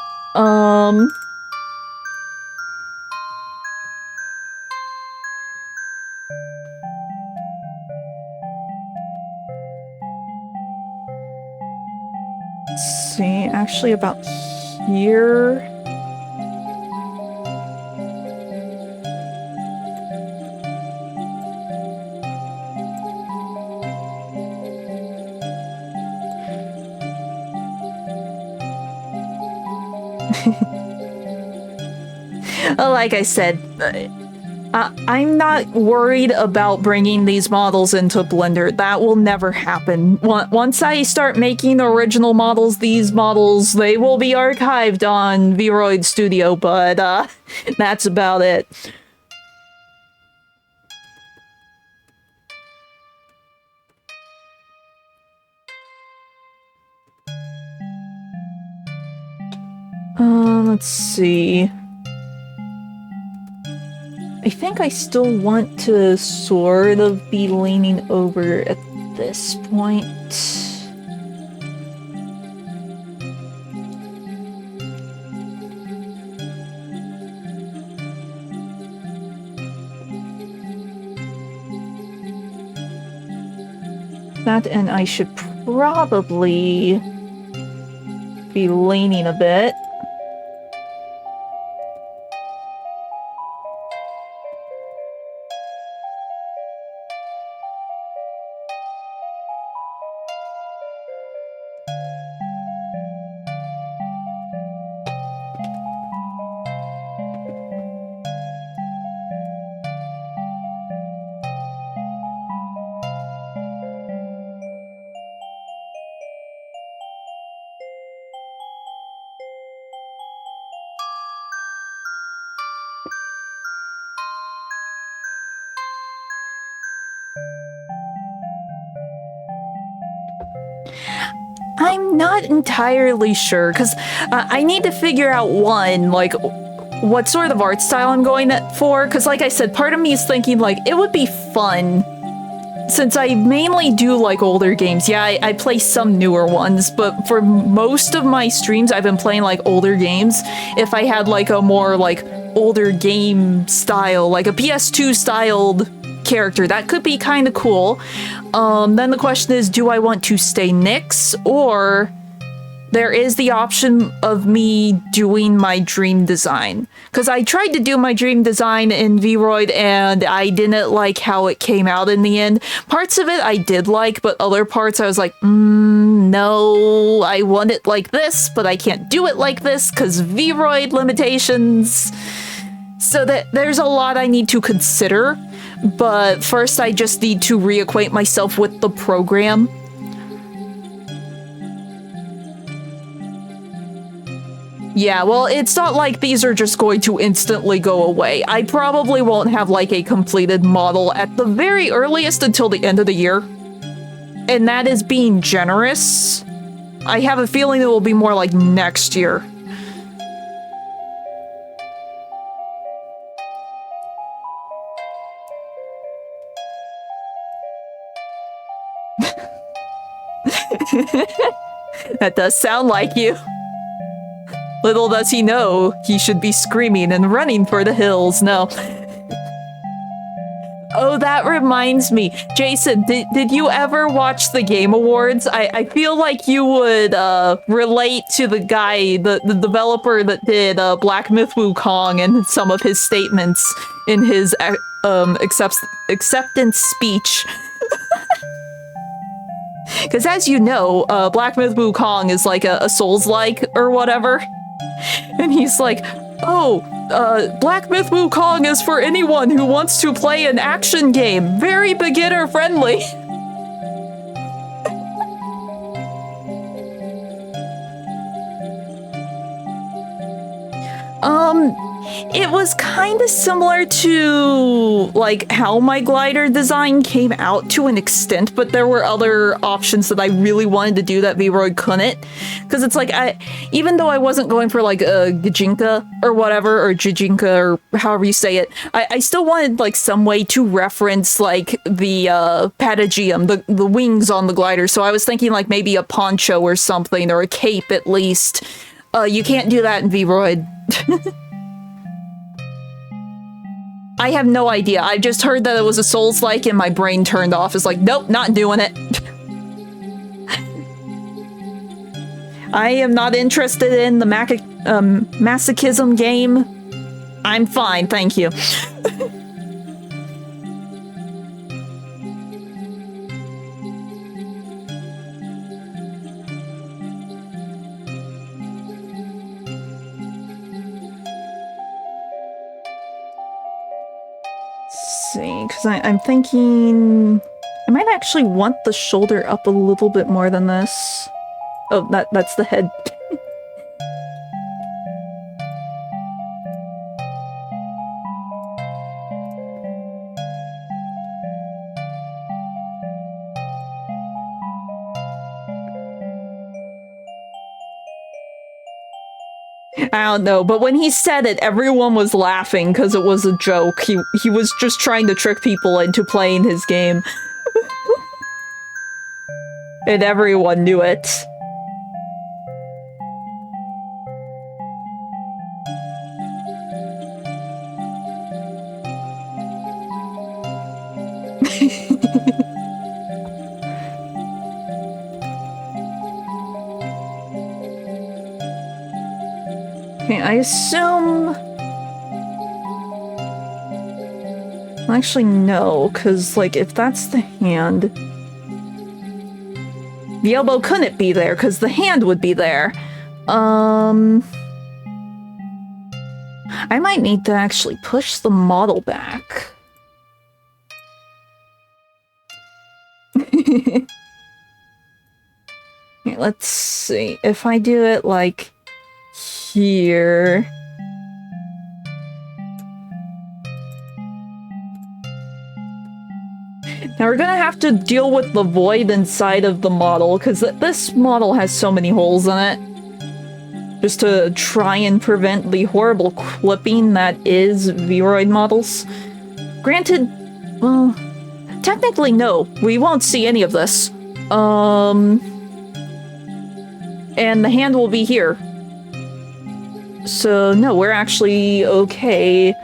Let's see, actually about here. Like I said, I'm not worried about bringing these models into Blender. That will never happen. Once I start making original models, these models, they will be archived on Vroid Studio, but that's about it. Let's see. I think I still want to sort of be leaning over at this point. That, and I should probably be leaning a bit. I'm not entirely sure, because I need to figure out, one, like, what sort of art style I'm going for, because like I said, part of me is thinking, like, it would be fun, since I mainly do, like, older games. Yeah, I play some newer ones, but for most of my streams, I've been playing, like, older games. If I had, like, a more, like, older game style, like a PS2 styled character, that could be kind of cool. Then the question is, do I want to stay Nyx, or there is the option of me doing my dream design? Because I tried to do my dream design in Vroid and I didn't like how it came out in the end. Parts of it I did like, but other parts I was like, no, I want it like this, but I can't do it like this because Vroid limitations. So that there's a lot I need to consider. But first, I just need to reacquaint myself with the program. Yeah, well, it's not like these are just going to instantly go away. I probably won't have, like, a completed model at the very earliest until the end of the year. And that is being generous. I have a feeling it will be more like next year. That does sound like you. Little does he know, he should be screaming and running for the hills. No. Oh, that reminds me. Jason, did you ever watch the Game Awards? I feel like you would relate to the guy, the developer that did Black Myth Wukong and some of his statements in his acceptance speech. Because as you know, Black Myth Wukong is like a Souls-like or whatever. And he's like, oh, Black Myth Wukong is for anyone who wants to play an action game. Very beginner friendly. It was kind of similar to, like, how my glider design came out to an extent, but there were other options that I really wanted to do that VRoid couldn't. Because it's like, even though I wasn't going for, like, a Gijinka or whatever, or Jijinka, or however you say it, I still wanted, like, some way to reference, like, the, patagium, the wings on the glider. So I was thinking, like, maybe a poncho or something, or a cape at least. You can't do that in VRoid. I have no idea. I just heard that it was a Souls-like and my brain turned off. It's like, nope, not doing it. I am not interested in the masochism game. I'm fine, thank you. See, because I'm thinking I might actually want the shoulder up a little bit more than this. Oh, that's the head. I don't know, but when he said it, everyone was laughing because it was a joke. He was just trying to trick people into playing his game. And everyone knew it. Okay, I assume... Actually, no, because, like, if that's the hand... The elbow couldn't be there, because the hand would be there. I might need to actually push the model back. Okay, let's see. If I do it, like... here. Now we're gonna have to deal with the void inside of the model, because this model has so many holes in it. Just to try and prevent the horrible clipping that is VRoid models. Granted, well, technically no, we won't see any of this. And the hand will be here. So, no, we're actually okay.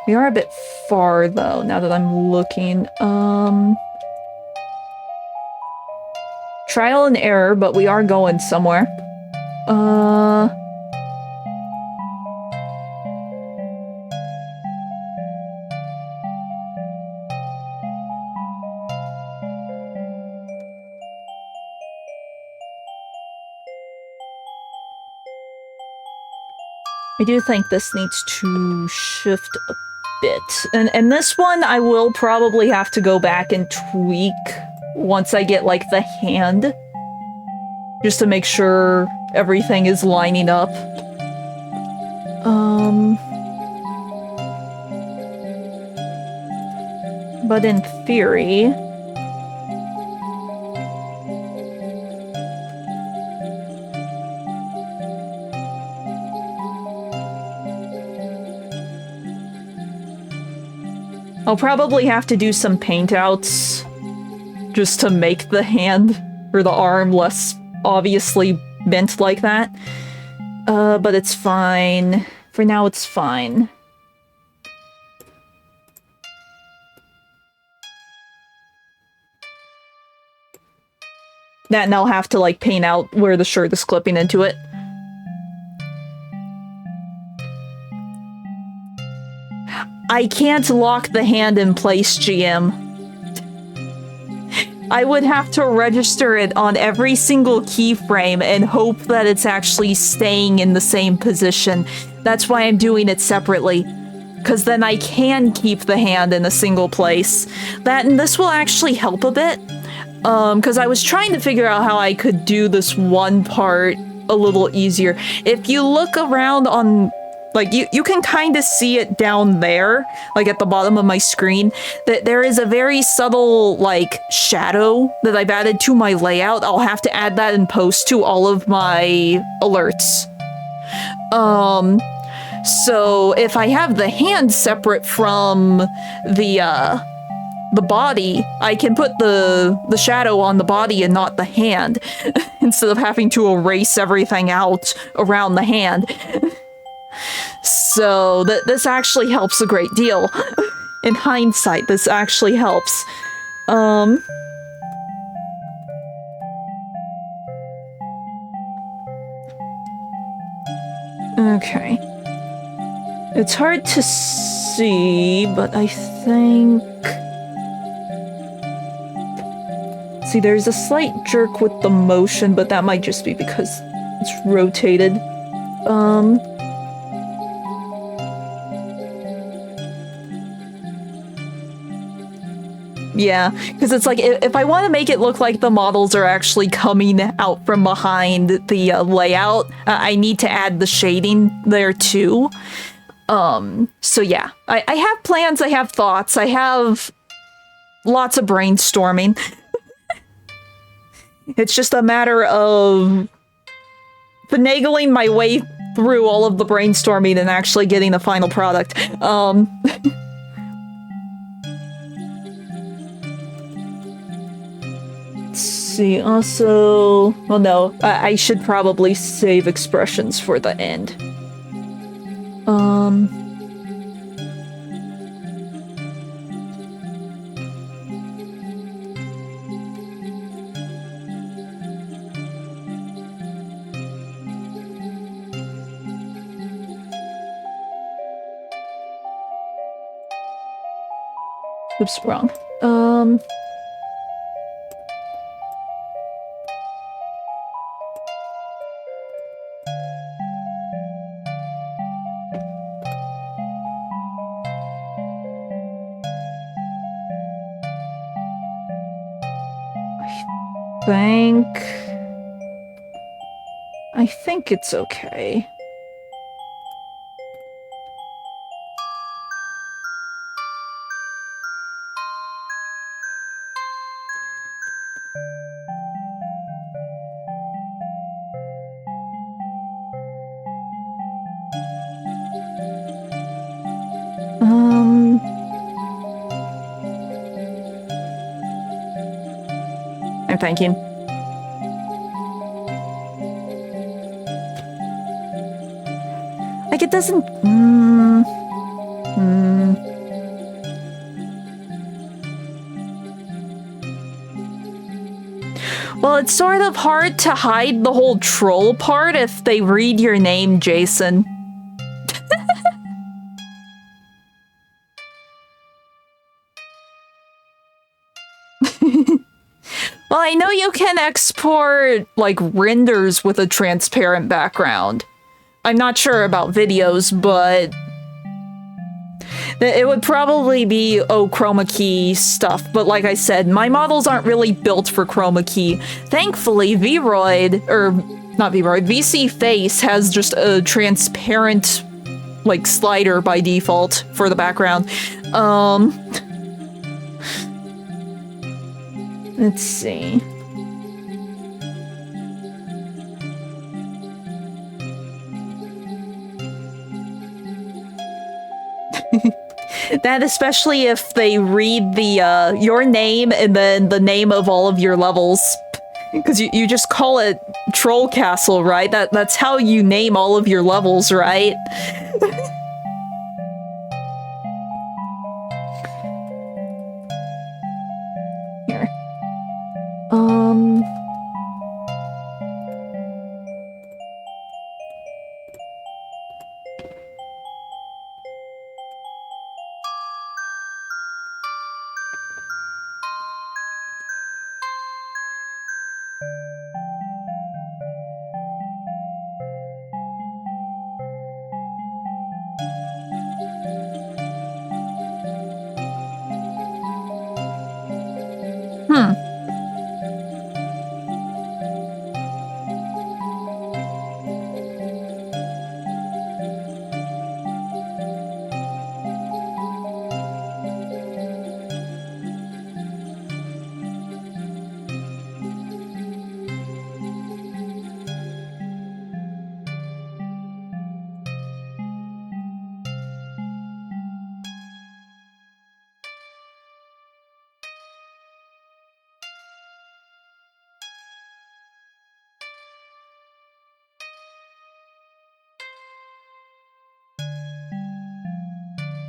We are a bit far, though, now that I'm looking. Trial and error, but we are going somewhere. I do think this needs to shift a bit. And this one I will probably have to go back and tweak once I get, like, the hand. Just to make sure everything is lining up. But in theory... I'll probably have to do some paint outs just to make the hand or the arm less obviously bent like that. But it's fine. For now, it's fine. That, and I'll have to, like, paint out where the shirt is clipping into it. I can't lock the hand in place, GM. I would have to register it on every single keyframe and hope that it's actually staying in the same position. That's why I'm doing it separately. Because then I can keep the hand in a single place. That, and this will actually help a bit. Because I was trying to figure out how I could do this one part a little easier. If you look around on... Like, you can kind of see it down there, like at the bottom of my screen, that there is a very subtle, like, shadow that I've added to my layout. I'll have to add that in post to all of my alerts. So if I have the hand separate from the body, I can put the shadow on the body and not the hand, instead of having to erase everything out around the hand. So this actually helps a great deal. In hindsight, this actually helps. Okay. It's hard to see, but I think... See, there's a slight jerk with the motion, but that might just be because it's rotated. Yeah, because it's like, if I want to make it look like the models are actually coming out from behind the layout, I need to add the shading there too. So yeah, I have plans, I have thoughts, I have lots of brainstorming. It's just a matter of finagling my way through all of the brainstorming and actually getting the final product. See, also... Well, no, I should probably save expressions for the end. Oops, wrong. I think it's okay. I'm thinking. Like, it doesn't... Well, it's sort of hard to hide the whole troll part if they read your name, Jason. Well, I know you can export, like, renders with a transparent background. I'm not sure about videos, but it would probably be, chroma key stuff. But like I said, my models aren't really built for chroma key. Thankfully, VRoid, or not VRoid, VC Face has just a transparent, like, slider by default for the background. Let's see. That especially if they read the, your name and then the name of all of your levels. Because you just call it Troll Castle, right? That's how you name all of your levels, right? Here.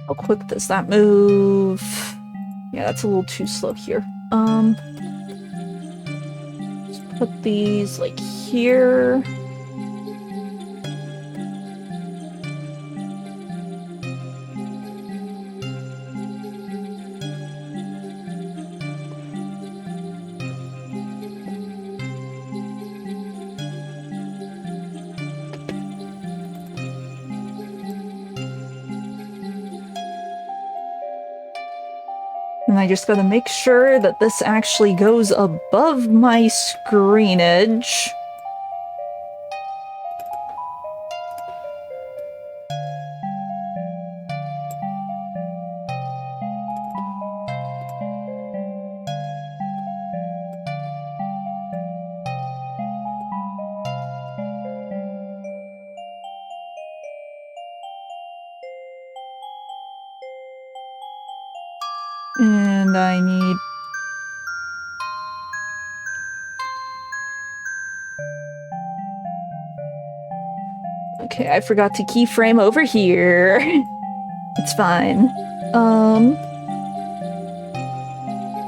How quick does that move? Yeah, that's a little too slow here. Let's put these like here. And I just gotta make sure that this actually goes above my screenage. And I need... Okay, I forgot to keyframe over here. It's fine.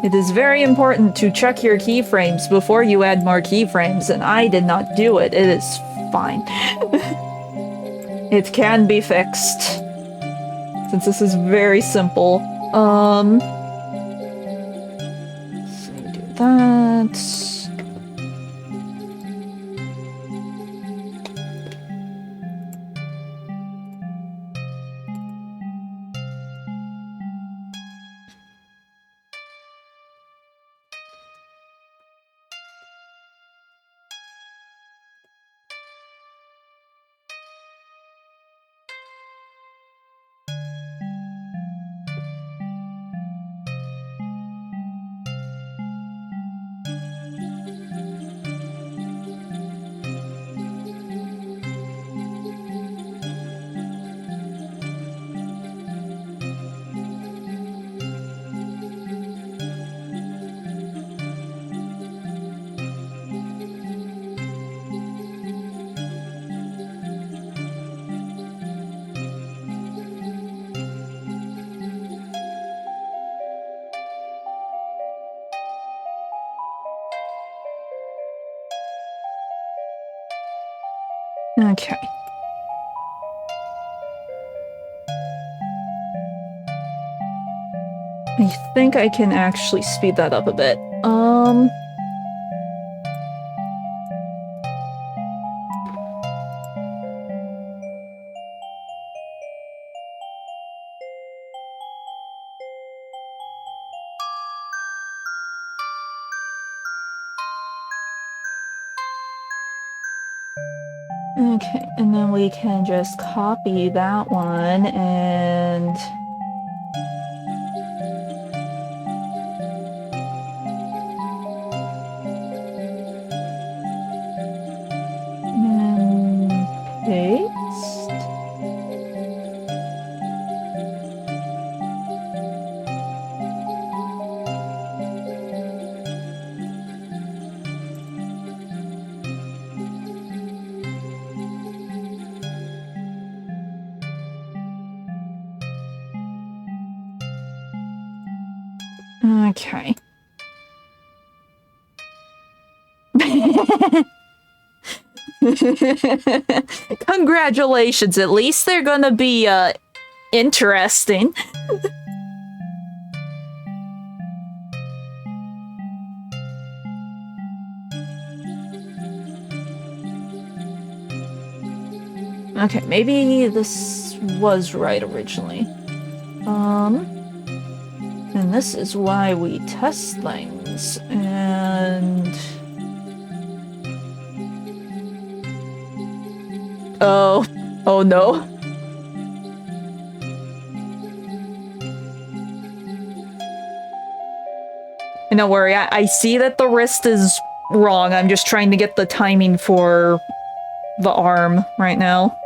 It is very important to check your keyframes before you add more keyframes, and I did not do it. It is fine. It can be fixed. Since this is very simple. So do that. Okay. I think I can actually speed that up a bit. Okay, and then we can just copy that one and... paste. Okay. Congratulations, at least they're gonna be, interesting. Okay, maybe this was right originally. And this is why we test things, and... Oh. Oh no. And don't worry, I see that the wrist is wrong. I'm just trying to get the timing for the arm right now.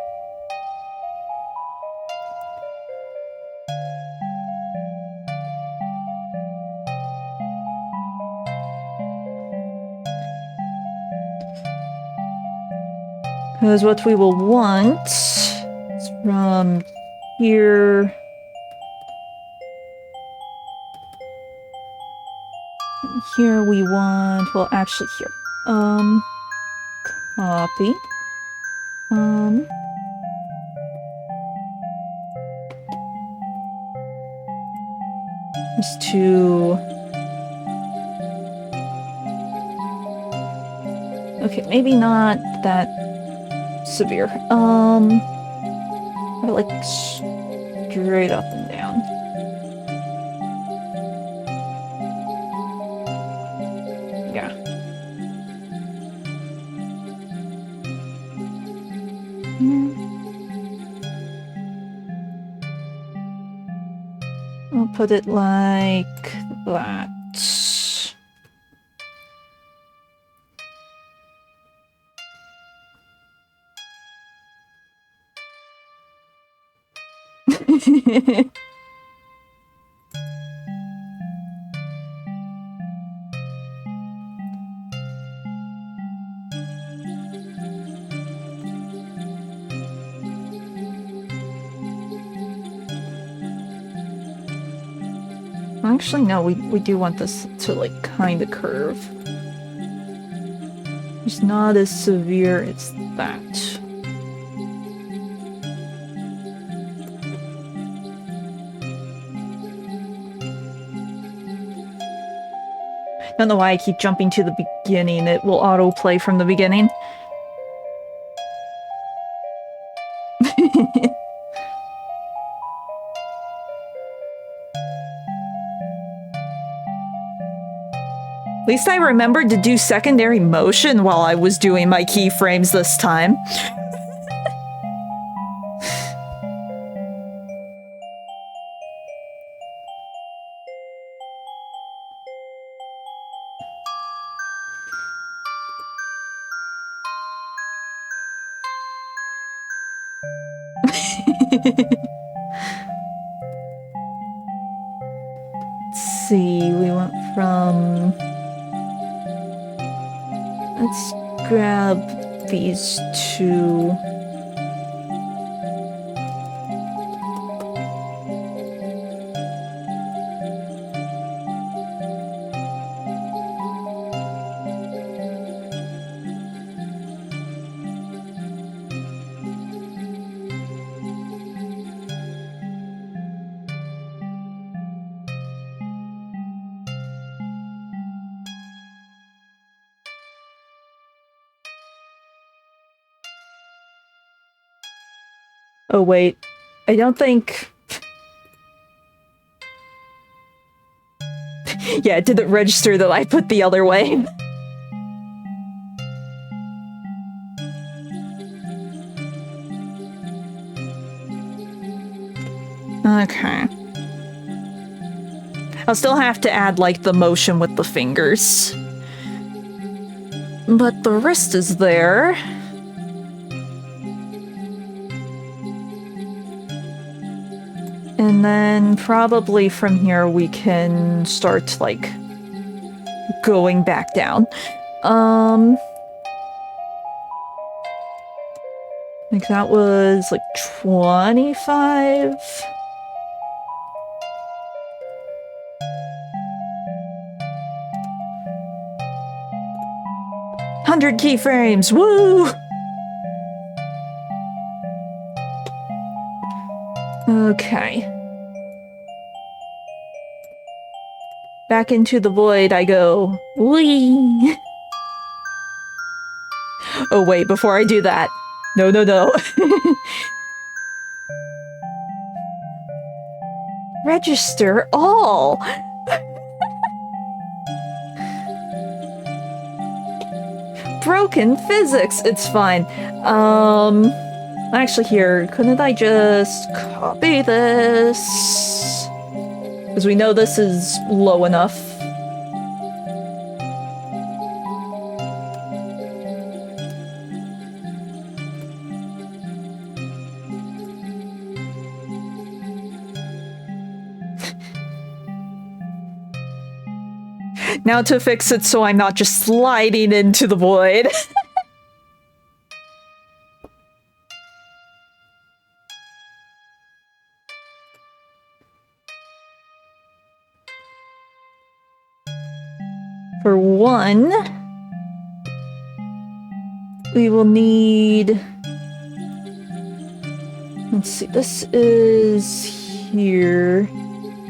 Because what we will want is from here. Here we want, well, actually here. Copy. Just to... Okay, maybe not that severe. Like straight up and down. Yeah. I'll put it like that. Actually, no, we do want this to, like, kind of curve. It's not as severe as that. I don't know why I keep jumping to the beginning. It will autoplay from the beginning. At least I remembered to do secondary motion while I was doing my keyframes this time. Let's see, we went from... Let's grab these two. Oh wait, I don't think... Yeah, it didn't register that I put the other way. Okay. I'll still have to add, like, the motion with the fingers. But the wrist is there. And then probably from here we can start, like, going back down. Like that was like 25. 100 keyframes! Woo! Okay. Back into the void I go. Whee! Oh wait, before I do that. No, no, no. Register all! Broken physics! It's fine. Actually here, couldn't I just copy this? Because we know this is low enough. Now to fix it so I'm not just sliding into the void. For one, we will need... Let's see, this is here.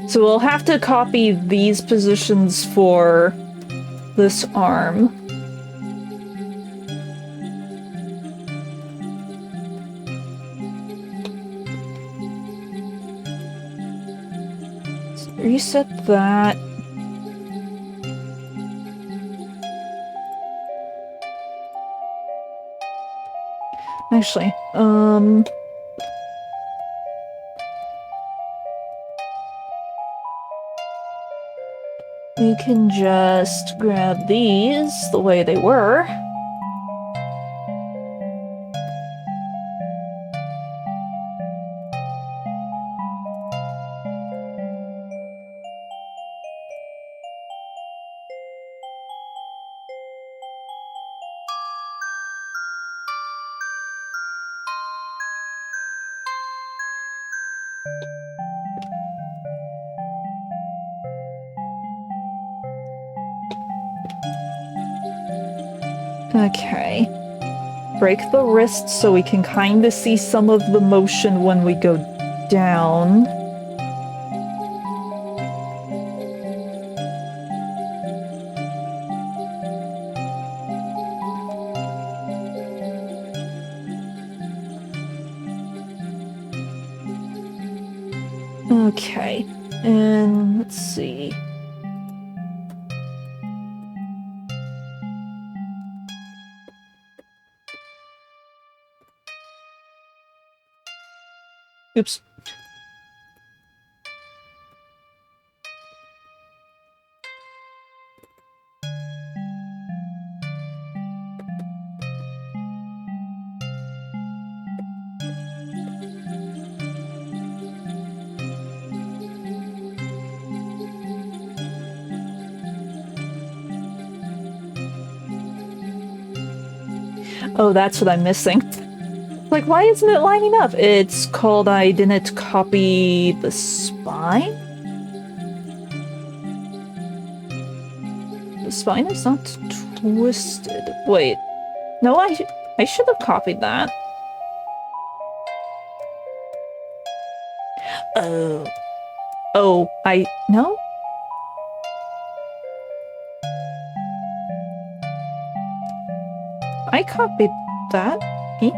So we'll have to copy these positions for this arm. So reset that. Actually, we can just grab these the way they were. Okay. Break the wrist so we can kind of see some of the motion when we go down. Okay, and let's see. Oops. Oh, that's what I'm missing. Like, why isn't it lining up? It's called I didn't copy the spine? The spine is not twisted. Wait. No, I should have copied that. Oh. Oh, no? I copied that. Eh?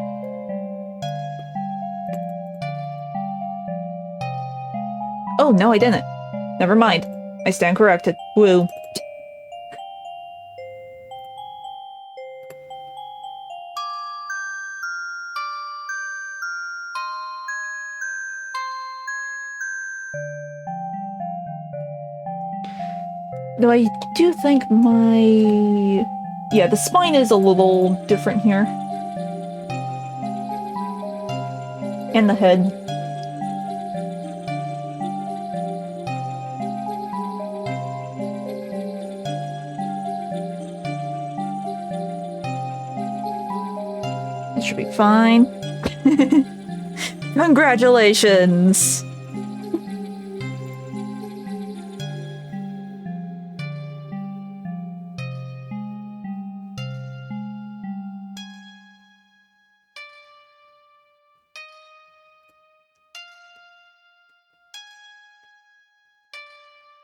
Oh, no, I didn't. Never mind. I stand corrected. Woo. Though I do think my... Yeah, the spine is a little different here. And the head. It should be fine. Congratulations!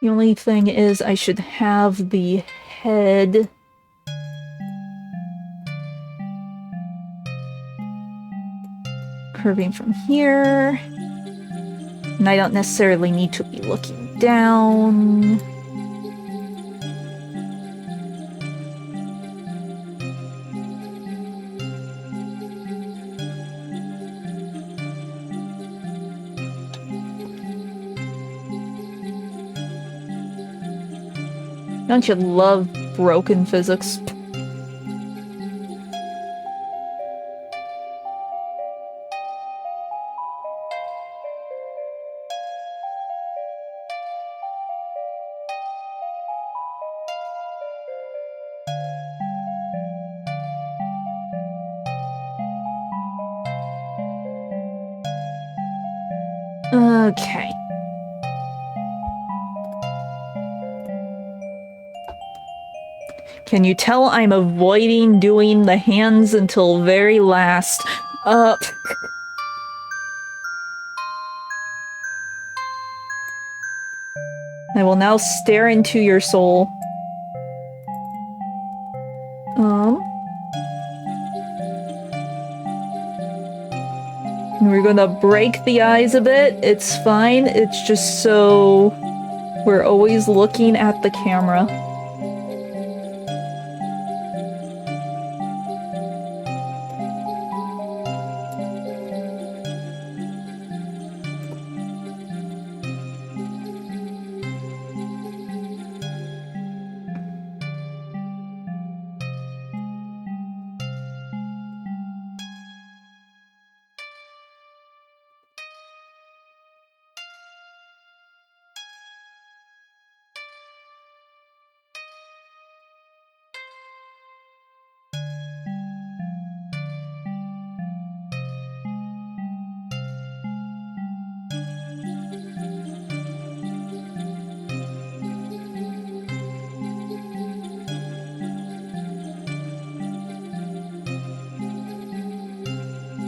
The only thing is I should have the head... curving from here. And I don't necessarily need to be looking down. Don't you love broken physics? Okay. Can you tell I'm avoiding doing the hands until very last? I will now stare into your soul. We're gonna break the eyes a bit. It's fine. It's just so we're always looking at the camera.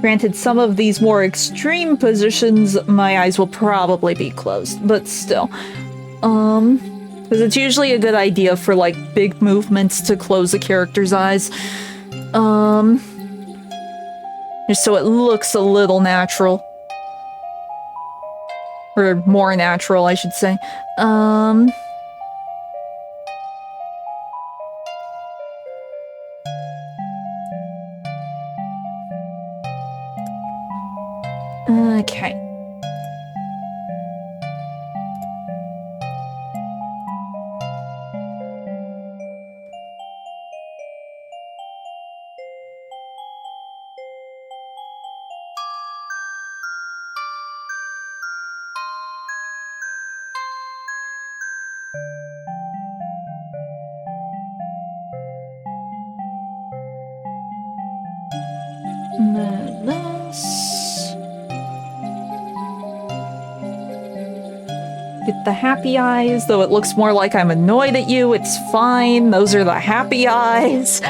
Granted, some of these more extreme positions, my eyes will probably be closed, but still. Because it's usually a good idea for, like, big movements to close a character's eyes. Just so it looks a little natural. Or more natural, I should say. Okay. And then this. Get the happy eyes, though it looks more like I'm annoyed at you. It's fine. Those are the happy eyes.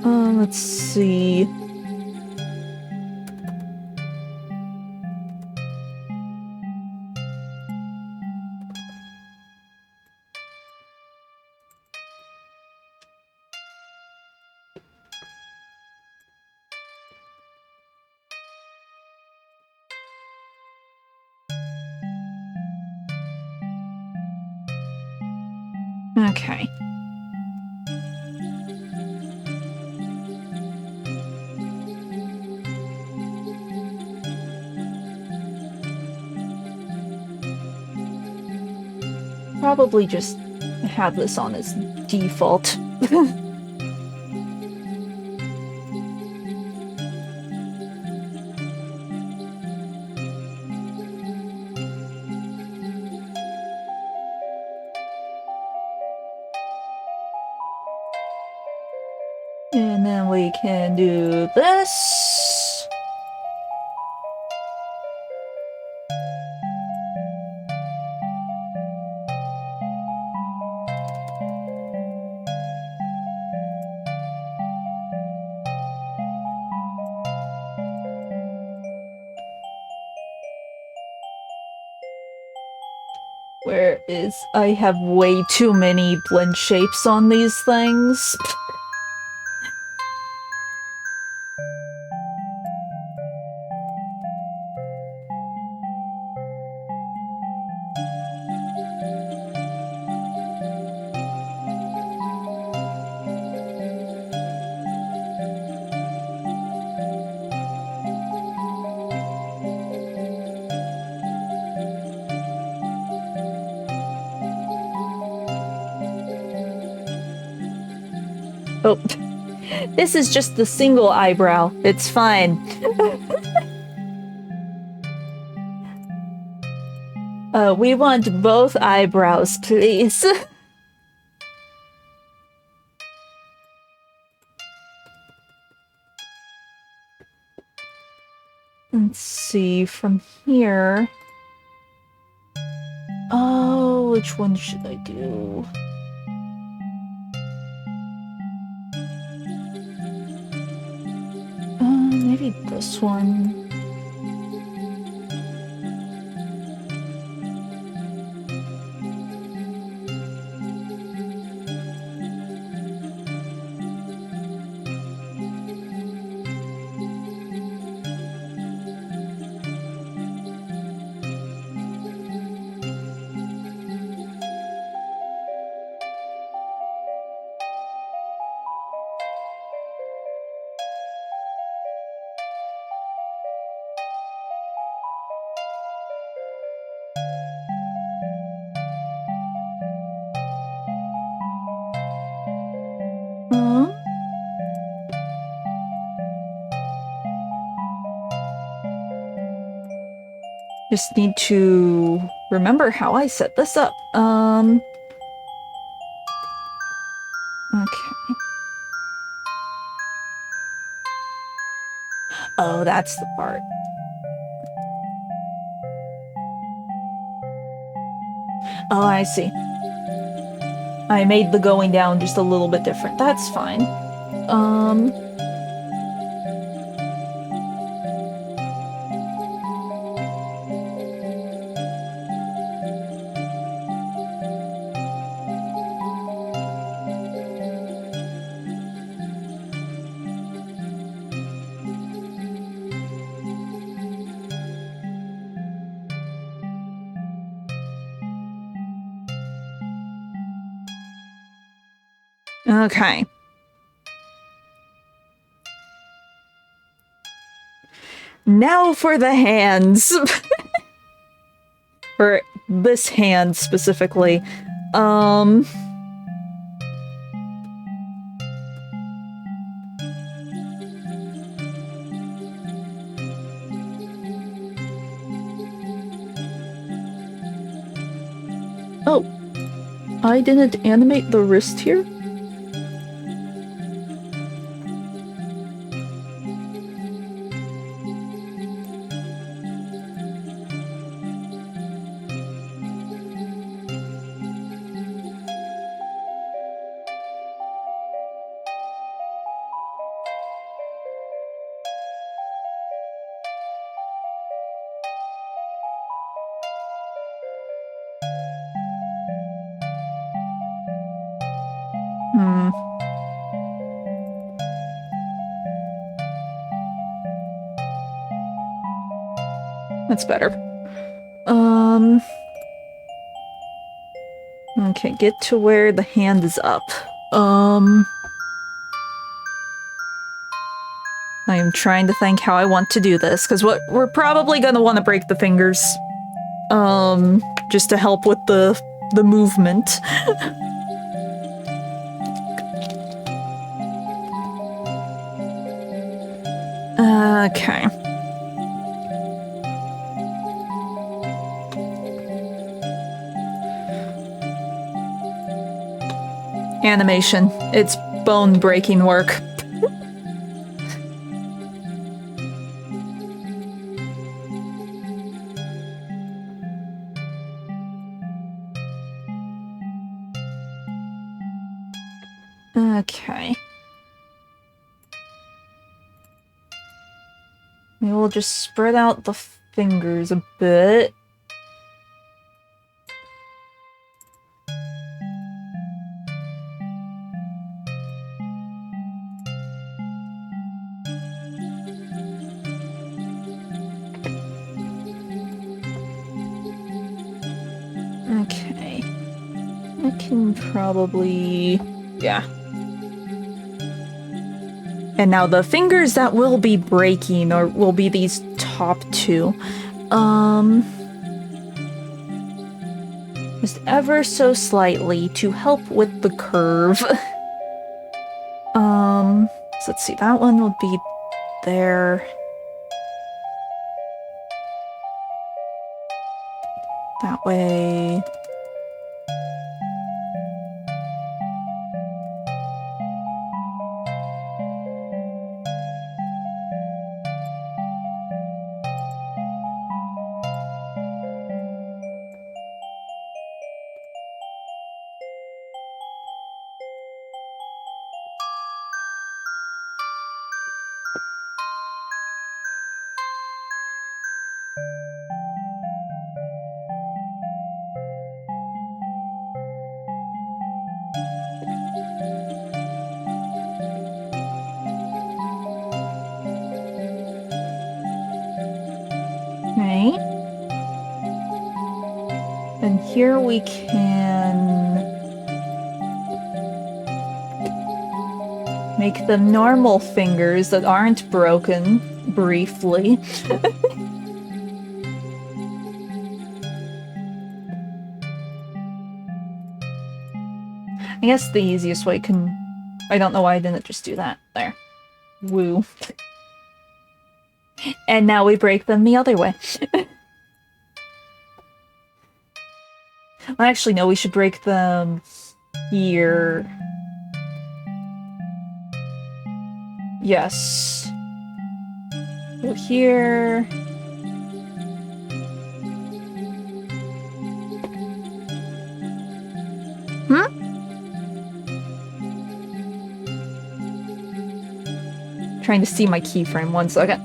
Let's see. Okay. Probably just have this on as default. And then we can do this. Where is... I have way too many blend shapes on these things. Oh, this is just the single eyebrow. It's fine. We want both eyebrows, please. Let's see, from here... Oh, which one should I do? Maybe this one. Just need to remember how I set this up. Okay. Oh, that's the part. Oh, I see. I made the going down just a little bit different. That's fine. Okay. Now for the hands. For this hand specifically. Oh, I didn't animate the wrist here? That's better. Okay, get to where the hand is up. I am trying to think how I want to do this, because what we're probably gonna want to break the fingers. Just to help with the movement. Okay. Animation. It's bone-breaking work. Okay. We will just spread out the fingers a bit. can probably... yeah. And now the fingers that will be breaking or will be these top two. Just ever so slightly to help with the curve. So let's see, that one will be there. That way. Okay. And here we can make the normal fingers that aren't broken briefly. I guess the easiest way can... I don't know why I didn't just do that. There. Woo. And now we break them the other way. Well, actually, no, we should break them here. Yes. Go here. Trying to see my keyframe, 1 second.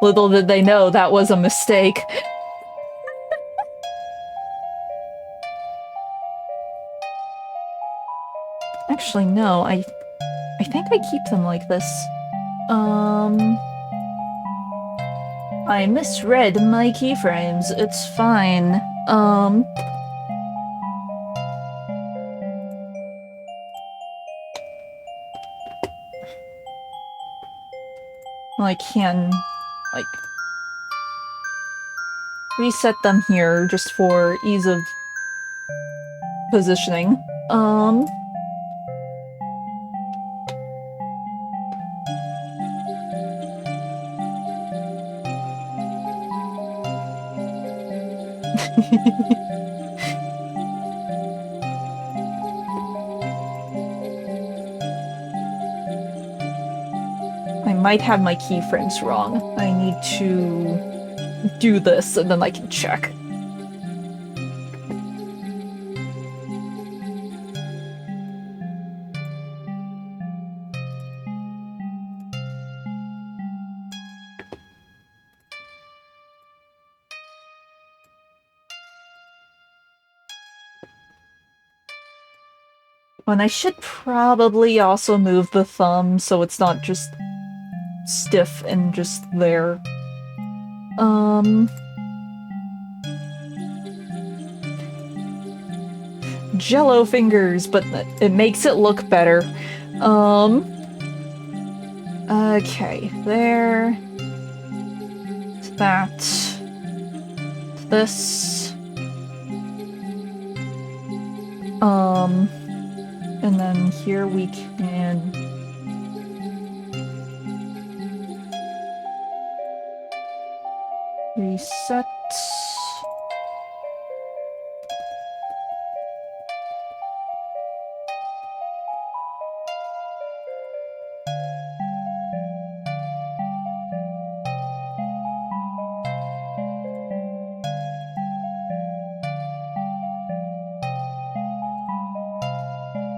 Little did they know that was a mistake. Actually, no, I think I keep them like this. I misread my keyframes. It's fine. Well, I can, like, reset them here just for ease of positioning. I might have my keyframes wrong. I need to do this and then I can check. And I should probably also move the thumb so it's not just stiff and just there. Jello fingers, but it makes it look better. Okay, there. That. This. And then here we can... reset.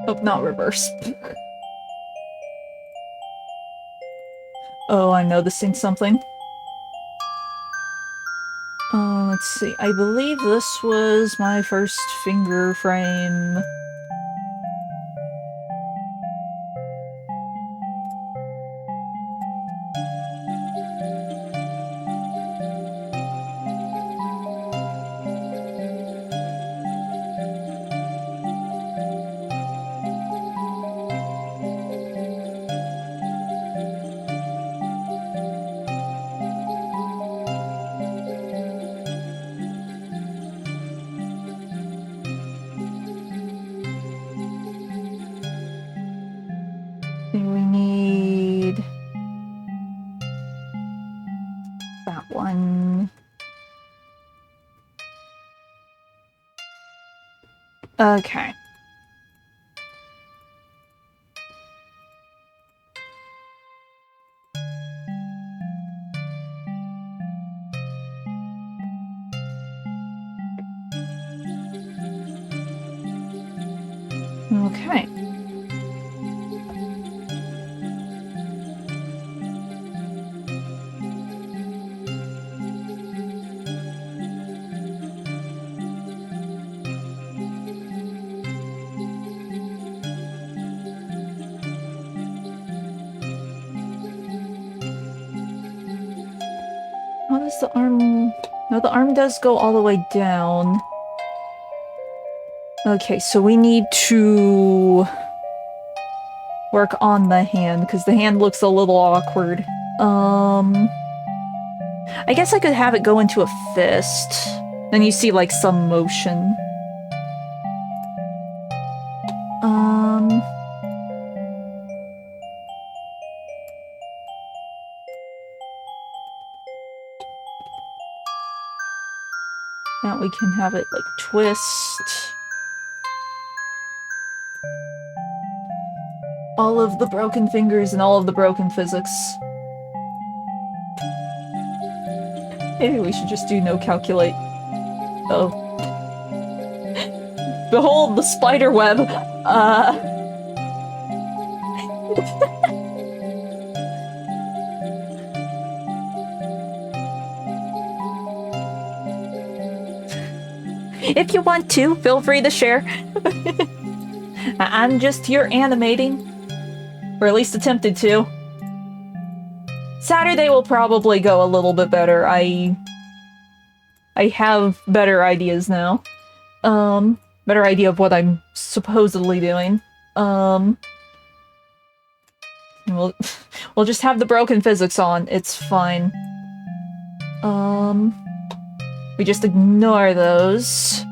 Oh, not reverse. Oh, I'm noticing something. Let's see. I believe this was my first finger frame. Okay. Okay. How does the arm... No, the arm does go all the way down. Okay, so we need to work on the hand, because the hand looks a little awkward. I guess I could have it go into a fist. Then you see, like, some motion. Now we can have it, like, twist. All of the broken fingers and all of the broken physics. Maybe we should just do no calculate. Oh. Behold the spider web! If you want to, feel free to share. I'm just here animating. Or at least attempted to. Saturday will probably go a little bit better. I have better ideas now. Better idea of what I'm supposedly doing. We'll just have the broken physics on. It's fine. We just ignore those.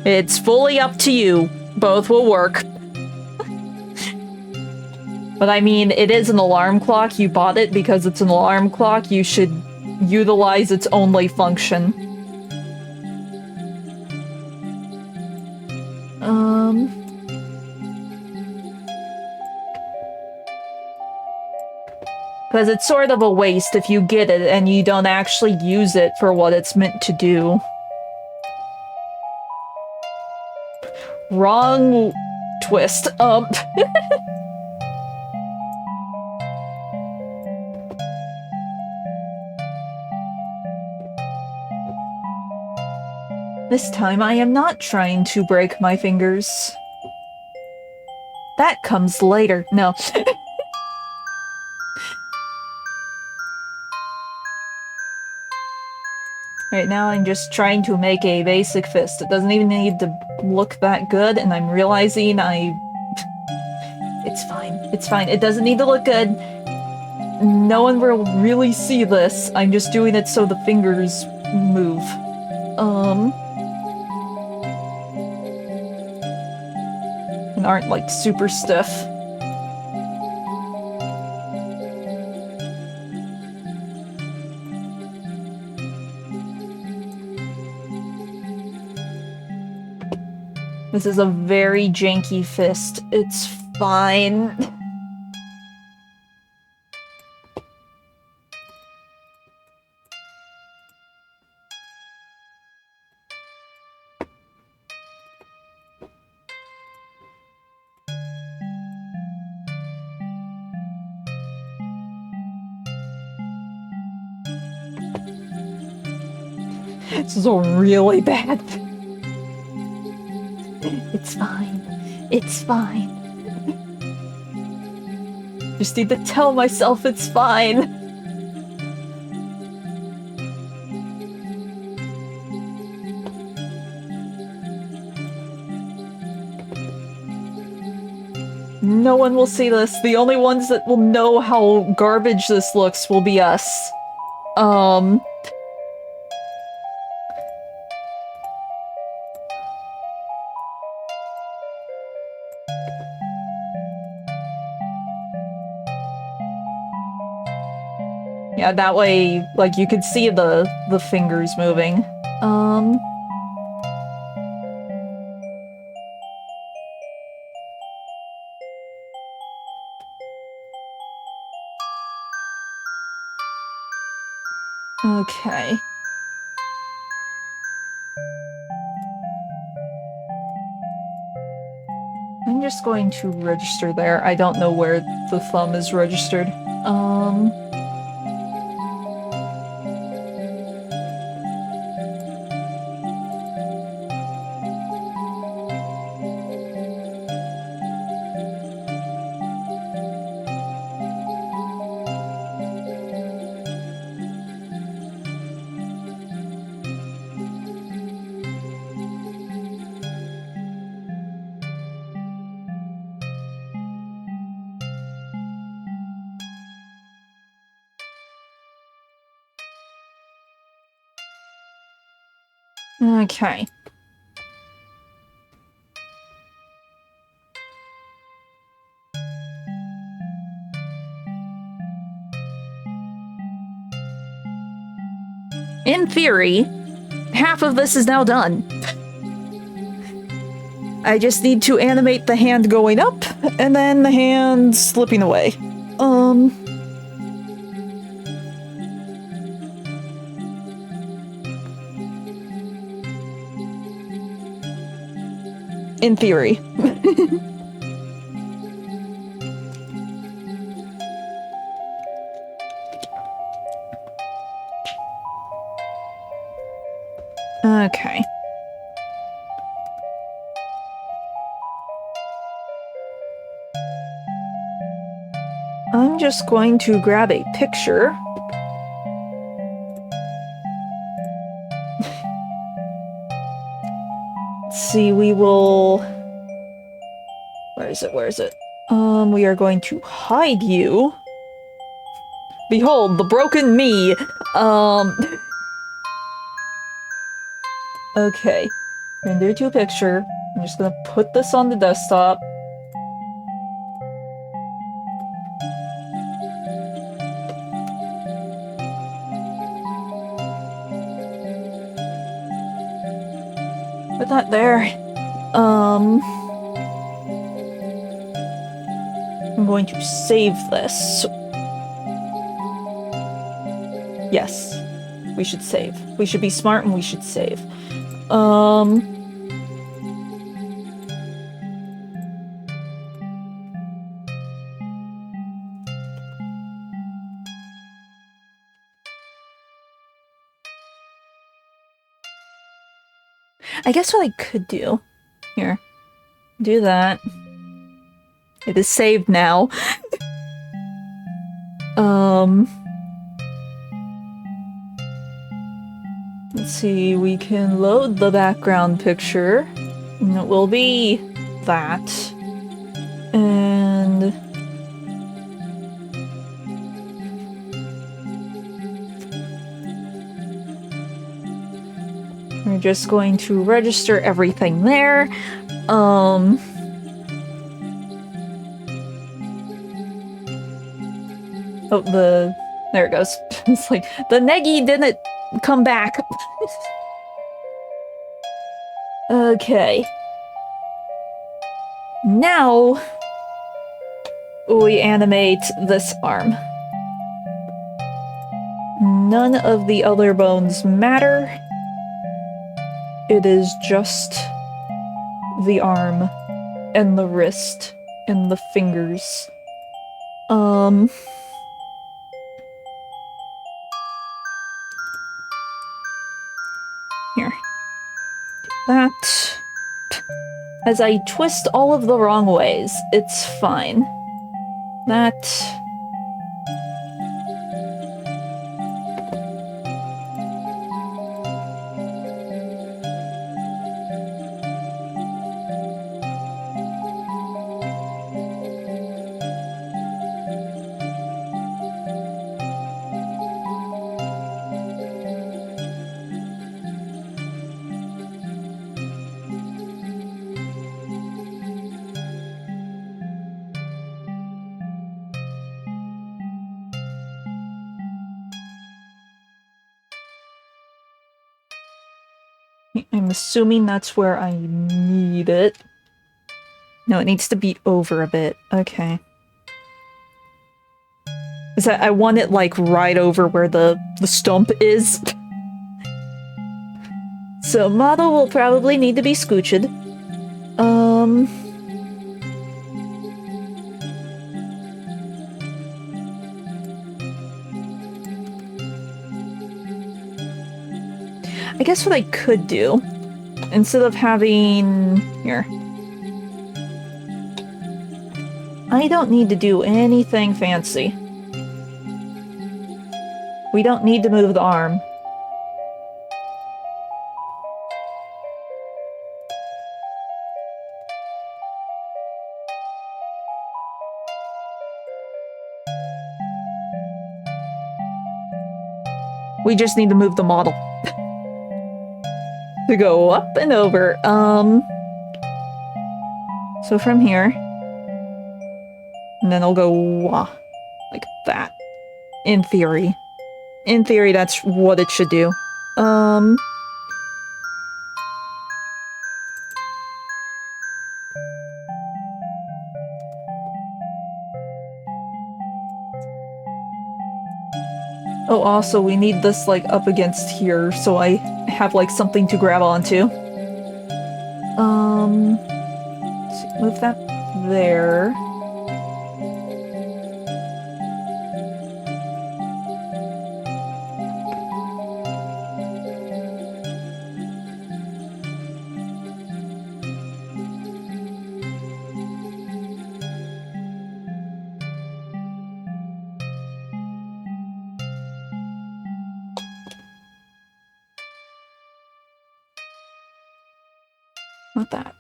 It's fully up to you. Both will work. But I mean, it is an alarm clock. You bought it because it's an alarm clock. You should utilize its only function. Because it's sort of a waste if you get it and you don't actually use it for what it's meant to do. Wrong twist. This time I am not trying to break my fingers. That comes later. No. Right now I'm just trying to make a basic fist. It doesn't even need to look that good, and I'm realizing It's fine. It's fine. It doesn't need to look good. No one will really see this. I'm just doing it so the fingers move. And aren't, like, super stiff. This is a very janky fist. It's fine. This is all really bad. It's fine. It's fine. Just need to tell myself it's fine. No one will see this. The only ones that will know how garbage this looks will be us. Yeah, that way, like, you could see the fingers moving. Okay. I'm just going to register there. I don't know where the thumb is registered. Okay. In theory, half of this is now done. I just need to animate the hand going up, and then the hand slipping away. In theory. Okay. I'm just going to grab a picture. Let's see, we will... Where is it? Where is it? We are going to hide you. Behold, the broken me. Okay. Render to a picture. I'm just gonna put this on the desktop. Put that there. I'm going to save this. Yes. We should save. We should be smart and we should save. I guess what I could do... Here. Do that. It is saved now. Let's see, we can load the background picture. And it will be that. And... we're just going to register everything there. Oh, there it goes. It's like, the Negi didn't come back. Okay. Now, we animate this arm. None of the other bones matter. It is just the arm and the wrist and the fingers. Here. That. As I twist all of the wrong ways, it's fine. That. I'm assuming that's where I need it. No, it needs to be over a bit. Okay. Is that I want it like right over where the stump is. So model will probably need to be scooched. I guess what I could do, instead of having... Here. I don't need to do anything fancy. We don't need to move the arm. We just need to move the model. To go up and over. So from here. And then I'll go like that. In theory. In theory, that's what it should do. Oh, also, we need this, like, up against here, so I have, like, something to grab onto. So move that there. Not that.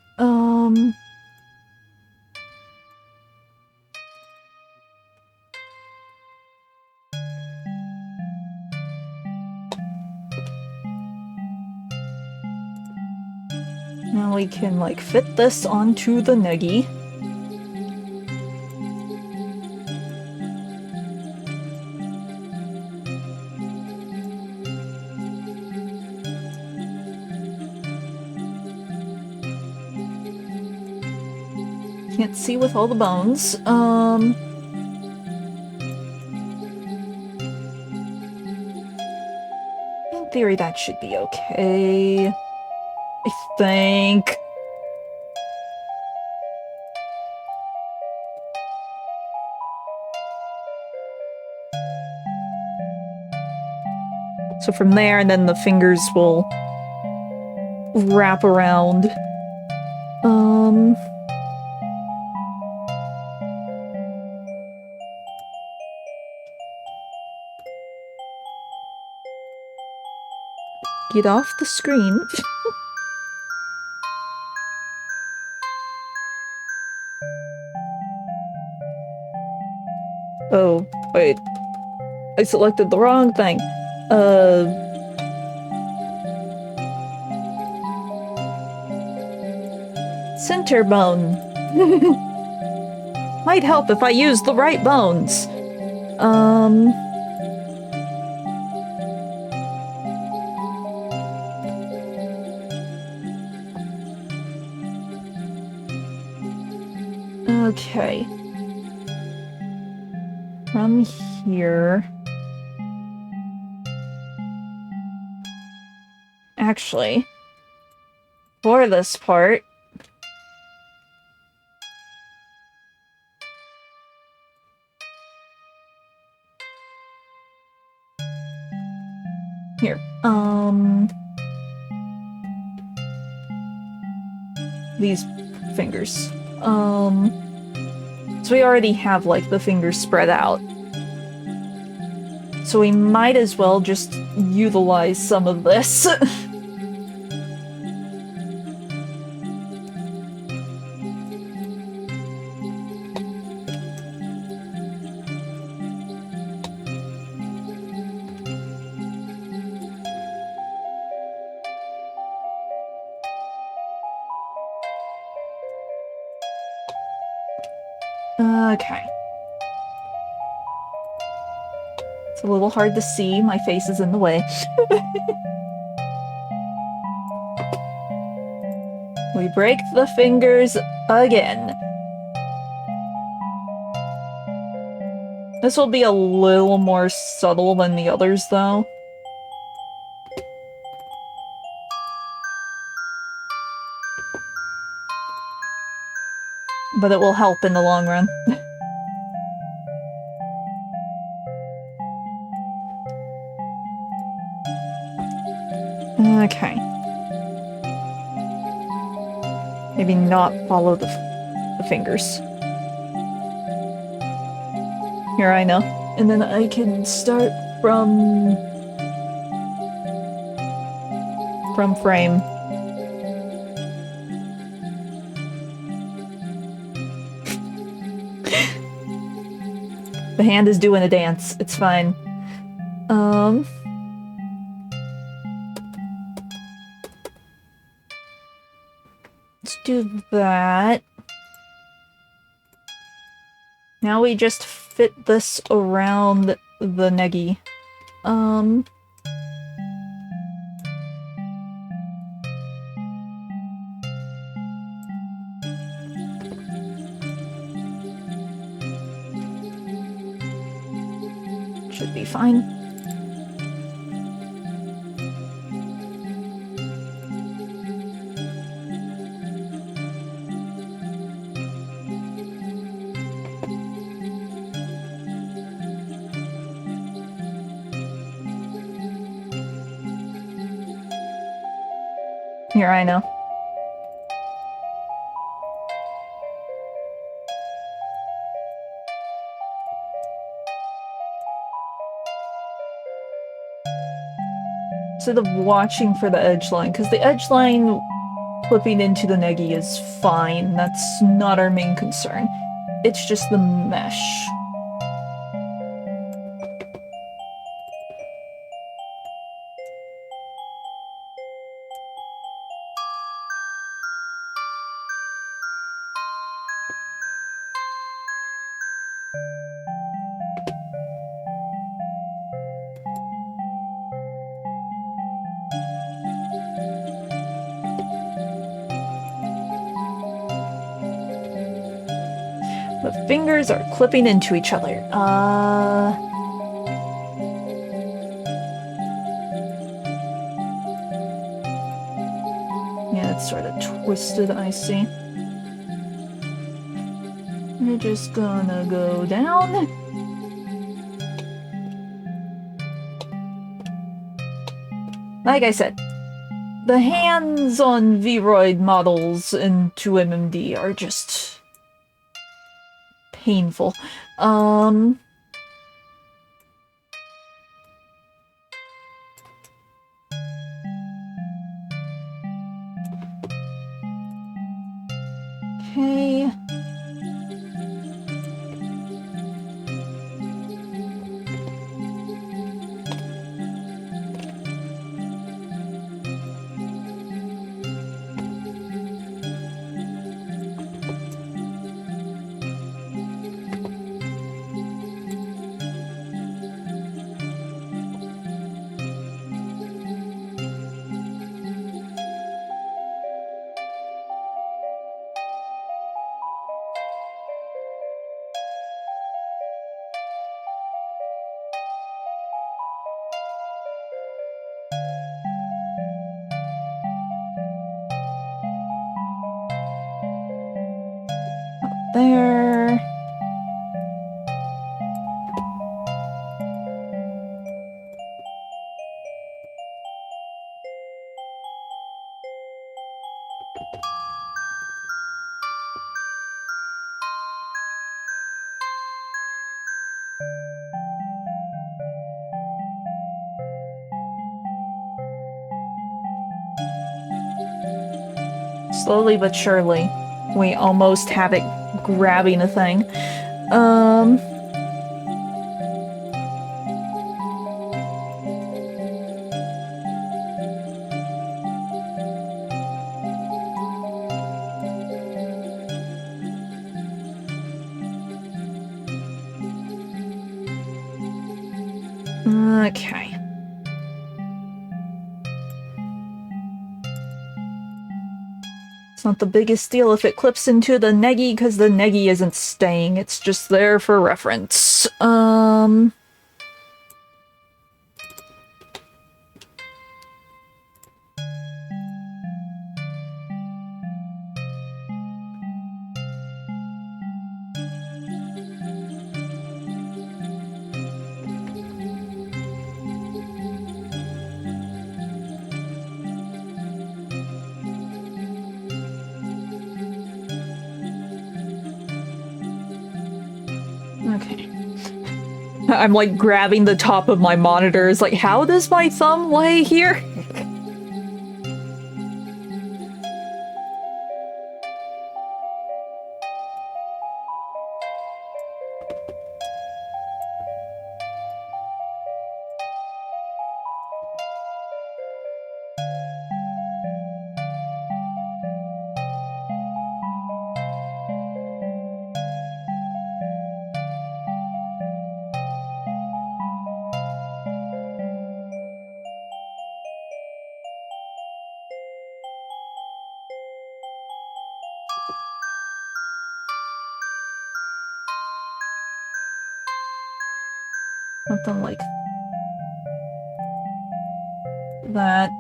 Now we can, like, fit this onto the Neggy. Can't see with all the bones. In theory, that should be okay. I think. So from there, and then the fingers will wrap around. Get off the screen. Oh, wait. I selected the wrong thing. Center bone. Might help if I use the right bones. Okay. From here... Actually, for this part... Here, these fingers. So we already have, like, the fingers spread out. So we might as well just utilize some of this. Okay. It's a little hard to see. My face is in the way. We break the fingers again. This will be a little more subtle than the others, though. But it will help in the long run. Okay. Maybe not follow the fingers. Here, I know. And then I can start from frame. The hand is doing a dance. It's fine. Let's do that. Now we just fit this around the Negi. Should be fine. Here, I know. Instead of watching for the edge line, because the edge line flipping into the Negi is fine. That's not our main concern. It's just the mesh. The fingers are clipping into each other. Yeah, it's sort of twisted, I see. We're just gonna go down. Like I said, the hands on Vroid models in 2MMD are just painful. Okay. There. Slowly but surely, we almost have it grabbing a thing. Okay. It's not the biggest deal if it clips into the neggy, because the neggy isn't staying. It's just there for reference. Okay. I'm like grabbing the top of my monitors, like, how does my thumb lay here? Something like that.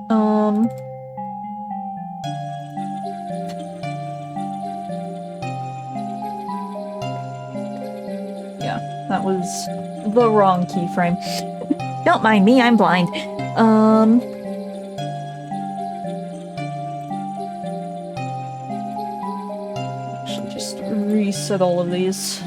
Yeah, that was the wrong keyframe. Don't mind me, I'm blind. Actually, just reset all of these.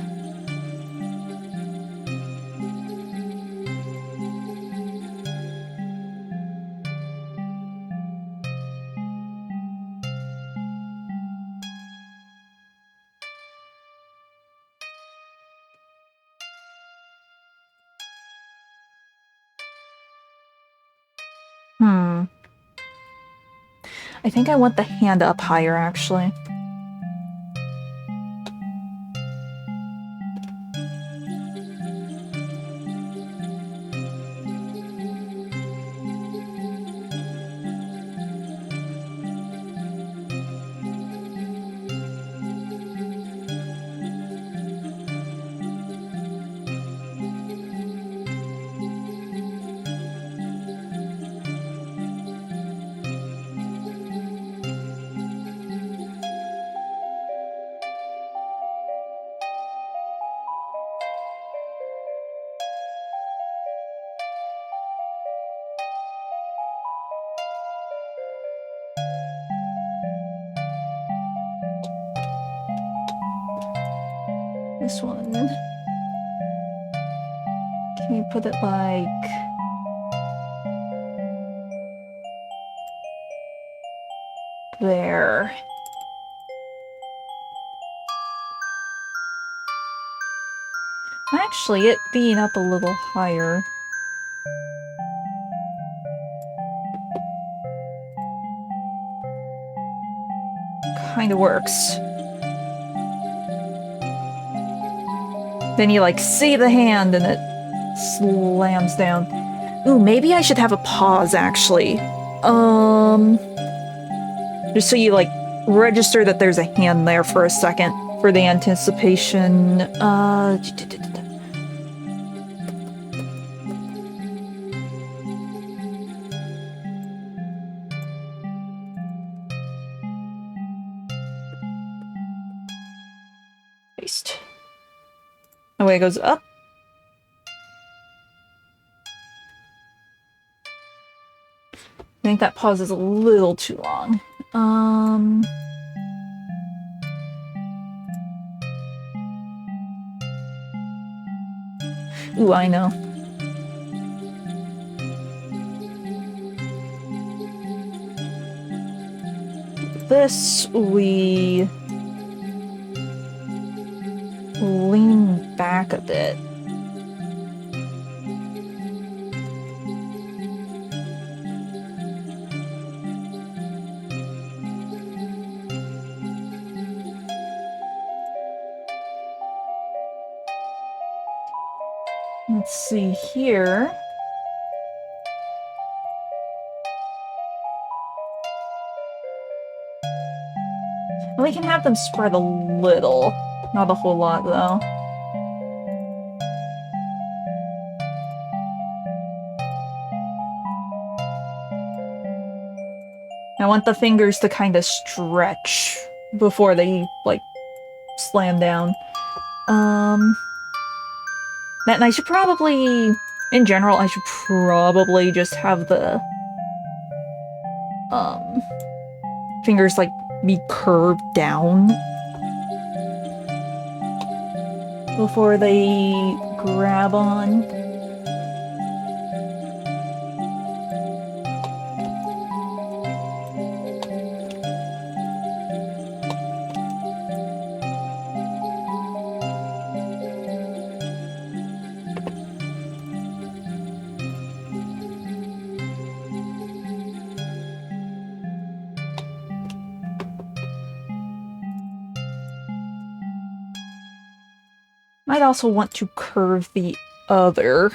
I think I want the hand up higher, actually. This one. Can you put it like... there. Actually, it being up a little higher. Kinda works. Then you like see the hand and it slams down. Ooh, maybe I should have a pause actually. Just so you like register that there's a hand there for a second for the anticipation. Paste. Oh, wait, it goes up. I think that pause is a little too long. Ooh, I know. This, we lean back a bit. Let's see here. We can have them spread a little. Not a whole lot, though. I want the fingers to kind of stretch before they, like, slam down. And I should probably, in general, I should probably just have the, fingers, like, be curved down before they grab on. Might also want to curve the other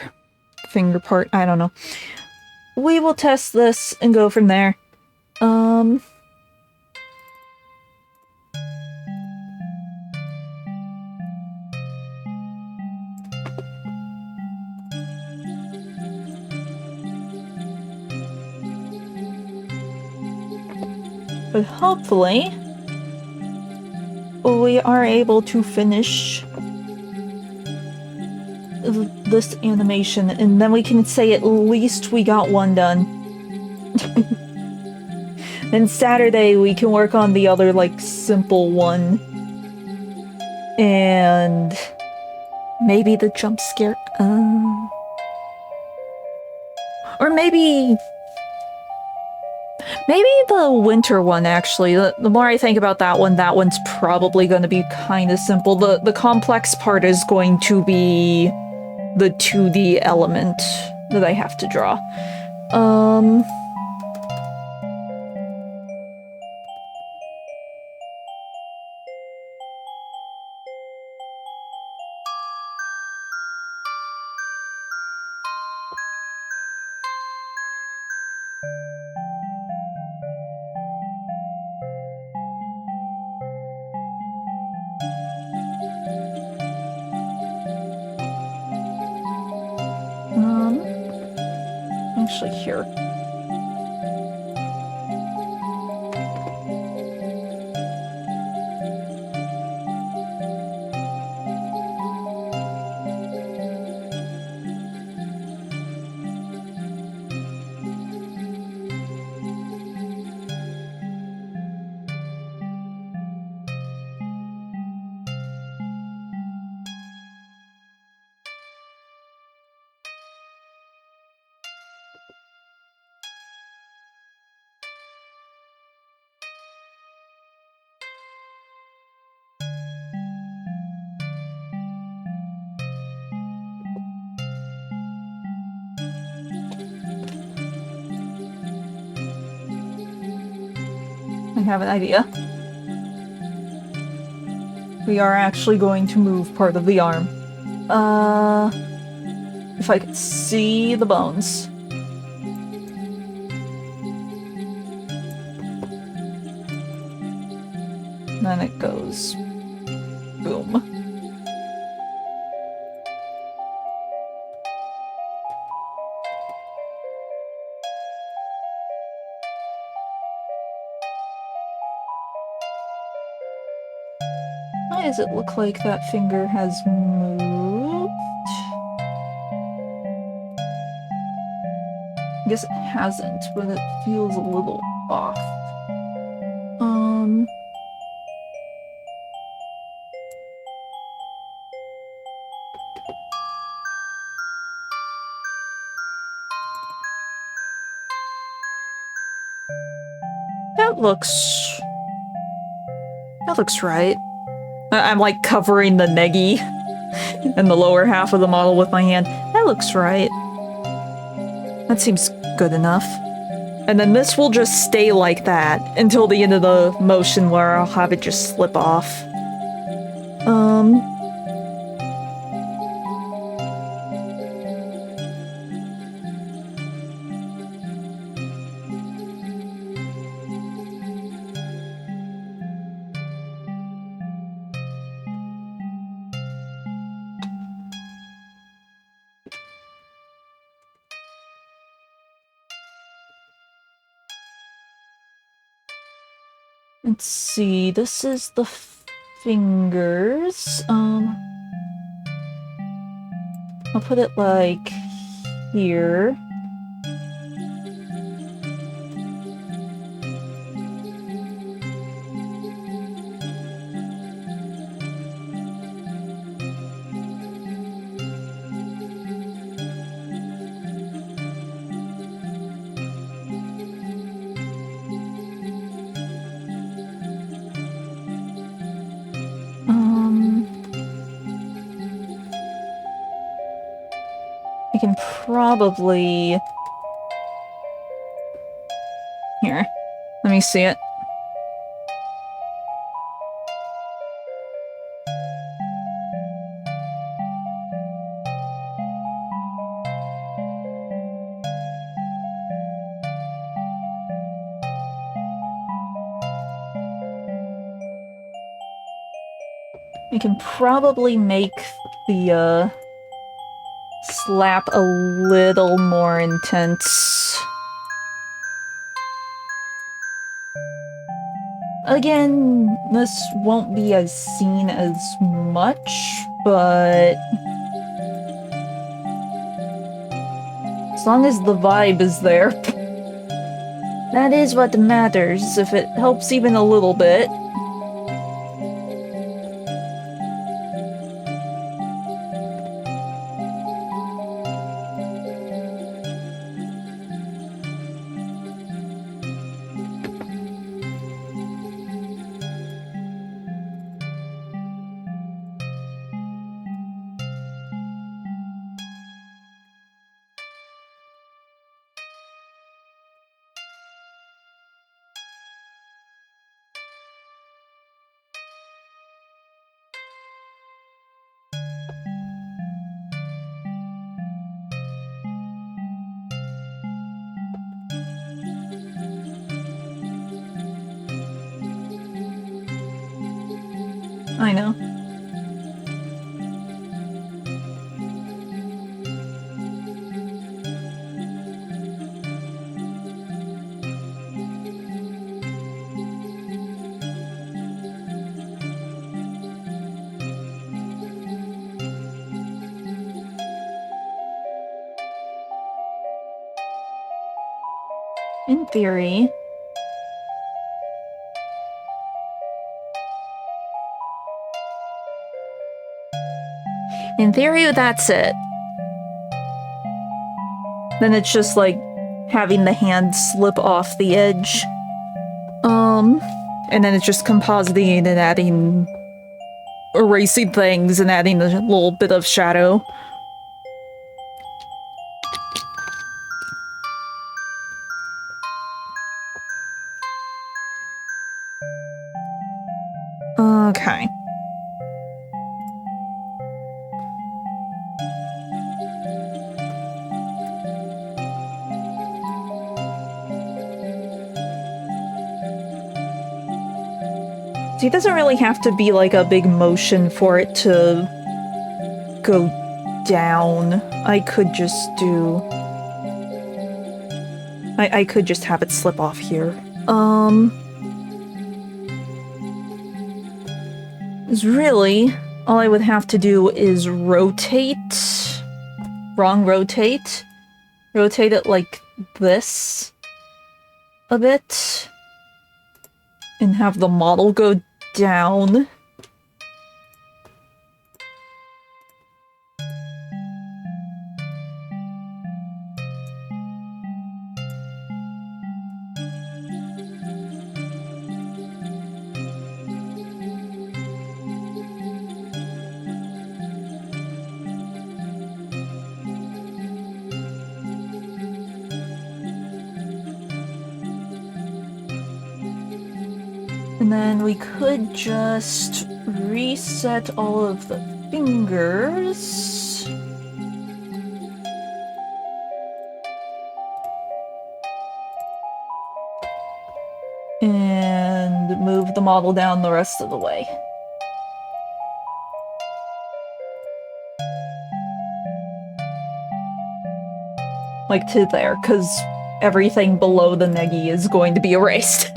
finger part. I don't know. We will test this and go from there. But hopefully, we are able to finish this animation, and then we can say at least we got one done. Then Saturday we can work on the other, like, simple one. And maybe the jump scare. Or maybe the winter one, actually. The more I think about that one's probably going to be kind of simple. The complex part is going to be the 2D element that I have to draw. Actually, here. I have an idea. We are actually going to move part of the arm. If I could see the bones. Then it goes boom. Why does it look like that finger has moved? I guess it hasn't, but it feels a little off. That looks right. I'm like covering the negi and the lower half of the model with my hand. That looks right. That seems good enough. And then this will just stay like that until the end of the motion where I'll have it just slip off. Let's see, this is the fingers. I'll put it like here. I can probably... Here, let me see it. I can probably make the, slap a little more intense. Again, this won't be as seen as much, but... as long as the vibe is there. That is what matters, if it helps even a little bit. I know. In theory... in theory, that's it. Then it's just like having the hand slip off the edge. And then it's just compositing and adding... erasing things and adding a little bit of shadow. Okay. See, it doesn't really have to be like a big motion for it to go down. I could just do... I could just have it slip off here. Is really, all I would have to do is rotate. Wrong rotate. Rotate it like this. A bit. And have the model go down. And then we could just reset all of the fingers. And move the model down the rest of the way. Like to there, because everything below the negi is going to be erased.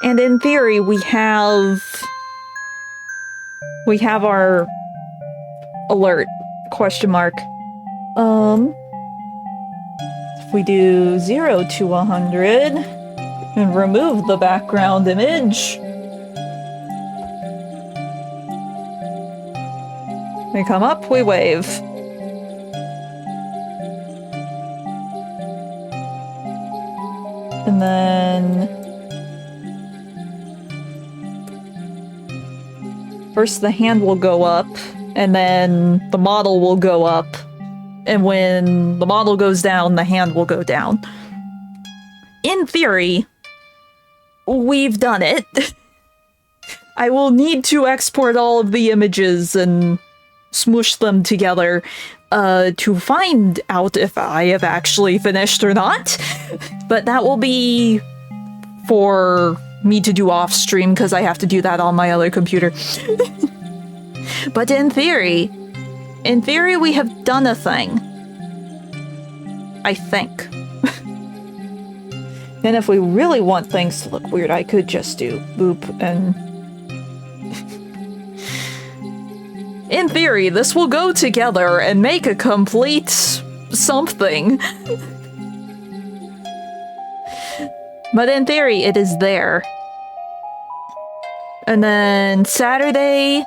And in theory, we have our alert, question mark. If we do 0 to 100 and remove the background image, we come up, we wave. And then first the hand will go up, and then the model will go up. And when the model goes down, the hand will go down. In theory, we've done it. I will need to export all of the images and smoosh them together to find out if I have actually finished or not. But that will be for me to do off stream because I have to do that on my other computer. But in theory, we have done a thing. I think. And if we really want things to look weird, I could just do boop and... In theory, this will go together and make a complete something. But in theory, it is there. And then Saturday,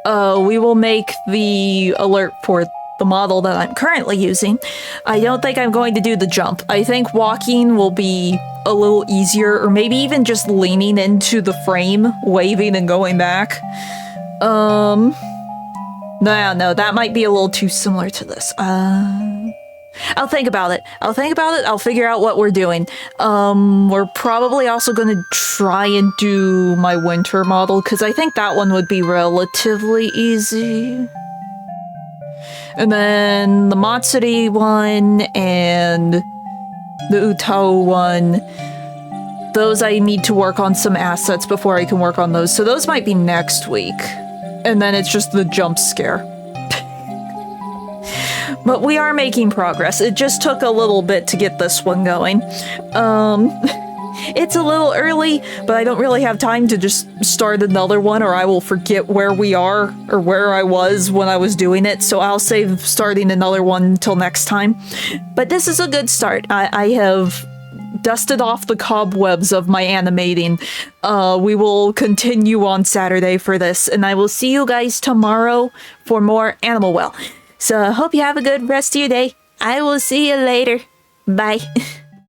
we will make the alert for the model that I'm currently using. I don't think I'm going to do the jump. I think walking will be a little easier, or maybe even just leaning into the frame, waving and going back. No, that might be a little too similar to this. I'll think about it. I'll figure out what we're doing. We're probably also going to try and do my winter model, because I think that one would be relatively easy. And then the Matsuri one and the Utao one, those I need to work on some assets before I can work on those. So those might be next week. And then it's just the jump scare. But we are making progress. It just took a little bit to get this one going. It's a little early, but I don't really have time to just start another one, or I will forget where we are or where I was when I was doing it. So I'll save starting another one until next time. But this is a good start. I have dusted off the cobwebs of my animating. We will continue on Saturday for this, and I will see you guys tomorrow for more Animal Well. So I hope you have a good rest of your day. I will see you later. Bye.